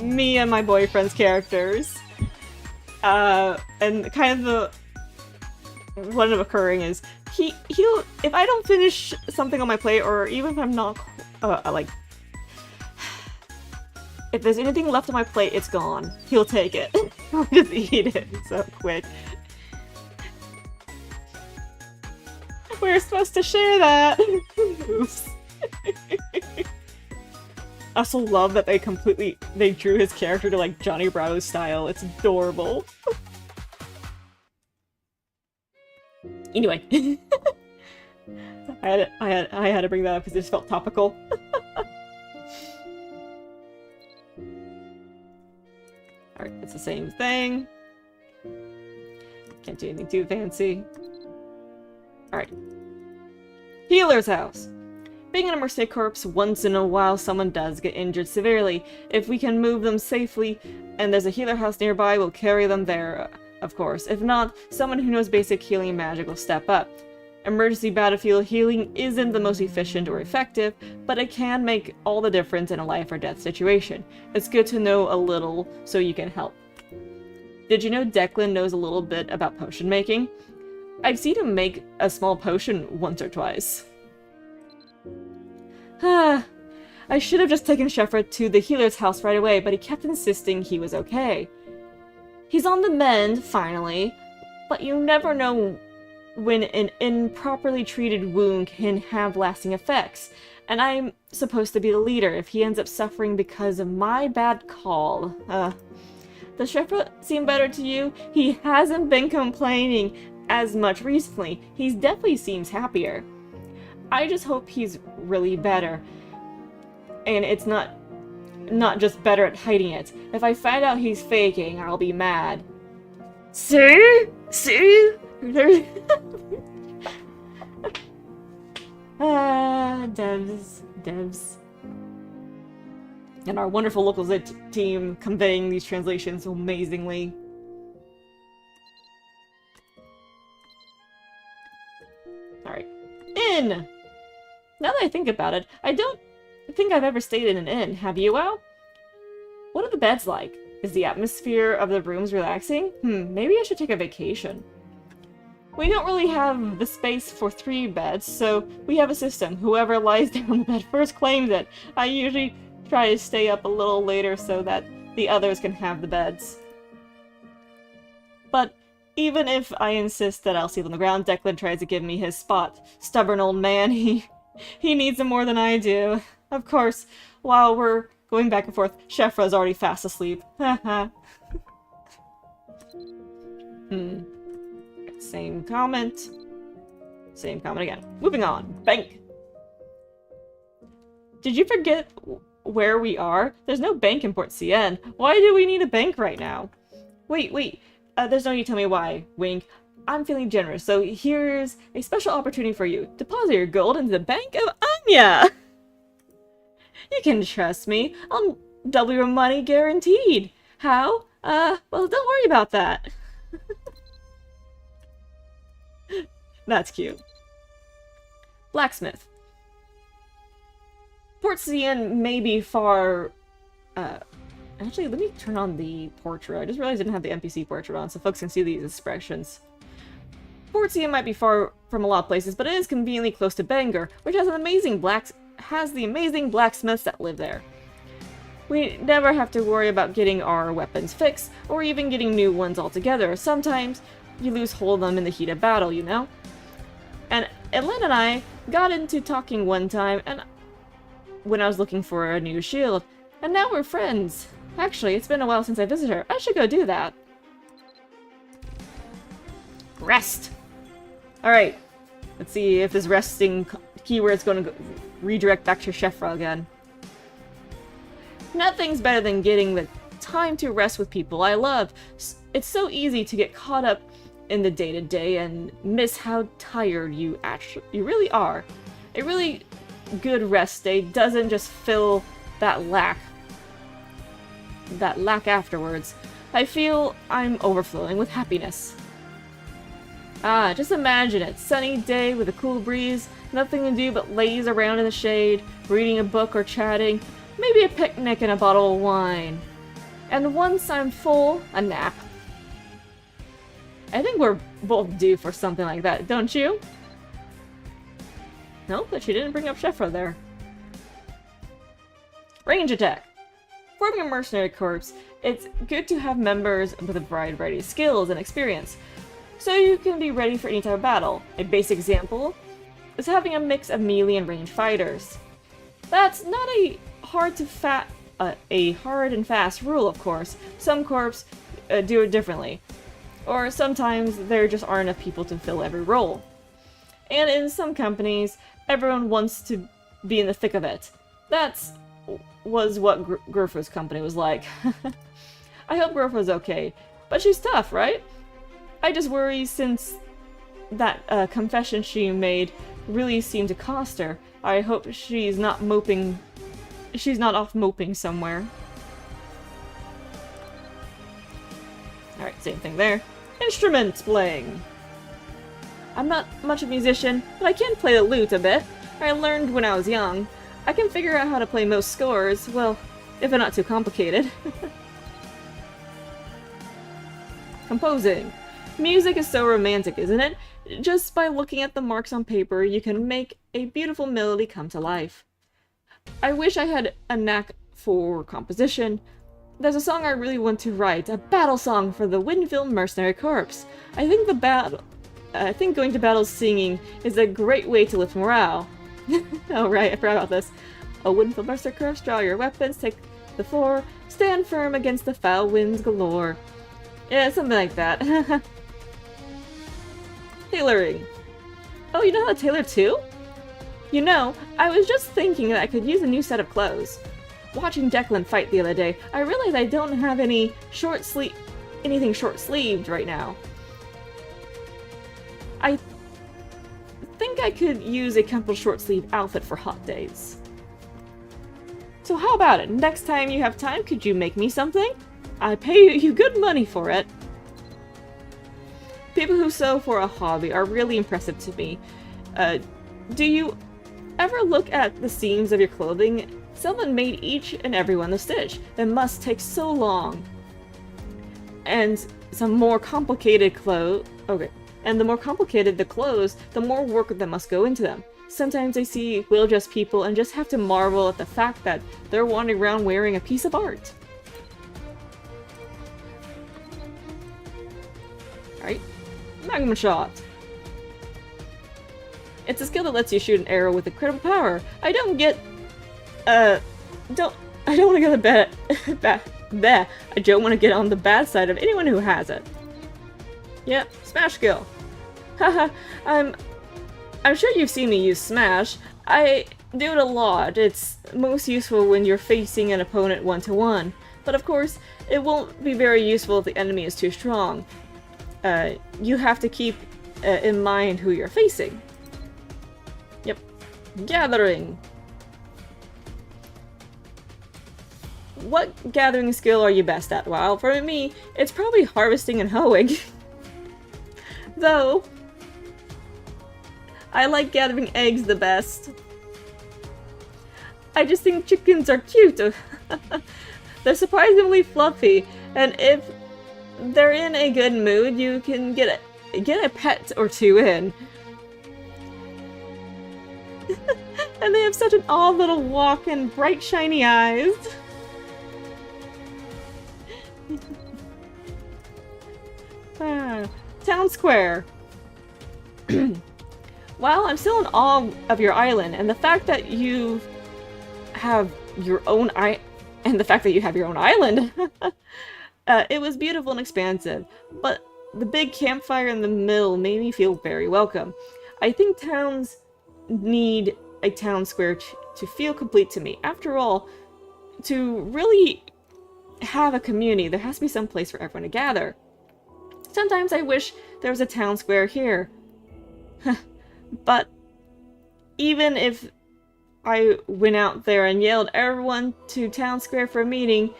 Me and my boyfriend's characters. And kind of what ended up occurring is he'll if I don't finish something on my plate, or even if I'm not like if there's anything left on my plate, it's gone. He'll take it. I'll just eat it so quick. We're supposed to share that. Oops. I also love that they drew his character to like Johnny Bravo's style. It's adorable. Anyway. I had to bring that up because it just felt topical. same thing. Can't do anything too fancy. Alright. Healer's house. Being in a Mercenary Corps, once in a while someone does get injured severely. If we can move them safely and there's a healer house nearby, we'll carry them there, of course. If not, someone who knows basic healing and magic will step up. Emergency battlefield healing isn't the most efficient or effective, but it can make all the difference in a life or death situation. It's good to know a little so you can help. Did you know Declan knows a little bit about potion making? I've seen him make a small potion once or twice. I should have just taken Sheffra to the healer's house right away, but he kept insisting he was okay. He's on the mend, finally, but you never know when an improperly treated wound can have lasting effects, and I'm supposed to be the leader if he ends up suffering because of my bad call. Does Sheffra seem better to you? He hasn't been complaining as much recently. He definitely seems happier. I just hope he's really better, and it's not just better at hiding it. If I find out he's faking, I'll be mad. See? See? Devs. And our wonderful local Zit team conveying these translations amazingly. Alright. Inn! Now that I think about it, I don't think I've ever stayed in an inn. Have you, Al? What are the beds like? Is the atmosphere of the rooms relaxing? Maybe I should take a vacation. We don't really have the space for 3 beds, so we have a system. Whoever lies down on the bed first claims it. I usually try to stay up a little later so that the others can have the beds. But even if I insist that I'll sleep on the ground, Declan tries to give me his spot. Stubborn old man, he needs it more than I do. Of course, while we're going back and forth, Sheffra's already fast asleep. Haha. Same comment. Same comment again. Moving on. Bank. Did you forget where we are? There's no bank in Port CN. Why do we need a bank right now? Wait. There's no need to tell me why. Wink. I'm feeling generous, so here's a special opportunity for you. Deposit your gold into the Bank of Anya! You can trust me. I'll double your money guaranteed. How? Well, don't worry about that. That's cute. Blacksmith. Port CN may be far... Actually, let me turn on the portrait. I just realized I didn't have the NPC portrait on, so folks can see these expressions. Port CN might be far from a lot of places, but it is conveniently close to Bangor, which has the amazing blacksmiths that live there. We never have to worry about getting our weapons fixed, or even getting new ones altogether. Sometimes you lose hold of them in the heat of battle, you know? And Ellen and I got into talking one time, and when I was looking for a new shield, and now we're friends. Actually, it's been a while since I visited her. I should go do that. Rest! Alright. Let's see if this resting keyword's going to redirect back to Sheffra again. Nothing's better than getting the time to rest with people I love. It's so easy to get caught up in the day-to-day and miss how tired you really are. A really good rest day doesn't just fill that lack afterwards. I feel I'm overflowing with happiness. Just imagine it. Sunny day with a cool breeze, nothing to do but laze around in the shade, reading a book or chatting, maybe a picnic and a bottle of wine. And once I'm full, a nap. I think we're both due for something like that, don't you? Nope, but she didn't bring up Sheffra there. Range attack. Forming a mercenary corps, it's good to have members with a variety of skills and experience, so you can be ready for any type of battle. A basic example is having a mix of melee and ranged fighters. That's not a hard and fast rule, of course. Some corps do it differently, or sometimes there just aren't enough people to fill every role. And in some companies, everyone wants to be in the thick of it. Was what Gerfur's company was like. I hope Growther's okay. But she's tough, right? I just worry since that confession she made really seemed to cost her. I hope she's not moping. She's not off moping somewhere. Alright, same thing there. Instruments playing! I'm not much of a musician, but I can play the lute a bit. I learned when I was young. I can figure out how to play most scores, well, if they're not too complicated. Composing. Music is so romantic, isn't it? Just by looking at the marks on paper, you can make a beautiful melody come to life. I wish I had a knack for composition. There's a song I really want to write, a battle song for the Windville Mercenary Corps. I think going to battle singing is a great way to lift morale. Oh right, I forgot about this. O Windville Mercenary Corps, draw your weapons, take the floor, stand firm against the foul winds galore. Yeah, something like that. Tailoring. Oh, you know how to tailor too? You know, I was just thinking that I could use a new set of clothes. Watching Declan fight the other day, I realized I don't have anything short-sleeved right now. I think I could use a comfortable short-sleeve outfit for hot days. So how about it? Next time you have time, could you make me something? I pay you good money for it. People who sew for a hobby are really impressive to me. Do you ever look at the seams of your clothing? Someone made each and every one to stitch. It must take so long. And some more complicated clothes. Okay. And the more complicated the clothes, the more work that must go into them. Sometimes I see well-dressed people and just have to marvel at the fact that they're wandering around wearing a piece of art. Alright. Magnum shot. It's a skill that lets you shoot an arrow with incredible power. I don't want to get I don't want to get on the bad side of anyone who has it. Yep, smash skill. Haha, I'm sure you've seen me use smash. I do it a lot. It's most useful when you're facing an opponent one-to-one. But of course, it won't be very useful if the enemy is too strong. You have to keep in mind who you're facing. Yep. Gathering. What gathering skill are you best at? Well, for me, it's probably harvesting and hoeing. Though, I like gathering eggs the best. I just think chickens are cute. They're surprisingly fluffy, and if they're in a good mood, you can get a pet or two in. And they have such an odd little walk and bright shiny eyes. Town square. Well, I'm still in awe of your island, and the fact that you have your own island. It was beautiful and expansive, but the big campfire in the middle made me feel very welcome. I think towns need a town square to feel complete to me. After all, to really have a community, there has to be some place for everyone to gather. Sometimes I wish there was a town square here. But even if I went out there and yelled everyone to town square for a meeting,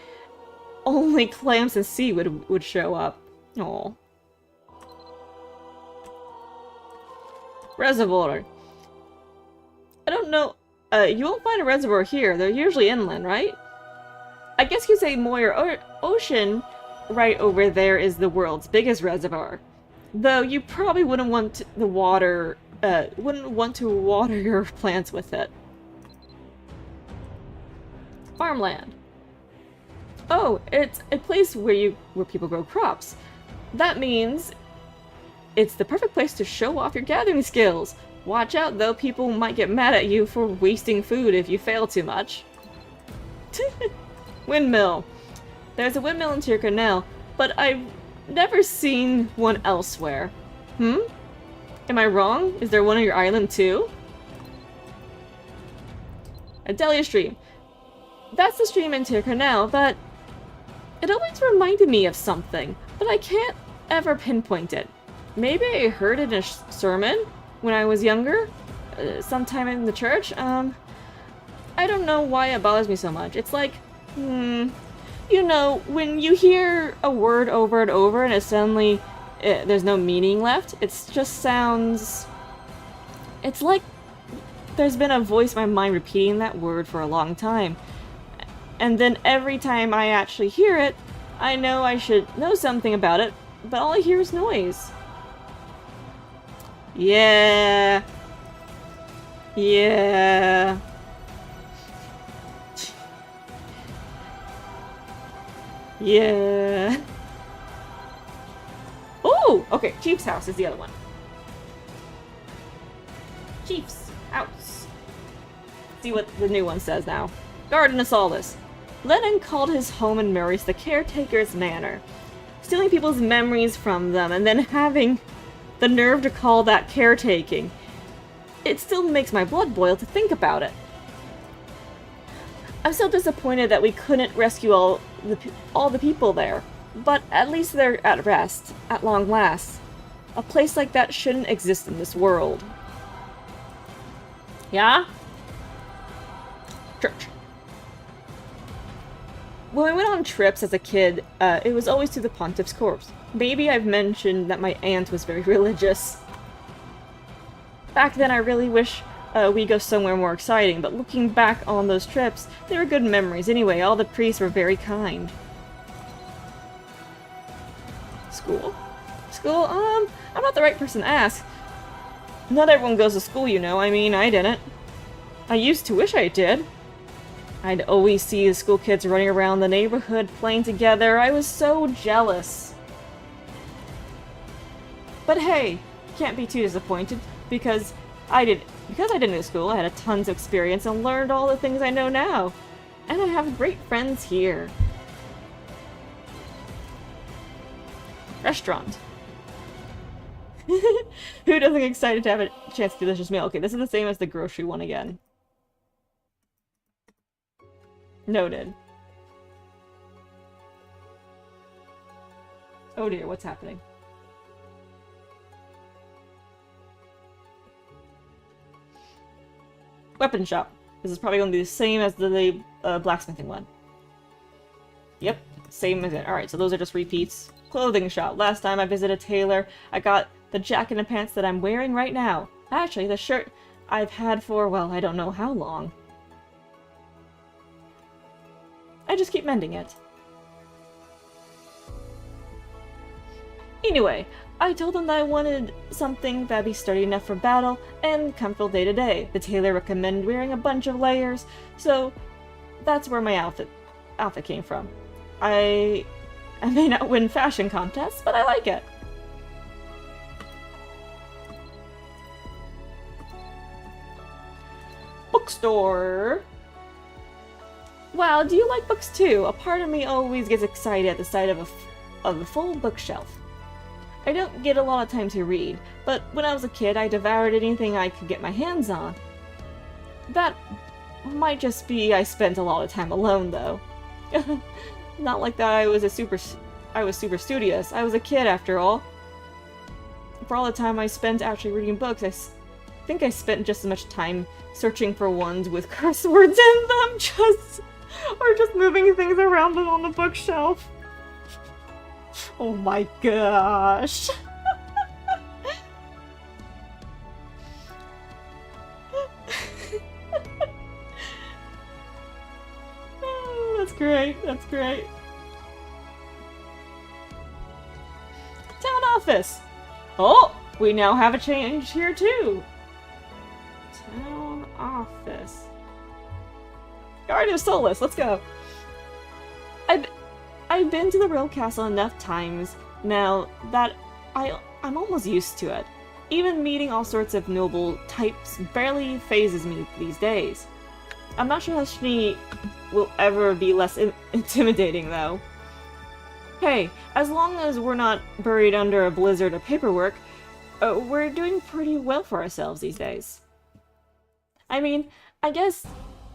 only clams and seaweed would show up. Aww. Reservoir. I don't know. You won't find a reservoir here. They're usually inland, right? I guess you say Moyer Ocean right over there is the world's biggest reservoir. Though you probably wouldn't want the water, wouldn't want to water your plants with it. Farmland. Oh, it's a place where people grow crops. That means it's the perfect place to show off your gathering skills. Watch out though, people might get mad at you for wasting food if you fail too much. Windmill. There's a windmill in Tyrconnell, but I've never seen one elsewhere. Am I wrong? Is there one on your island too? Adelia Stream. That's the stream in Tyrconnell, but It always reminded me of something, but I can't ever pinpoint it. Maybe I heard it in a sermon when I was younger, sometime in the church. I don't know why it bothers me so much. It's like, you know, when you hear a word over and over and it suddenly, there's no meaning left, it just sounds... It's like there's been a voice in my mind repeating that word for a long time. And then every time I actually hear it, I know I should know something about it, but all I hear is noise. Yeah. Yeah. Yeah. Oh! Okay, Chief's house is the other one. Chief's house. See what the new one says now. Garden of Solace. Lennon called his home in Maurice the Caretaker's Manor, stealing people's memories from them and then having the nerve to call that caretaking. It still makes my blood boil to think about it. I'm so disappointed that we couldn't rescue all the people there, but at least they're at rest, at long last. A place like that shouldn't exist in this world. Yeah? Church. When we went on trips as a kid, it was always to the Pontiff's Corpse. Maybe I've mentioned that my aunt was very religious. Back then I really wish we'd go somewhere more exciting, but looking back on those trips, they were good memories anyway. All the priests were very kind. School? School? I'm not the right person to ask. Not everyone goes to school, you know. I mean, I didn't. I used to wish I did. I'd always see the school kids running around the neighborhood playing together. I was so jealous. But hey, can't be too disappointed because I didn't go to school. I had a tons of experience and learned all the things I know now. And I have great friends here. Restaurant. Who doesn't get excited to have a chance to delicious meal? Okay, this is the same as the grocery one again. Noted. Oh dear, what's happening? Weapon shop. This is probably going to be the same as the blacksmithing one. Yep, same as it. Alright, so those are just repeats. Clothing shop. Last time I visited a tailor, I got the jacket and pants that I'm wearing right now. Actually, the shirt I've had for, well, I don't know how long. I just keep mending it. Anyway, I told them that I wanted something that'd be sturdy enough for battle and comfortable day to day. The tailor recommended wearing a bunch of layers, so that's where my outfit came from. I may not win fashion contests, but I like it. Bookstore. Wow, do you like books too? A part of me always gets excited at the sight of a full bookshelf. I don't get a lot of time to read, but when I was a kid, I devoured anything I could get my hands on. That might just be I spent a lot of time alone, though. Not like that I was super studious. I was a kid, after all. For all the time I spent actually reading books, I think I spent just as much time searching for ones with curse words in them, or just moving things around on the bookshelf. Oh my gosh. Oh, that's great, that's great. Town office! Oh, we now have a change here too. Town office. Garden of Solace, let's go. I've been to the Real Castle enough times now that I'm almost used to it. Even meeting all sorts of noble types barely phases me these days. I'm not sure how Shinee will ever be less intimidating, though. Hey, as long as we're not buried under a blizzard of paperwork, we're doing pretty well for ourselves these days. I mean, I guess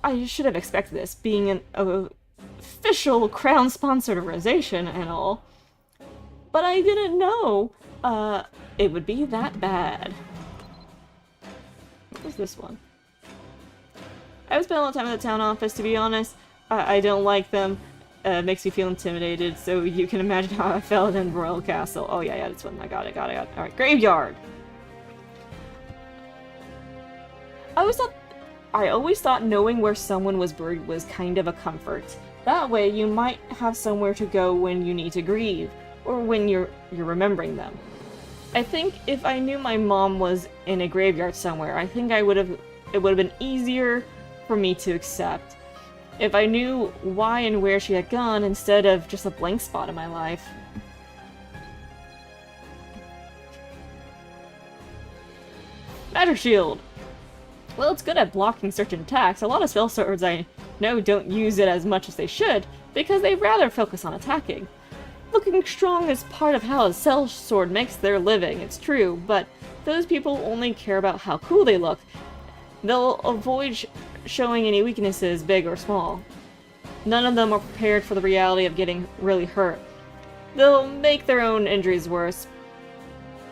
I should have expected this, being official crown-sponsored organization and all. But I didn't know, it would be that bad. What was this one? I would spend a lot of time at the town office, to be honest. I don't like them. It makes me feel intimidated, so you can imagine how I felt in Royal Castle. Oh yeah, this one. I got it. Alright, graveyard! I always thought knowing where someone was buried was kind of a comfort. That way, you might have somewhere to go when you need to grieve, or when you're remembering them. I think if I knew my mom was in a graveyard somewhere, I think it would have been easier for me to accept. If I knew why and where she had gone instead of just a blank spot in my life. Magic Shield! Well, it's good at blocking certain attacks. A lot of spell swords I know don't use it as much as they should, because they rather focus on attacking. Looking strong is part of how a spell sword makes their living, it's true, but those people only care about how cool they look. They'll avoid showing any weaknesses, big or small. None of them are prepared for the reality of getting really hurt. They'll make their own injuries worse,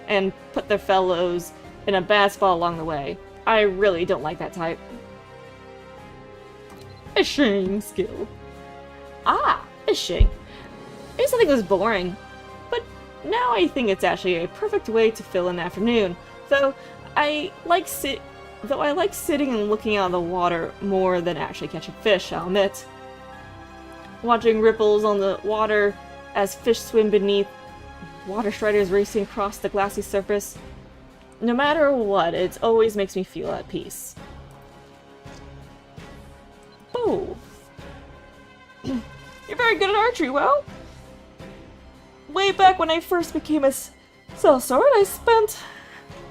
and put their fellows in a bad spot along the way. I really don't like that type. Fishing skill. Ah, fishing. I used to think it was boring, but now I think it's actually a perfect way to fill an afternoon, though I like sitting and looking out of the water more than actually catching fish, I'll admit. Watching ripples on the water as fish swim beneath, water striders racing across the glassy surface. No matter what, it always makes me feel at peace. Oh. You're very good at archery, well? Way back when I first became a sellsword, I spent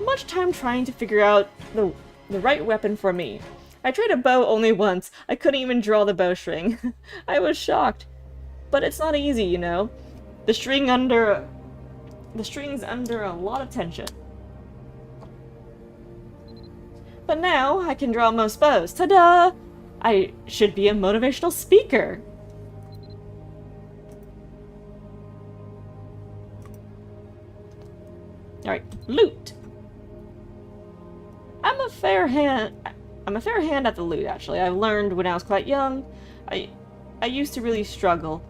much time trying to figure out the right weapon for me. I tried a bow only once. I couldn't even draw the bowstring. I was shocked. But it's not easy, you know. The string's under a lot of tension. But now I can draw most bows. Ta-da! I should be a motivational speaker. Alright, loot. I'm a fair hand at the loot, actually. I've learned when I was quite young. I used to really struggle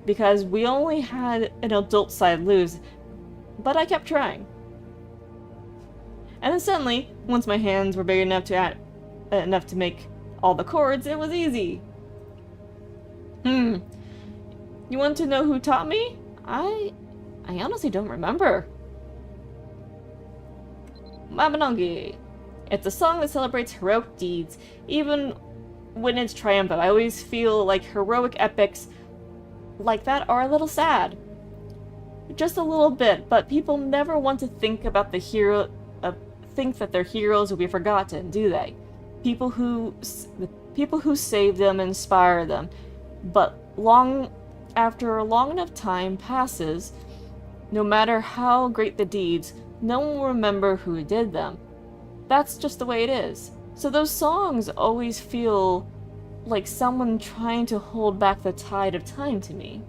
because we only had an adult side loot, but I kept trying. And then suddenly, once my hands were big enough to make all the chords, it was easy. You want to know who taught me? I honestly don't remember. Mabinogi. It's a song that celebrates heroic deeds, even when it's triumphant. I always feel like heroic epics like that are a little sad. Just a little bit, but people never want to think about the hero, think that their heroes will be forgotten, do they? People who save them, inspire them, but after a long enough time passes, no matter how great the deeds, no one will remember who did them. That's just the way it is. So those songs always feel like someone trying to hold back the tide of time to me.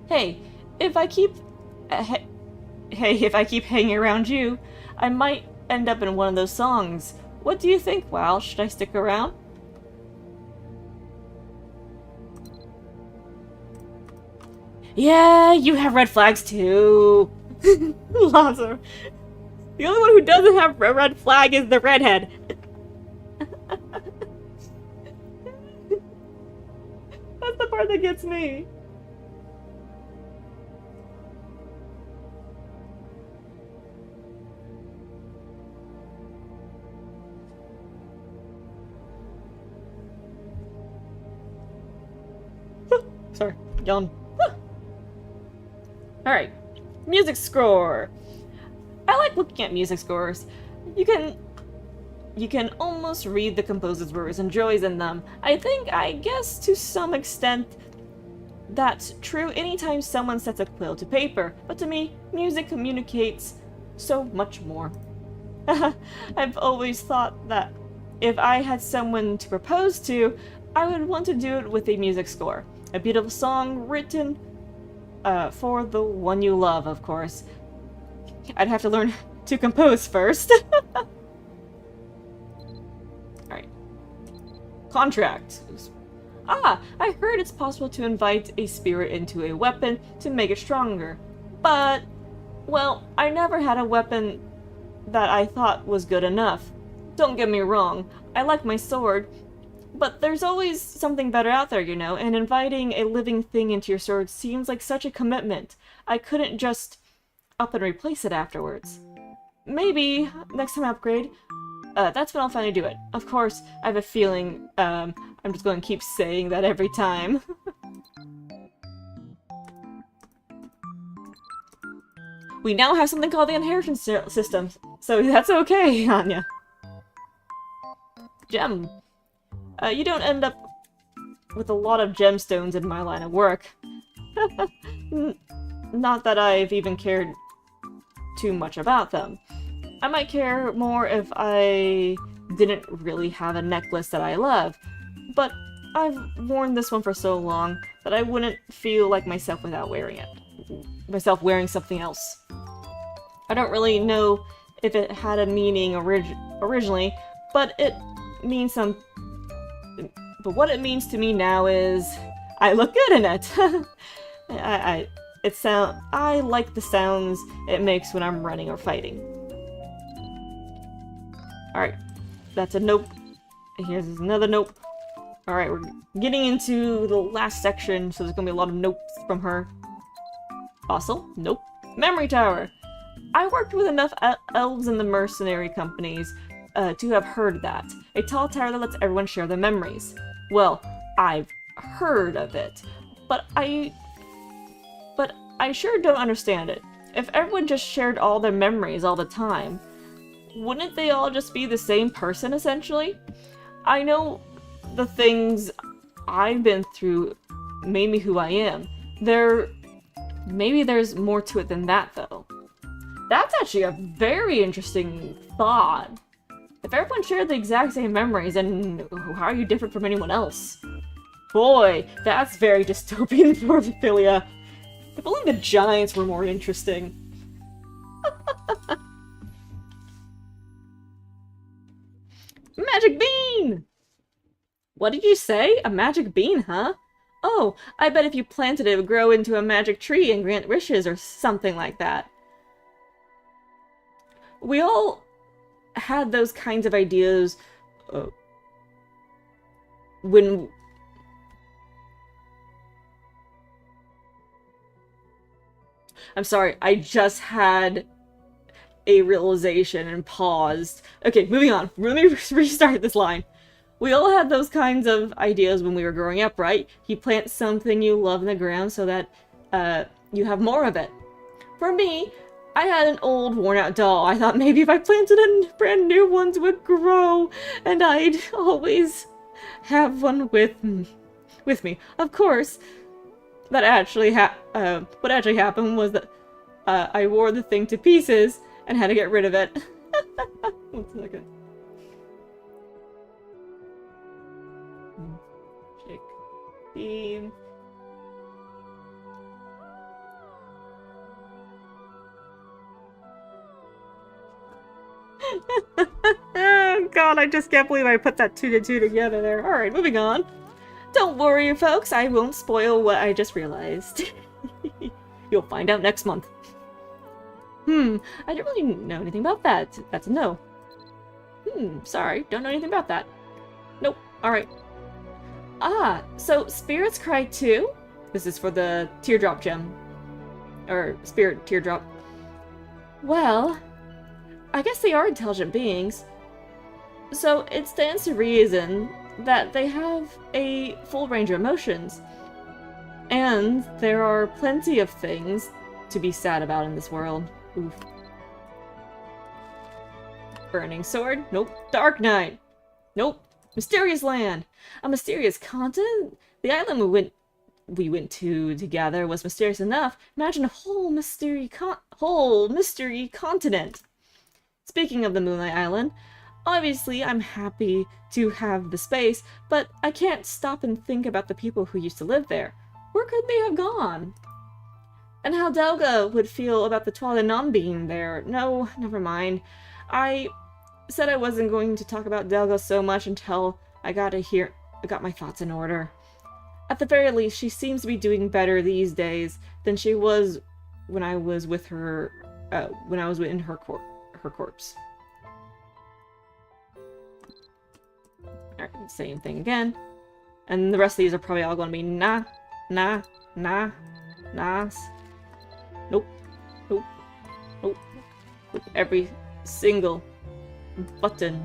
Hey, if I keep hanging around you, I might end up in one of those songs. What do you think, Wow? Should I stick around? Yeah, you have red flags too. Lots of... The only one who doesn't have a red flag is the redhead. That's the part that gets me. Sorry, yawn. Alright, music score. I like looking at music scores. You can almost read the composer's words and joys in them. I guess to some extent that's true anytime someone sets a quill to paper, but to me, music communicates so much more. I've always thought that if I had someone to propose to, I would want to do it with a music score. A beautiful song written for the one you love, of course. I'd have to learn to compose first. Alright. Contract. Ah, I heard it's possible to invite a spirit into a weapon to make it stronger. But, well, I never had a weapon that I thought was good enough. Don't get me wrong, I like my sword, but there's always something better out there, you know, and inviting a living thing into your sword seems like such a commitment. I couldn't just up and replace it afterwards. Maybe, next time I upgrade, that's when I'll finally do it. Of course, I have a feeling, I'm just going to keep saying that every time. We now have something called the inheritance system, so that's okay, Anya. Gem. You don't end up with a lot of gemstones in my line of work. Not that I've even cared too much about them. I might care more if I didn't really have a necklace that I love, but I've worn this one for so long that I wouldn't feel like myself without wearing it. Myself wearing something else. I don't really know if it had a meaning originally, but it means some. But what it means to me now is I look good in it. I like the sounds it makes when I'm running or fighting. Alright, that's a nope. Here's another nope. Alright, we're getting into the last section, so there's gonna be a lot of nopes from her. Fossil? Nope. Memory tower! I worked with enough elves in the mercenary companies to have heard that. A tall tower that lets everyone share their memories. Well, I've heard of it, but I sure don't understand it. If everyone just shared all their memories all the time, wouldn't they all just be the same person, essentially? I know the things I've been through made me who I am. Maybe there's more to it than that, though. That's actually a very interesting thought. If everyone shared the exact same memories, then how are you different from anyone else? Boy, that's very dystopian for Ophelia. If only the giants were more interesting. Magic bean! What did you say? A magic bean, huh? Oh, I bet if you planted it, it would grow into a magic tree and grant wishes or something like that. We all had those kinds of ideas when... I'm sorry, I just had a realization and paused. Okay, moving on. Let me restart this line. We all had those kinds of ideas when we were growing up, right? You plant something you love in the ground so that you have more of it. For me, I had an old worn-out doll. I thought maybe if I planted a brand new ones would grow, and I'd always have one with me. Of course, that actually what actually happened was that I wore the thing to pieces and had to get rid of it. 1 second. Shake beam. Oh god, I just can't believe I put that 2 to 2 together there. Alright, moving on. Don't worry, folks, I won't spoil what I just realized. You'll find out next month. I didn't really know anything about that. That's a no. Sorry, don't know anything about that. Nope, alright. Ah, so spirits cry too? This is for the teardrop gem. Or spirit teardrop. Well, I guess they are intelligent beings. So it stands to reason that they have a full range of emotions. And there are plenty of things to be sad about in this world. Oof. Burning sword? Nope. Dark Knight? Nope. Mysterious land? A mysterious continent? The island we went to together was mysterious enough. Imagine a whole mystery continent. Speaking of the Moonlight Island, Obviously, I'm happy to have the space, but I can't stop and think about the people who used to live there. Where could they have gone? And how Delga would feel about the Twilight non being there. No, never mind. I said I wasn't going to talk about Delga so much until I got my thoughts in order. At the very least, she seems to be doing better these days than she was when I was with her, when I was in her corpse. Alright, same thing again. And the rest of these are probably all going to be nah, nah, nah, nas. Nope, nope, nope. With every single button.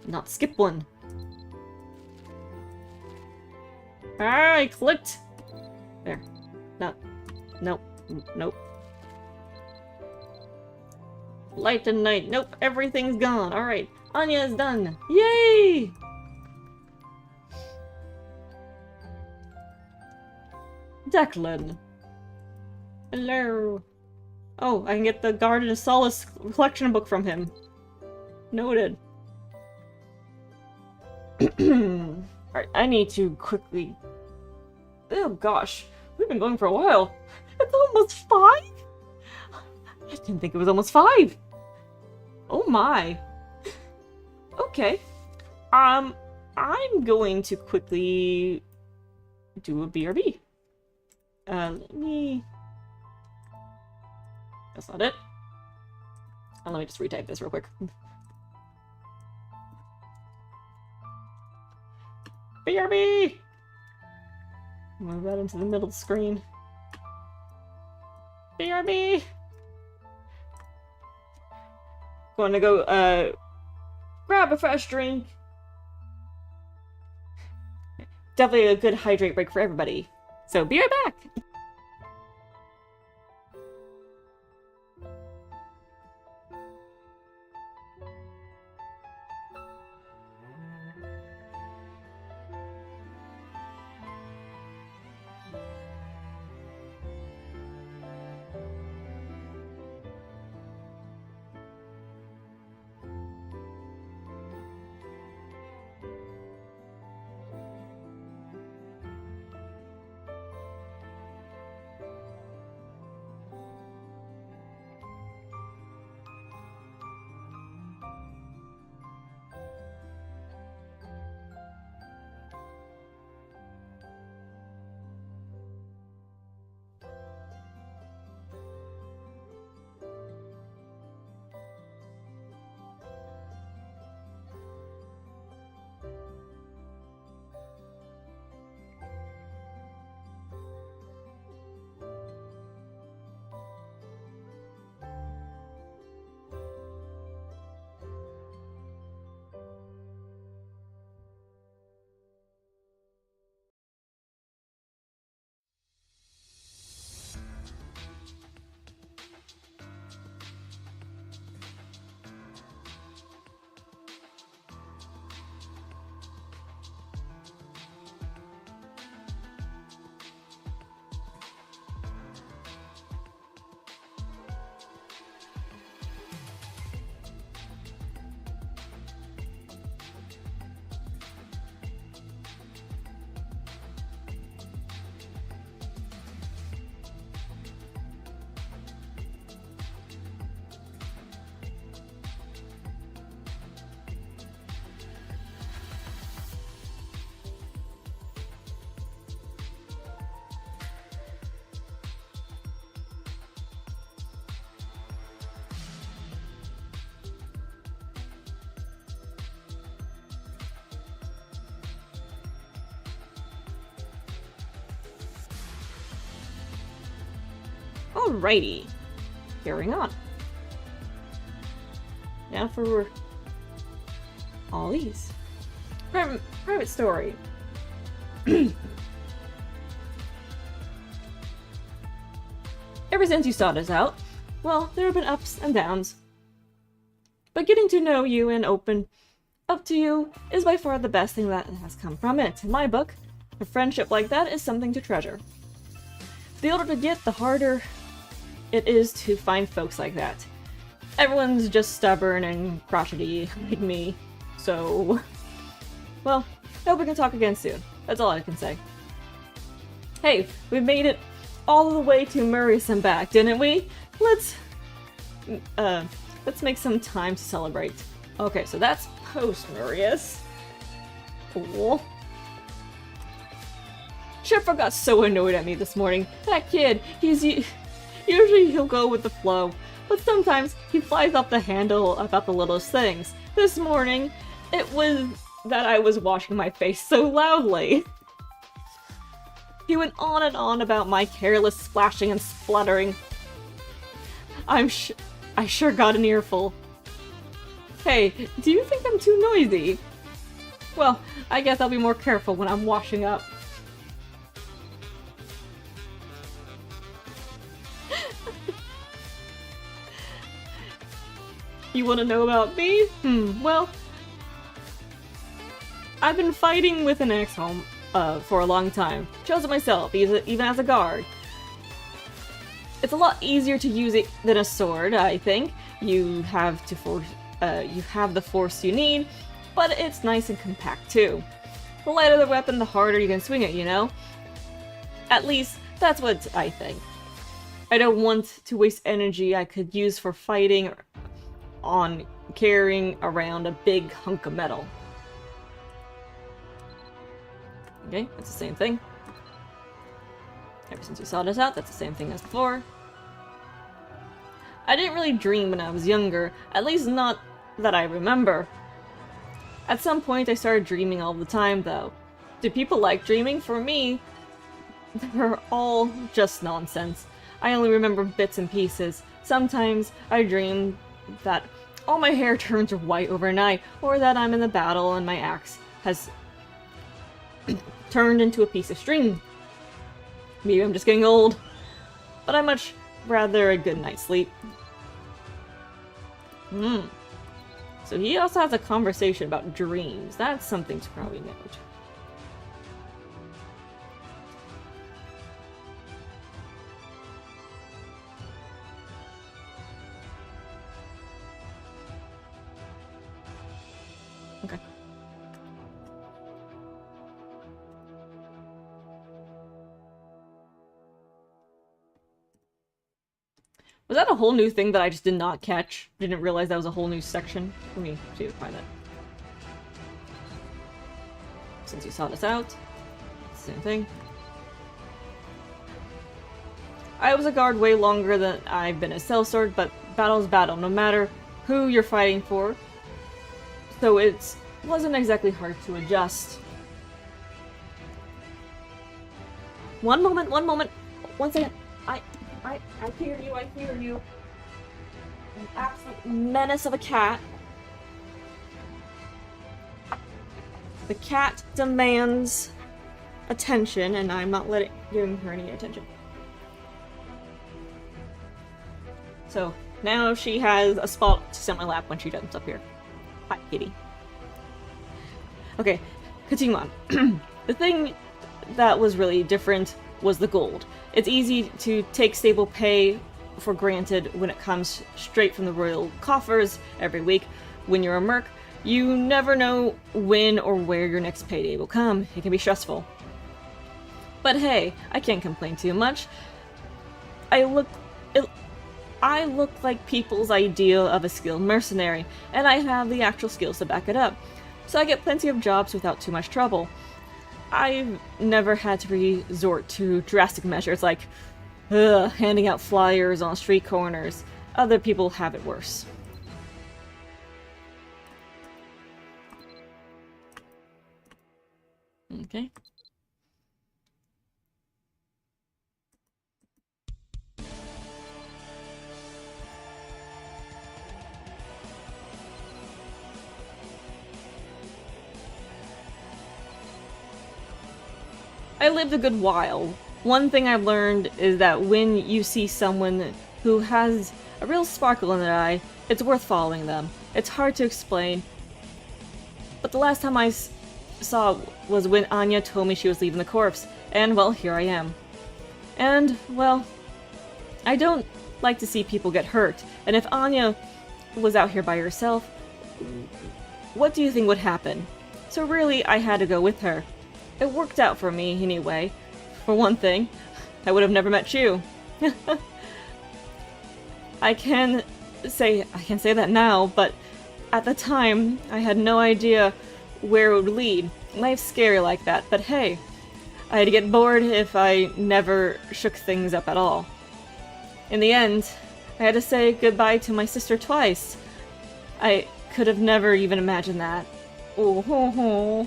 Not skip one. Ah, I clicked! There. No. Nope. Nope. Light and night. Nope. Everything's gone. Alright. Anya is done. Yay! Declan. Hello. Oh, I can get the Garden of Solace collection book from him. Noted. Alright, I need to quickly... Oh gosh, we've been going for a while. It's almost 5? I didn't think it was almost 5. Oh my. Okay. I'm going to quickly do a BRB. Let me... That's not it. Let me just retype this real quick. BRB! Move that into the middle screen. BRB! Going to go, grab a fresh drink. Definitely a good hydrate break for everybody. So, be right back! Alrighty. Carrying on. Now for all these. Private story. Ever since you sought us out, well, there have been ups and downs. But getting to know you and open up to you is by far the best thing that has come from it. In my book, a friendship like that is something to treasure. The older to get, the harder it is to find folks like that. Everyone's just stubborn and crotchety like me. So, well, I hope we can talk again soon. That's all I can say. Hey, we made it all the way to Marius and back, didn't we? Let's make some time to celebrate. Okay, so that's post-Marius. Cool. Shepard got so annoyed at me this morning. That kid, usually he'll go with the flow, but sometimes he flies off the handle about the littlest things. This morning, it was that I was washing my face so loudly. He went on and on about my careless splashing and spluttering. I sure got an earful. Hey, do you think I'm too noisy? Well, I guess I'll be more careful when I'm washing up. You want to know about me? Well, I've been fighting with an axe home for a long time. Chose it myself, even as a guard. It's a lot easier to use it than a sword, I think. You have the force you need, but it's nice and compact too. The lighter the weapon, the harder you can swing it, you know? At least, that's what I think. I don't want to waste energy I could use for fighting on carrying around a big hunk of metal. Okay, that's the same thing. Ever since you saw this out, that's the same thing as before. I didn't really dream when I was younger, at least not that I remember. At some point I started dreaming all the time though. Do people like dreaming? For me, they're all just nonsense. I only remember bits and pieces. Sometimes I dream that all my hair turns white overnight, or that I'm in the battle and my axe has turned into a piece of string. Maybe I'm just getting old, but I'd much rather a good night's sleep. So he also has a conversation about dreams. That's something to probably note. Okay. Was that a whole new thing that I just did not catch? Didn't realize that was a whole new section? Let me see if I find that. Since you saw this out, same thing. I was a guard way longer than I've been a sellsword, but battle's battle, no matter who you're fighting for. So it wasn't exactly hard to adjust. One moment, one second. I hear you, I hear you. An absolute menace of a cat. The cat demands attention, and I'm not giving her any attention. So, now she has a spot to sit on my lap when she jumps up here. Hi, kitty. Okay, continue on. The thing that was really different was the gold. It's easy to take stable pay for granted when it comes straight from the royal coffers every week. When you're a merc, you never know when or where your next payday will come. It can be stressful. But hey, I can't complain too much. I look like people's ideal of a skilled mercenary, and I have the actual skills to back it up. So I get plenty of jobs without too much trouble. I've never had to resort to drastic measures like handing out flyers on street corners. Other people have it worse. Okay. I lived a good while. One thing I've learned is that when you see someone who has a real sparkle in their eye, it's worth following them. It's hard to explain, but the last time I saw was when Anya told me she was leaving the corpse, and well, here I am. And, well, I don't like to see people get hurt, and if Anya was out here by herself, what do you think would happen? So really, I had to go with her. It worked out for me, anyway. For one thing, I would have never met you. I can say that now, but at the time, I had no idea where it would lead. Life's scary like that, but hey, I'd get bored if I never shook things up at all. In the end, I had to say goodbye to my sister twice. I could have never even imagined that. Oh ho ho.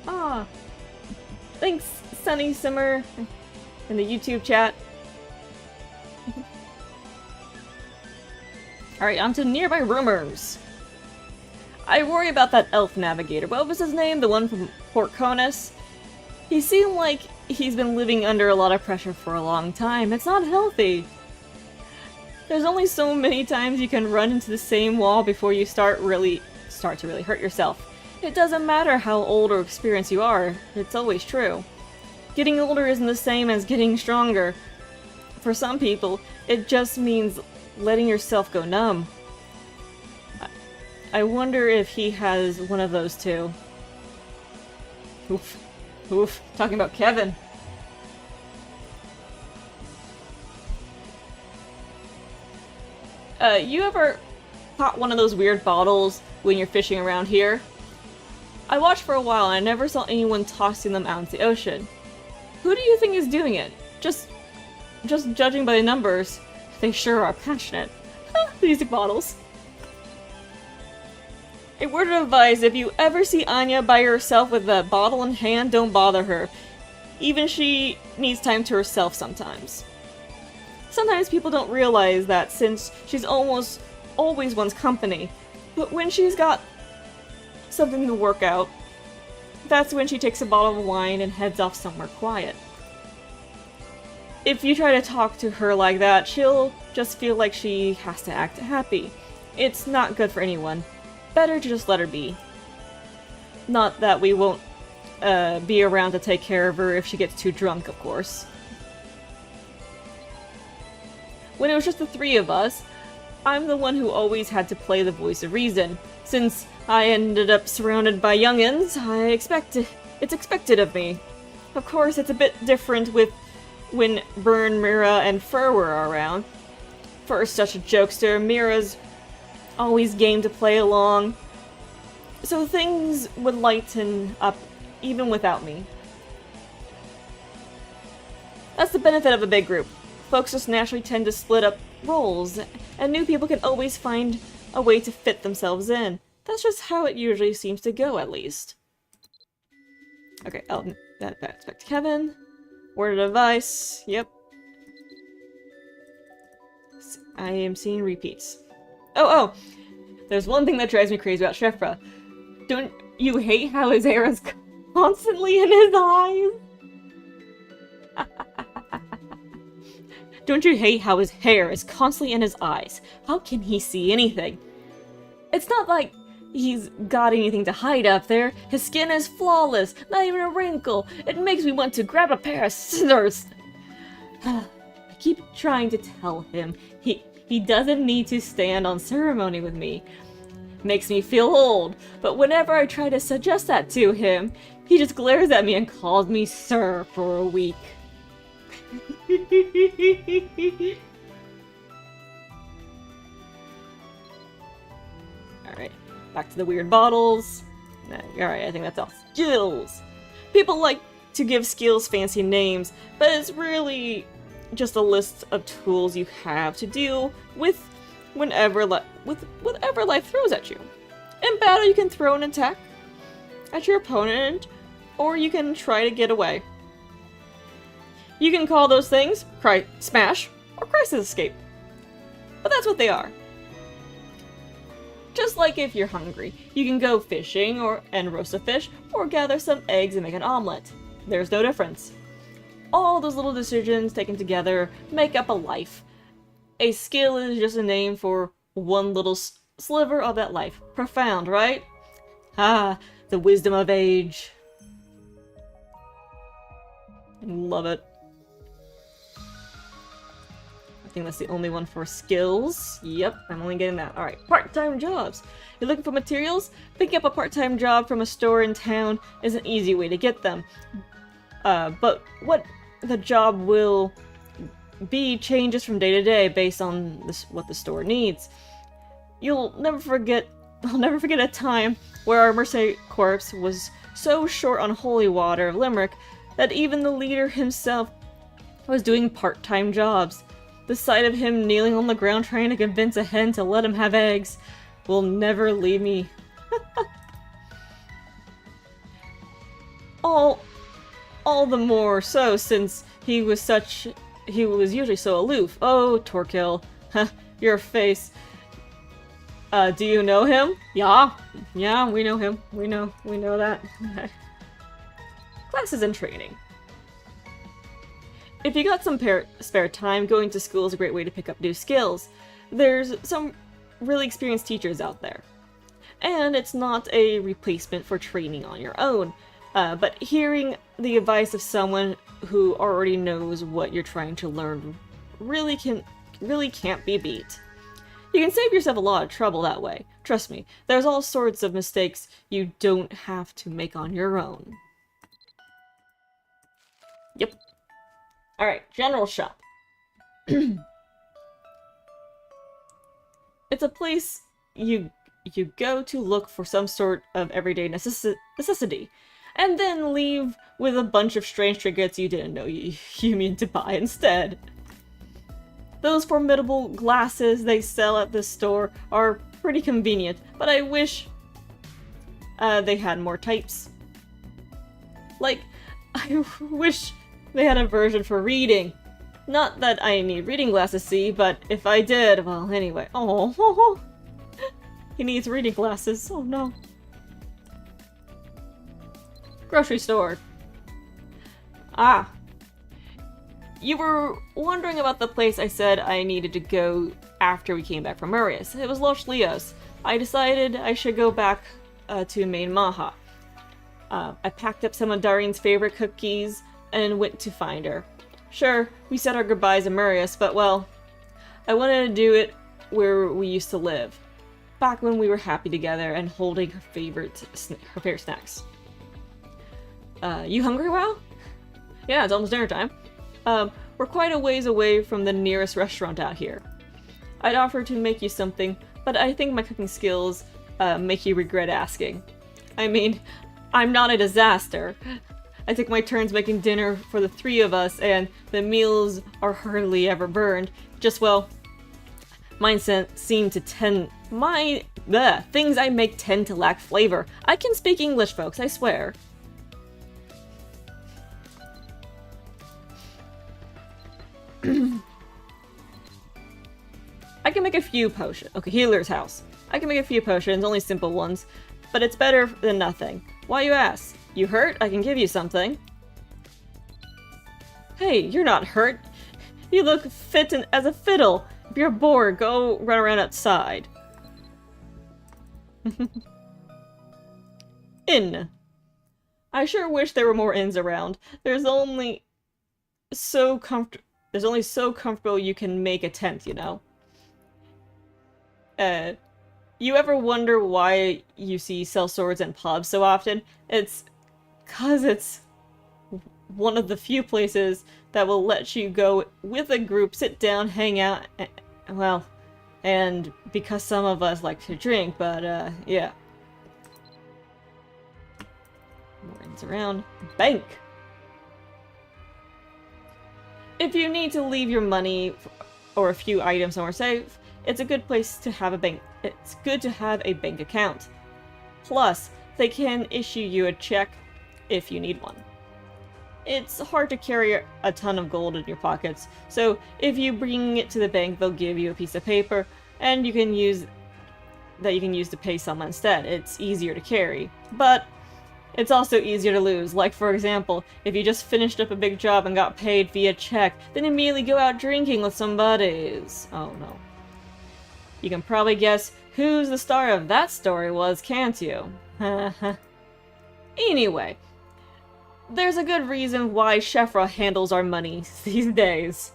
Ah. Thanks, Sunny Simmer, in the YouTube chat. Alright, on to nearby rumors. I worry about that elf navigator. What was his name? The one from Port Conus? He seemed like he's been living under a lot of pressure for a long time. It's not healthy. There's only so many times you can run into the same wall before you start to really hurt yourself. It doesn't matter how old or experienced you are. It's always true. Getting older isn't the same as getting stronger. For some people, it just means letting yourself go numb. I wonder if he has one of those too. Oof. Oof. Talking about Kevin. You ever caught one of those weird bottles when you're fishing around here? I watched for a while and I never saw anyone tossing them out into the ocean. Who do you think is doing it? Just judging by the numbers, they sure are passionate. Music bottles. A word of advice, if you ever see Anya by herself with a bottle in hand, don't bother her. Even she needs time to herself sometimes. Sometimes people don't realize that since she's almost always one's company, but when she's got something to work out, that's when she takes a bottle of wine and heads off somewhere quiet. If you try to talk to her like that, she'll just feel like she has to act happy. It's not good for anyone. Better to just let her be. Not that we won't be around to take care of her if she gets too drunk, of course. When it was just the three of us, I'm the one who always had to play the voice of reason. Since I ended up surrounded by youngins, it's expected of me. Of course, it's a bit different with when Byrne, Mira, and Fur were around. Fur's such a jokester, Mira's always game to play along, so things would lighten up even without me. That's the benefit of a big group. Folks just naturally tend to split up roles, and new people can always find a way to fit themselves in. That's just how it usually seems to go, at least. Okay, that's back to Kevin. Word of advice, yep. I am seeing repeats. Oh! There's one thing that drives me crazy about Shefra. Don't you hate how his hair is constantly in his eyes? Don't you hate how his hair is constantly in his eyes? How can he see anything? It's not like he's got anything to hide up there. His skin is flawless, not even a wrinkle. It makes me want to grab a pair of scissors. I keep trying to tell him he doesn't need to stand on ceremony with me. Makes me feel old, but whenever I try to suggest that to him, he just glares at me and calls me sir for a week. Alright, back to the weird bottles. Alright, I think that's all. Skills! People like to give skills fancy names, but it's really just a list of tools you have to deal with whatever life throws at you. In battle, you can throw an attack at your opponent, or you can try to get away. You can call those things Smash or Crisis Escape, but that's what they are. Just like if you're hungry, you can go fishing and roast a fish, or gather some eggs and make an omelet. There's no difference. All those little decisions taken together make up a life. A skill is just a name for one little sliver of that life. Profound, right? Ah, the wisdom of age. Love it. I think that's the only one for skills. Yep, I'm only getting that. Alright, part-time jobs. You're looking for materials? Picking up a part-time job from a store in town is an easy way to get them. But what the job will be changes from day to day based on what the store needs. I'll never forget a time where our Mercenary Corps was so short on holy water of Limerick that even the leader himself was doing part-time jobs. The sight of him kneeling on the ground trying to convince a hen to let him have eggs will never leave me. All the more so since he was usually so aloof. Oh, Torquil. Your face. Do you know him? Yeah, we know him. We know that. Classes and training. If you got some spare time, going to school is a great way to pick up new skills. There's some really experienced teachers out there. And it's not a replacement for training on your own. But hearing the advice of someone who already knows what you're trying to learn really can't be beat. You can save yourself a lot of trouble that way. Trust me, there's all sorts of mistakes you don't have to make on your own. Yep. Alright, general shop. It's a place you go to look for some sort of everyday necessity, and then leave with a bunch of strange trinkets you didn't know you mean to buy instead. Those formidable glasses they sell at this store are pretty convenient, but I wish they had more types. Like, I wish they had a version for reading. Not that I need reading glasses, see, but if I did, well, anyway. Oh, he needs reading glasses. Oh no. Grocery store. Ah. You were wondering about the place I said I needed to go after we came back from Marius. It was Los Leos. I decided I should go back to Main Maha. I packed up some of Darien's favorite cookies and went to find her. Sure, we said our goodbyes in Marius, but well, I wanted to do it where we used to live. Back when we were happy together and holding her favorite snacks. You hungry, Wow? Yeah, it's almost dinner time. We're quite a ways away from the nearest restaurant out here. I'd offer to make you something, but I think my cooking skills make you regret asking. I mean, I'm not a disaster. I take my turns making dinner for the three of us, and the meals are hardly ever burned. Just, well, things I make tend to lack flavor. I can speak English, folks, I swear. I can make a few potions. Okay, Healer's House. I can make a few potions, only simple ones, but it's better than nothing. Why you ask? You hurt? I can give you something. Hey, you're not hurt. You look fit as a fiddle. If you're bored, go run around outside. Inn. I sure wish there were more inns around. There's only so comfortable you can make a tent, you know? You ever wonder why you see sellswords in pubs so often? It's 'cause it's one of the few places that will let you go with a group, sit down, hang out, well, and because some of us like to drink, but yeah. More inns around. Bank! If you need to leave your money or a few items somewhere safe, it's a good place to have a bank. It's good to have a bank account. Plus, they can issue you a check if you need one. It's hard to carry a ton of gold in your pockets, so if you bring it to the bank, they'll give you a piece of paper, and you can use to pay someone instead. It's easier to carry, but it's also easier to lose. Like, for example, if you just finished up a big job and got paid via check, then immediately go out drinking with some buddies. Oh no. You can probably guess who's the star of that story was, can't you? Anyway, There's a good reason why Shefra handles our money these days.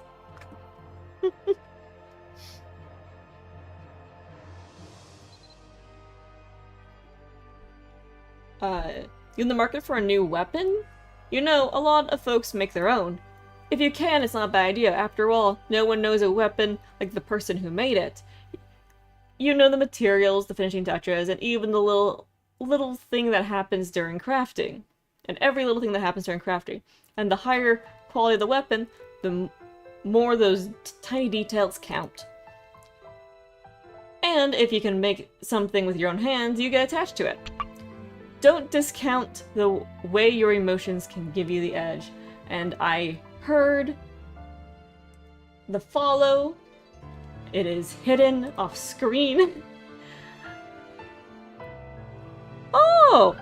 You in the market for a new weapon? You know, a lot of folks make their own. If you can, it's not a bad idea. After all, no one knows a weapon like the person who made it. You know the materials, the finishing touches, and even the little thing that happens during crafting. And every little thing that happens during crafting. And the higher quality of the weapon, the more those tiny details count. And if you can make something with your own hands, you get attached to it. Don't discount the way your emotions can give you the edge. And I heard the follow. It is hidden off screen. Oh!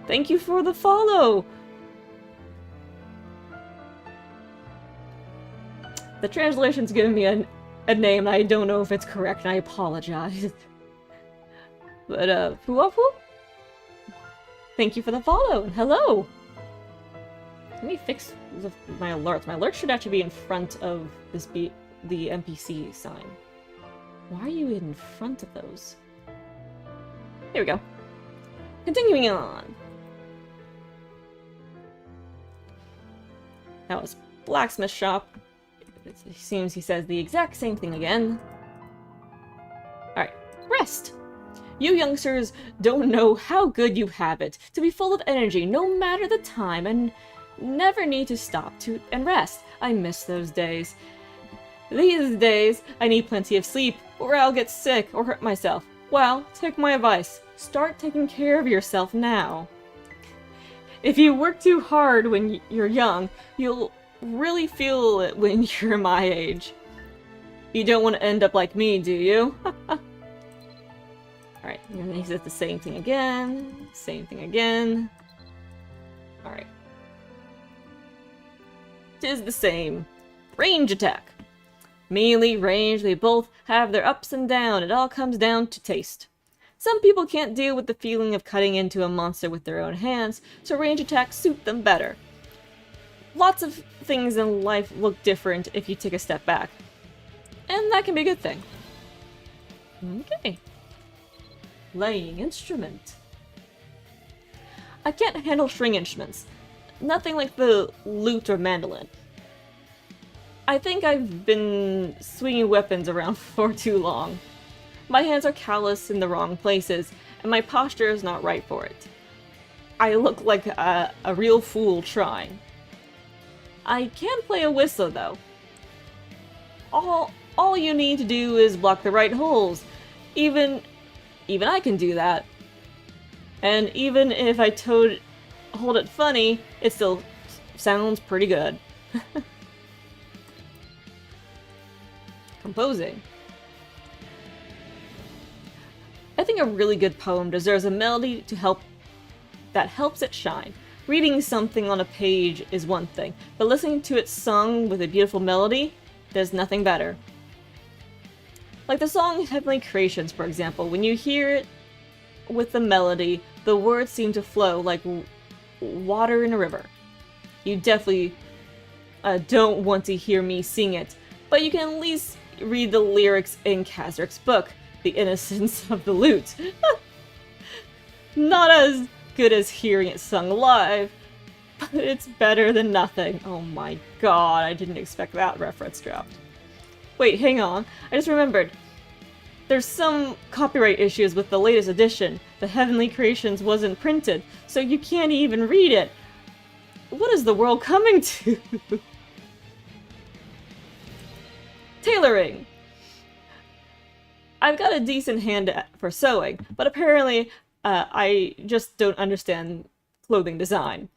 Thank you for the follow! The translation's giving me a name. I don't know if it's correct, and I apologize. But, Fuwafu? Thank you for the follow, and hello! Let me fix my alerts. My alerts should actually be in front of the NPC sign. Why are you in front of those? Here we go. Continuing on. That was blacksmith shop. It seems he says the exact same thing again. Alright, rest! You youngsters don't know how good you have it to be full of energy no matter the time and never need to stop and rest. I miss those days. These days, I need plenty of sleep or I'll get sick or hurt myself. Well, take my advice. Start taking care of yourself now. If you work too hard when you're young, you'll really feel it when you're my age. You don't want to end up like me, do you? Alright, and he says the same thing again. Same thing again. Alright. Tis the same. Range attack. Melee, range, they both have their ups and downs. It all comes down to taste. Some people can't deal with the feeling of cutting into a monster with their own hands, so range attacks suit them better. Lots of things in life look different if you take a step back. And that can be a good thing. Okay. Playing instrument. I can't handle string instruments. Nothing like the lute or mandolin. I think I've been swinging weapons around for too long. My hands are callous in the wrong places, and my posture is not right for it. I look like a real fool trying. I can play a whistle, though. All you need to do is block the right holes. Even I can do that. And even if I hold it funny, it still sounds pretty good. Composing. I think a really good poem deserves a melody that helps it shine. Reading something on a page is one thing, but listening to it sung with a beautiful melody, there's nothing better. Like the song Heavenly Creations, for example. When you hear it with the melody, the words seem to flow like water in a river. You definitely don't want to hear me sing it, but you can at least read the lyrics in Kazrick's book, The Innocence of the Lute. Not as good as hearing it sung live, but it's better than nothing. Oh my god, I didn't expect that reference dropped. Wait, hang on. I just remembered. There's some copyright issues with the latest edition. The Heavenly Creations wasn't printed, so you can't even read it. What is the world coming to? Tailoring. I've got a decent hand for sewing, but apparently I just don't understand clothing design.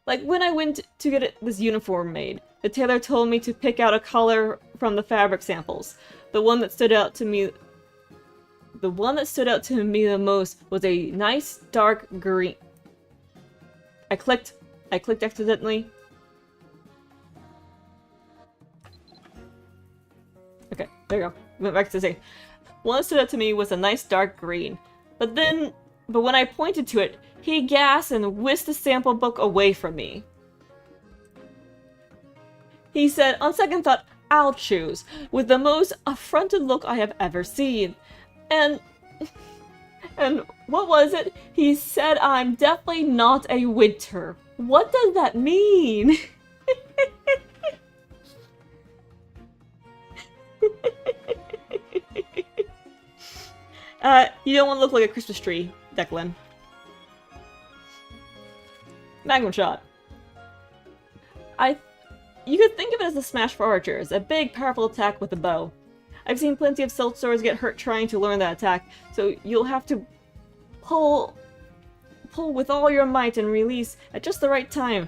Like when I went to get this uniform made, the tailor told me to pick out a color from the fabric samples. The one that stood out to me the most was a nice dark green. I clicked accidentally. Okay, there you go. Went back to say. One that stood out to me was a nice dark green. But when I pointed to it, He gasped and whisked the sample book away from me. He said, on second thought, I'll choose, with the most affronted look I have ever seen. And what was it? He said, I'm definitely not a winter. What does that mean? You don't want to look like a Christmas tree, Declan. Magnum shot. You could think of it as a smash for archers, a big, powerful attack with a bow. I've seen plenty of silt swords get hurt trying to learn that attack, so you'll have to pull with all your might and release at just the right time,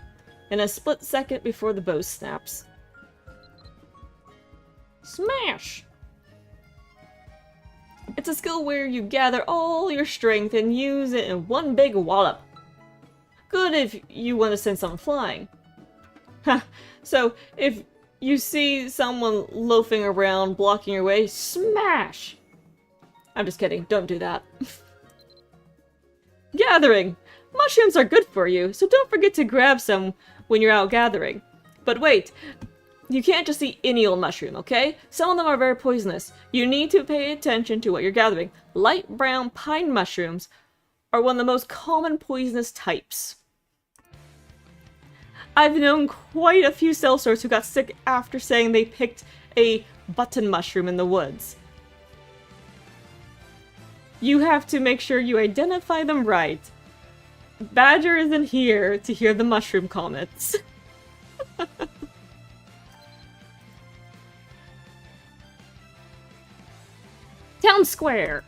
in a split second before the bow snaps. Smash! It's a skill where you gather all your strength and use it in one big wallop. Good if you want to send someone flying. So, if you see someone loafing around blocking your way, smash! I'm just kidding, don't do that. Gathering! Mushrooms are good for you, so don't forget to grab some when you're out gathering. But wait, you can't just eat any old mushroom, okay? Some of them are very poisonous. You need to pay attention to what you're gathering. Light brown pine mushrooms are one of the most common poisonous types. I've known quite a few sellswords who got sick after saying they picked a button mushroom in the woods. You have to make sure you identify them right. Badger isn't here to hear the mushroom comments. Town Square!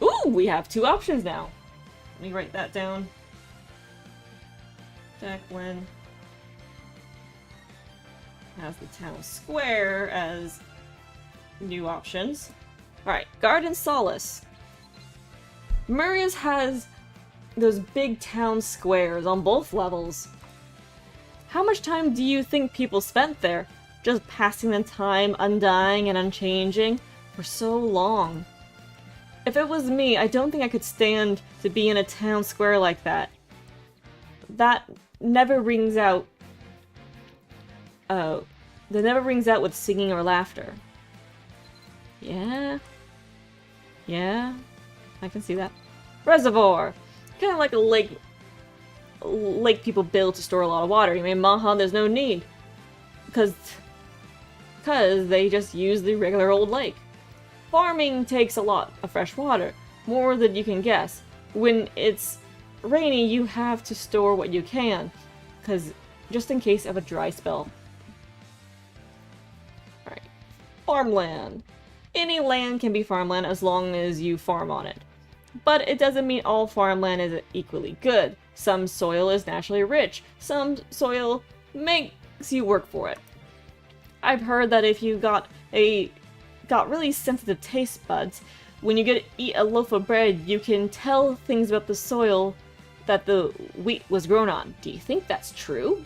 Ooh, we have two options now. Let me write that down. Declan has the Town Square as new options. Alright, Garden Solace. Maria's has those big town squares on both levels. How much time do you think people spent there? Just passing the time, undying and unchanging for so long. If it was me, I don't think I could stand to be in a town square like that. That never rings out. That never rings out with singing or laughter. Yeah. Yeah. I can see that. Reservoir! Kind of like a lake people build to store a lot of water. You mean, Maha, there's no need. Because they just use the regular old lake. Farming takes a lot of fresh water. More than you can guess. When it's rainy, you have to store what you can. Because just in case of a dry spell. Alright. Farmland. Any land can be farmland as long as you farm on it. But it doesn't mean all farmland is equally good. Some soil is naturally rich. Some soil makes you work for it. I've heard that if you got really sensitive taste buds, when you get to eat a loaf of bread, you can tell things about the soil that the wheat was grown on. Do you think that's true?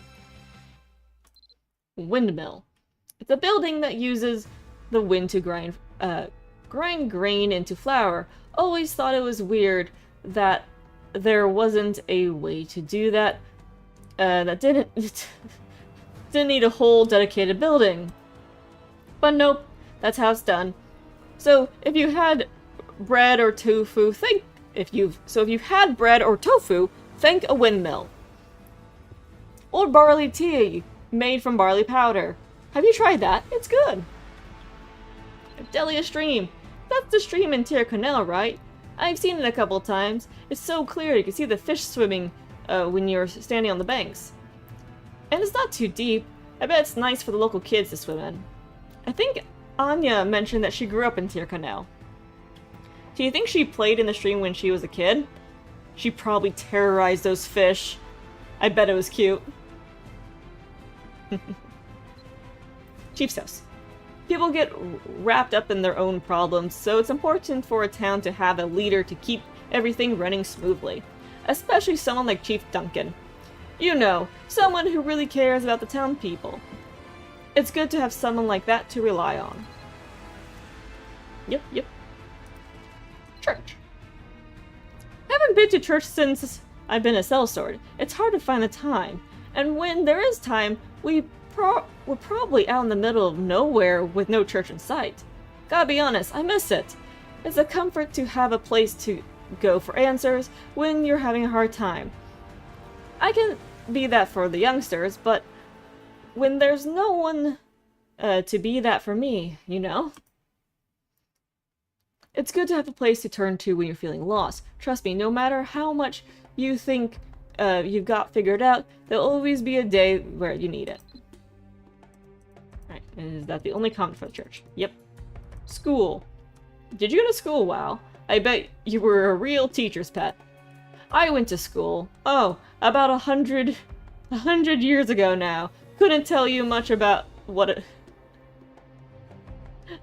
Windmill. It's a building that uses the wind to grind grain into flour. Always thought it was weird that there wasn't a way to do that. That didn't need a whole dedicated building. But nope, that's how it's done. So if you had bread or tofu, if you've had bread or tofu, think a windmill. Old barley tea made from barley powder. Have you tried that? It's good. Delia Stream. That's the stream in Tyrconnell, right? I've seen it a couple times. It's so clear you can see the fish swimming when you're standing on the banks. And it's not too deep. I bet it's nice for the local kids to swim in. I think Anya mentioned that she grew up in Tyrconnell. Do you think she played in the stream when she was a kid? She probably terrorized those fish. I bet it was cute. Chief's house. People get wrapped up in their own problems, so it's important for a town to have a leader to keep everything running smoothly. Especially someone like Chief Duncan. You know, someone who really cares about the town people. It's good to have someone like that to rely on. Yep. Church. I haven't haven't been to church since I've been a sellsword. It's hard to find the time. And when there is time, we're probably out in the middle of nowhere with no church in sight. Gotta be honest, I miss it. It's a comfort to have a place to go for answers when you're having a hard time. I can be that for the youngsters, but when there's no one to be that for me, you know? It's good to have a place to turn to when you're feeling lost. Trust me, no matter how much you think you've got figured out, there'll always be a day where you need it. Alright, is that the only comment for the church? Yep. School. Did you go to school? Wow. I bet you were a real teacher's pet. I went to school. Oh, about 100 years ago now. Couldn't tell you much about what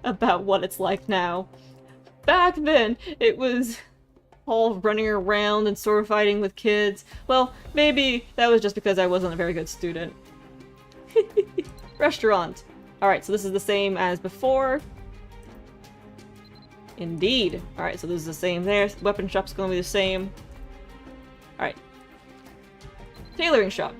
it's like now. Back then, it was all running around and sword fighting with kids. Well, maybe that was just because I wasn't a very good student. Restaurant. Alright, so this is the same as before. Indeed. Alright, so this is the same there. Weapon shop's gonna be the same. Alright. Tailoring shop.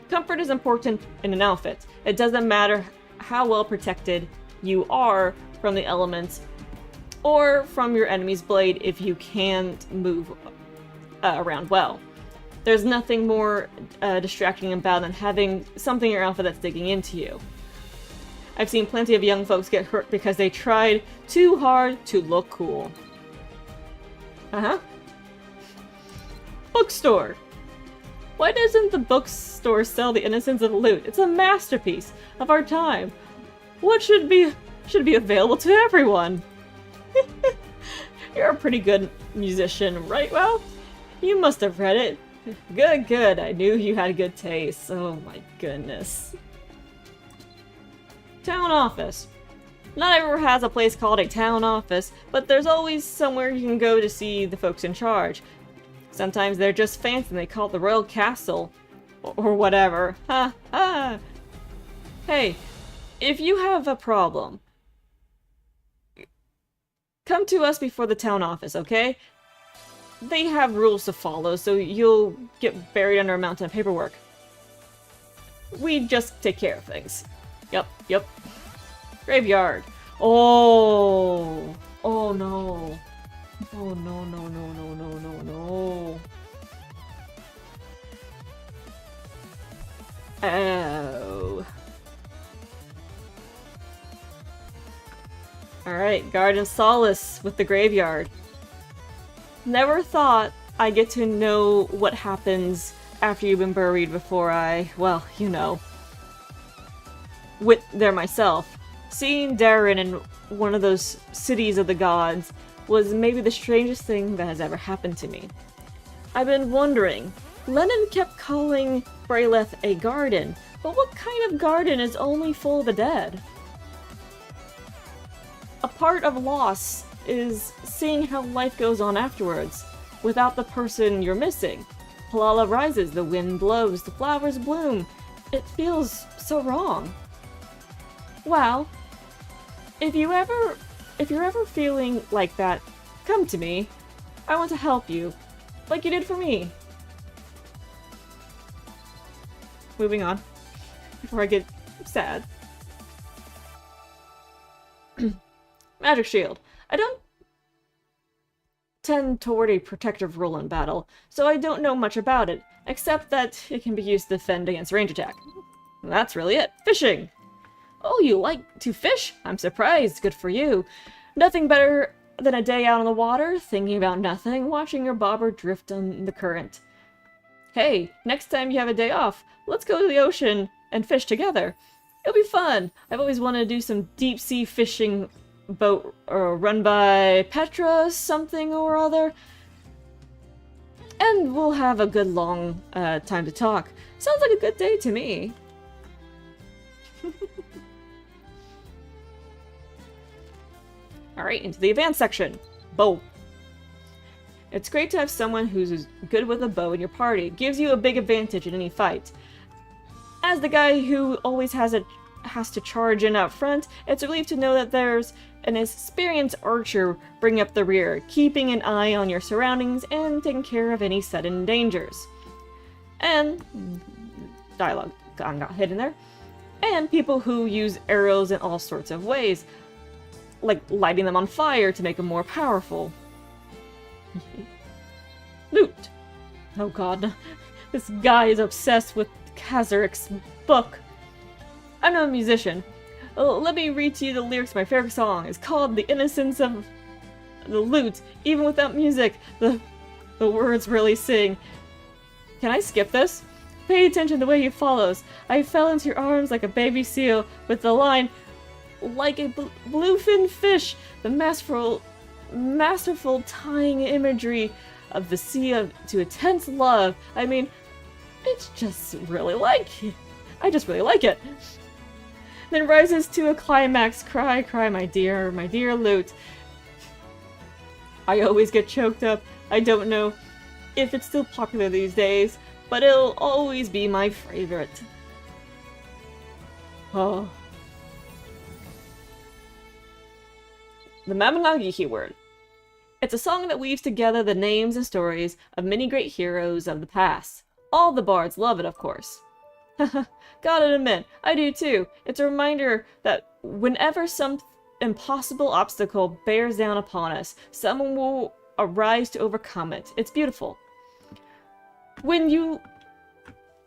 Comfort is important in an outfit. It doesn't matter how well protected you are from the elements or from your enemy's blade if you can't move around well. There's nothing more distracting about than having something in your outfit that's digging into you. I've seen plenty of young folks get hurt because they tried too hard to look cool. Bookstore. Why doesn't the bookstore sell the innocence of loot? It's a masterpiece of our time. What should be available to everyone? You're a pretty good musician, right? Well, you must have read it. Good, good. I knew you had good taste. Oh my goodness. Town office. Not everyone has a place called a town office, but there's always somewhere you can go to see the folks in charge. Sometimes they're just fancy and they call it the Royal Castle. Or whatever. Ha ha! Hey, if you have a problem, come to us before the town office, okay? They have rules to follow, so you'll get buried under a mountain of paperwork. We just take care of things. Yep. Graveyard. Oh! Oh no. Oh no. Oh. Alright, Garden Solace with the graveyard. Never thought I'd get to know what happens after you've been buried before I, well, you know, went there myself. Seeing Darren in one of those cities of the gods was maybe the strangest thing that has ever happened to me. I've been wondering, Lennon kept calling Brayleth a garden, but what kind of garden is only full of the dead? A part of loss is seeing how life goes on afterwards, without the person you're missing. Palala rises, the wind blows, the flowers bloom. It feels so wrong. Well, if you're ever feeling like that, come to me. I want to help you, like you did for me. Moving on, before I get sad. Magic Shield. I don't tend toward a protective role in battle, so I don't know much about it, except that it can be used to defend against range attack. That's really it. Fishing! Oh, you like to fish? I'm surprised. Good for you. Nothing better than a day out on the water, thinking about nothing, watching your bobber drift on the current. Hey, next time you have a day off, let's go to the ocean and fish together. It'll be fun. I've always wanted to do some deep-sea fishing boat run by Petra something or other. And we'll have a good long time to talk. Sounds like a good day to me. Alright, into the advanced section. Bow. It's great to have someone who's good with a bow in your party. It gives you a big advantage in any fight. As the guy who always has a has to charge in up front, it's a relief to know that there's an experienced archer bringing up the rear, keeping an eye on your surroundings and taking care of any sudden dangers. And dialogue got hidden there. And people who use arrows in all sorts of ways, like lighting them on fire to make them more powerful. Loot. Oh god, this guy is obsessed with Kazarik's book. I'm not a musician. Let me read to you the lyrics of my favorite song. It's called The Innocence of the Lute. Even without music, the words really sing. Can I skip this? Pay attention to the way he follows. I fell into your arms like a baby seal with the line, like a bluefin fish. The masterful tying imagery of the sea to intense love. I mean, it's just really I just really like it. Then rises to a climax. Cry, cry, my dear lute. I always get choked up. I don't know if it's still popular these days, but it'll always be my favorite. Oh. The Mabinogi keyword. It's a song that weaves together the names and stories of many great heroes of the past. All the bards love it, of course. Gotta admit, I do too. It's a reminder that whenever some impossible obstacle bears down upon us, someone will arise to overcome it. It's beautiful. Would you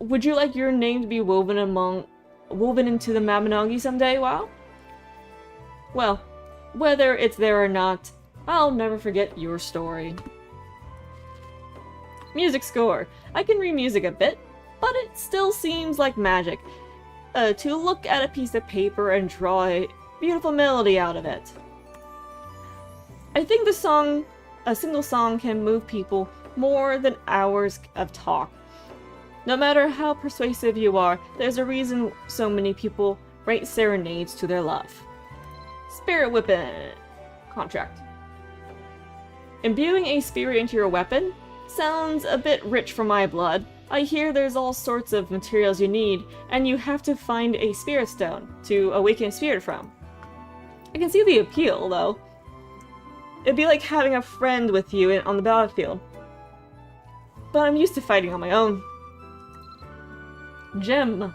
like your name to be woven into the Mabinogi someday, WoW? Well, whether it's there or not, I'll never forget your story. Music score. I can read music a bit, but it still seems like magic. To look at a piece of paper and draw a beautiful melody out of it. I think a single song can move people more than hours of talk. No matter how persuasive you are, there's a reason so many people write serenades to their love. Spirit Weapon contract. Imbuing a spirit into your weapon sounds a bit rich for my blood. I hear there's all sorts of materials you need, and you have to find a spirit stone to awaken a spirit from. I can see the appeal, though. It'd be like having a friend with you on the battlefield. But I'm used to fighting on my own. Gem.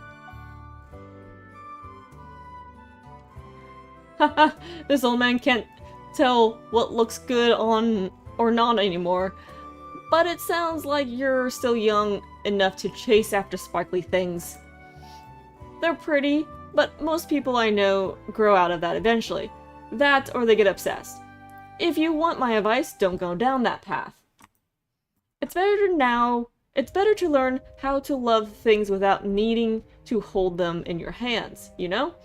Haha, this old man can't tell what looks good on or not anymore. But it sounds like you're still young enough to chase after sparkly things. They're pretty, but most people I know grow out of that eventually. That or they get obsessed. If you want my advice, don't go down that path. It's better to learn how to love things without needing to hold them in your hands, you know?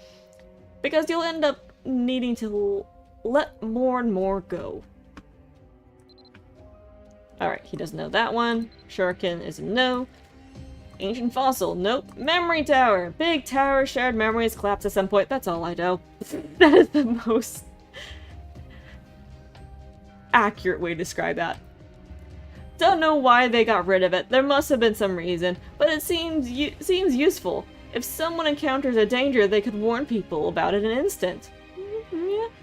Because you'll end up needing to let more and more go. Alright, he doesn't know that one. Shuriken is a no. Ancient fossil, nope. Memory tower. Big tower, shared memories, collapse at some point. That's all I know. That is the most accurate way to describe that. Don't know why they got rid of it. There must have been some reason, but it seems useful. If someone encounters a danger, they could warn people about it in an instant.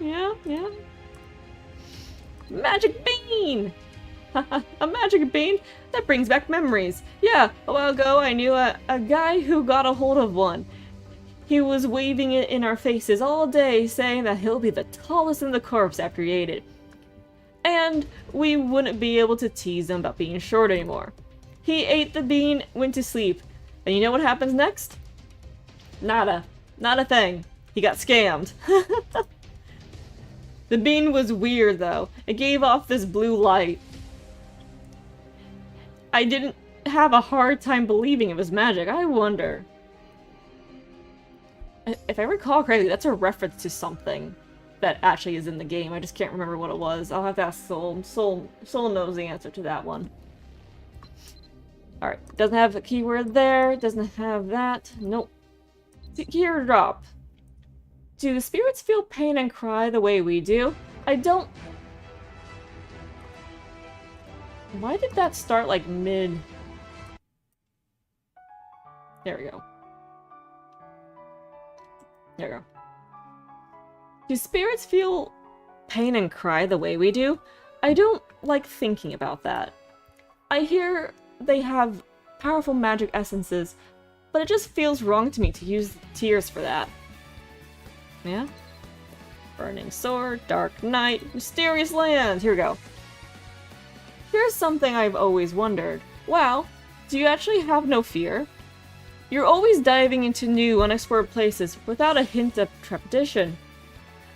Yeah. Magic bean! A magic bean? That brings back memories. Yeah, a while ago I knew a guy who got a hold of one. He was waving it in our faces all day, saying that he'll be the tallest in the corps after he ate it. And we wouldn't be able to tease him about being short anymore. He ate the bean, went to sleep. And you know what happens next? Nada. Not a thing. He got scammed. The bean was weird, though. It gave off this blue light. I didn't have a hard time believing it was magic. I wonder. If I recall correctly, that's a reference to something that actually is in the game. I just can't remember what it was. I'll have to ask Soul. Soul knows the answer to that one. Alright, doesn't have a keyword there. Doesn't have that. Nope. Teardrop. Do the spirits feel pain and cry the way we do? I don't... Why did that start like mid? There we go. There you go. Do spirits feel pain and cry the way we do? I don't like thinking about that. I hear they have powerful magic essences, but it just feels wrong to me to use tears for that. Yeah? Burning Sword, Dark Night, Mysterious Land! Here we go. Here's something I've always wondered. Wow, do you actually have no fear? You're always diving into new, unexplored places without a hint of trepidation.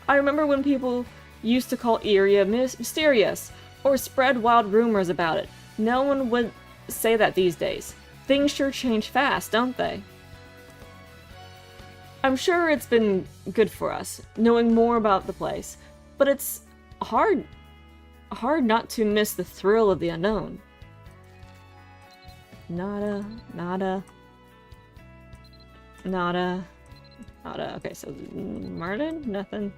I remember when people used to call Iria mysterious, or spread wild rumors about it. No one would say that these days. Things sure change fast, don't they? I'm sure it's been good for us, knowing more about the place, but it's hard not to miss the thrill of the unknown. Nada. Okay, so Martin? Nothing.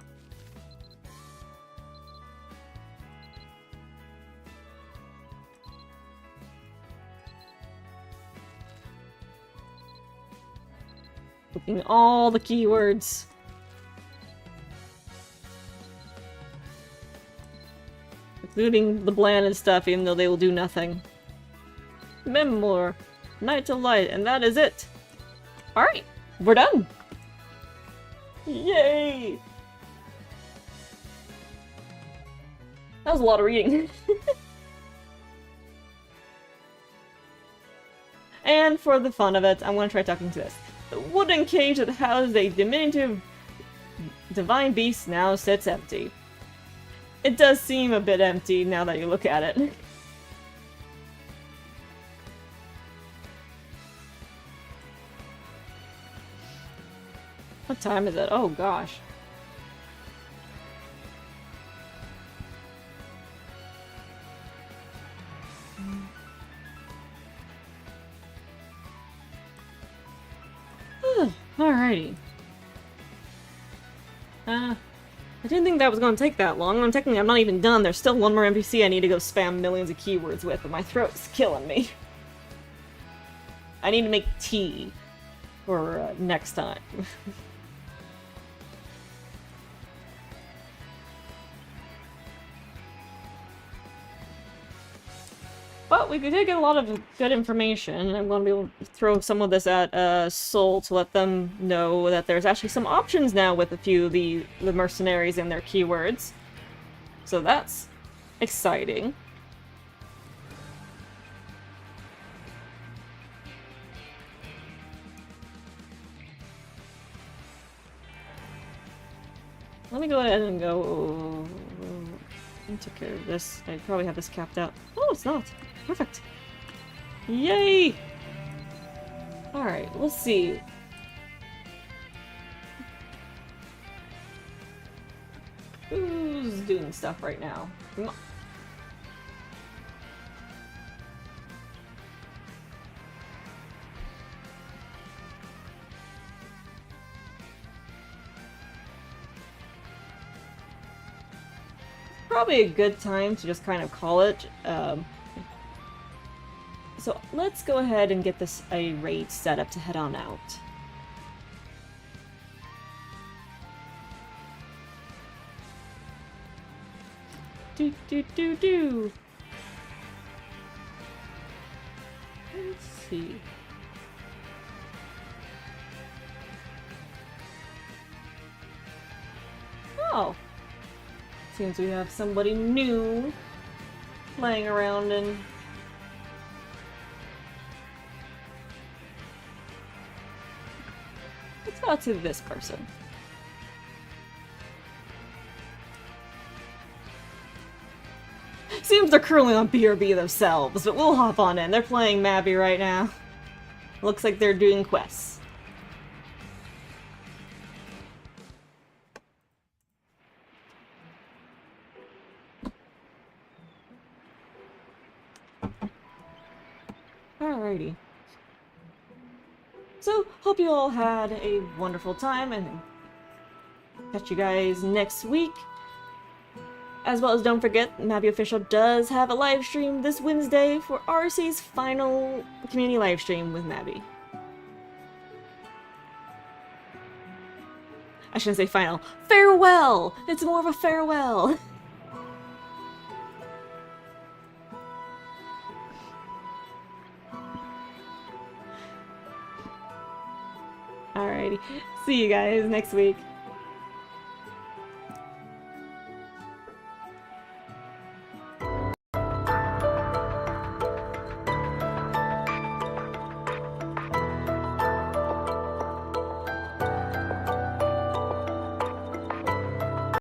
Looking all the keywords. Including the bland and stuff, even though they will do nothing. Memoir, Night to Light, and that is it. Alright, we're done. Yay! That was a lot of reading. And for the fun of it, I'm gonna try talking to this. The wooden cage that housed a diminutive divine beast now sits empty. It does seem a bit empty now that you look at it. What time is it? Oh gosh. Alrighty. I didn't think that was going to take that long. Technically, I'm not even done. There's still one more NPC I need to go spam millions of keywords with, but my throat's killing me. I need to make tea for next time. But we did get a lot of good information. I'm going to be able to throw some of this at Soul to let them know that there's actually some options now with a few of the mercenaries and their keywords. So that's exciting. Let me go ahead and go... I took care of this. I probably have this capped out. Oh, it's not. Perfect. Yay! Alright, let's see. Who's doing stuff right now? Probably a good time to just kind of call it. So let's go ahead and get this a raid set up to head on out. Do. Let's see. Oh. Seems we have somebody new playing around and let's go to this person. Seems they're currently on BRB themselves, but we'll hop on in. They're playing Mabby right now. Looks like they're doing quests. Alrighty. So, hope you all had a wonderful time, and catch you guys next week. As well as don't forget, Mabby Official does have a live stream this Wednesday for RC's final community live stream with Mabby. I shouldn't say final. Farewell! It's more of a farewell! Alrighty. See you guys next week.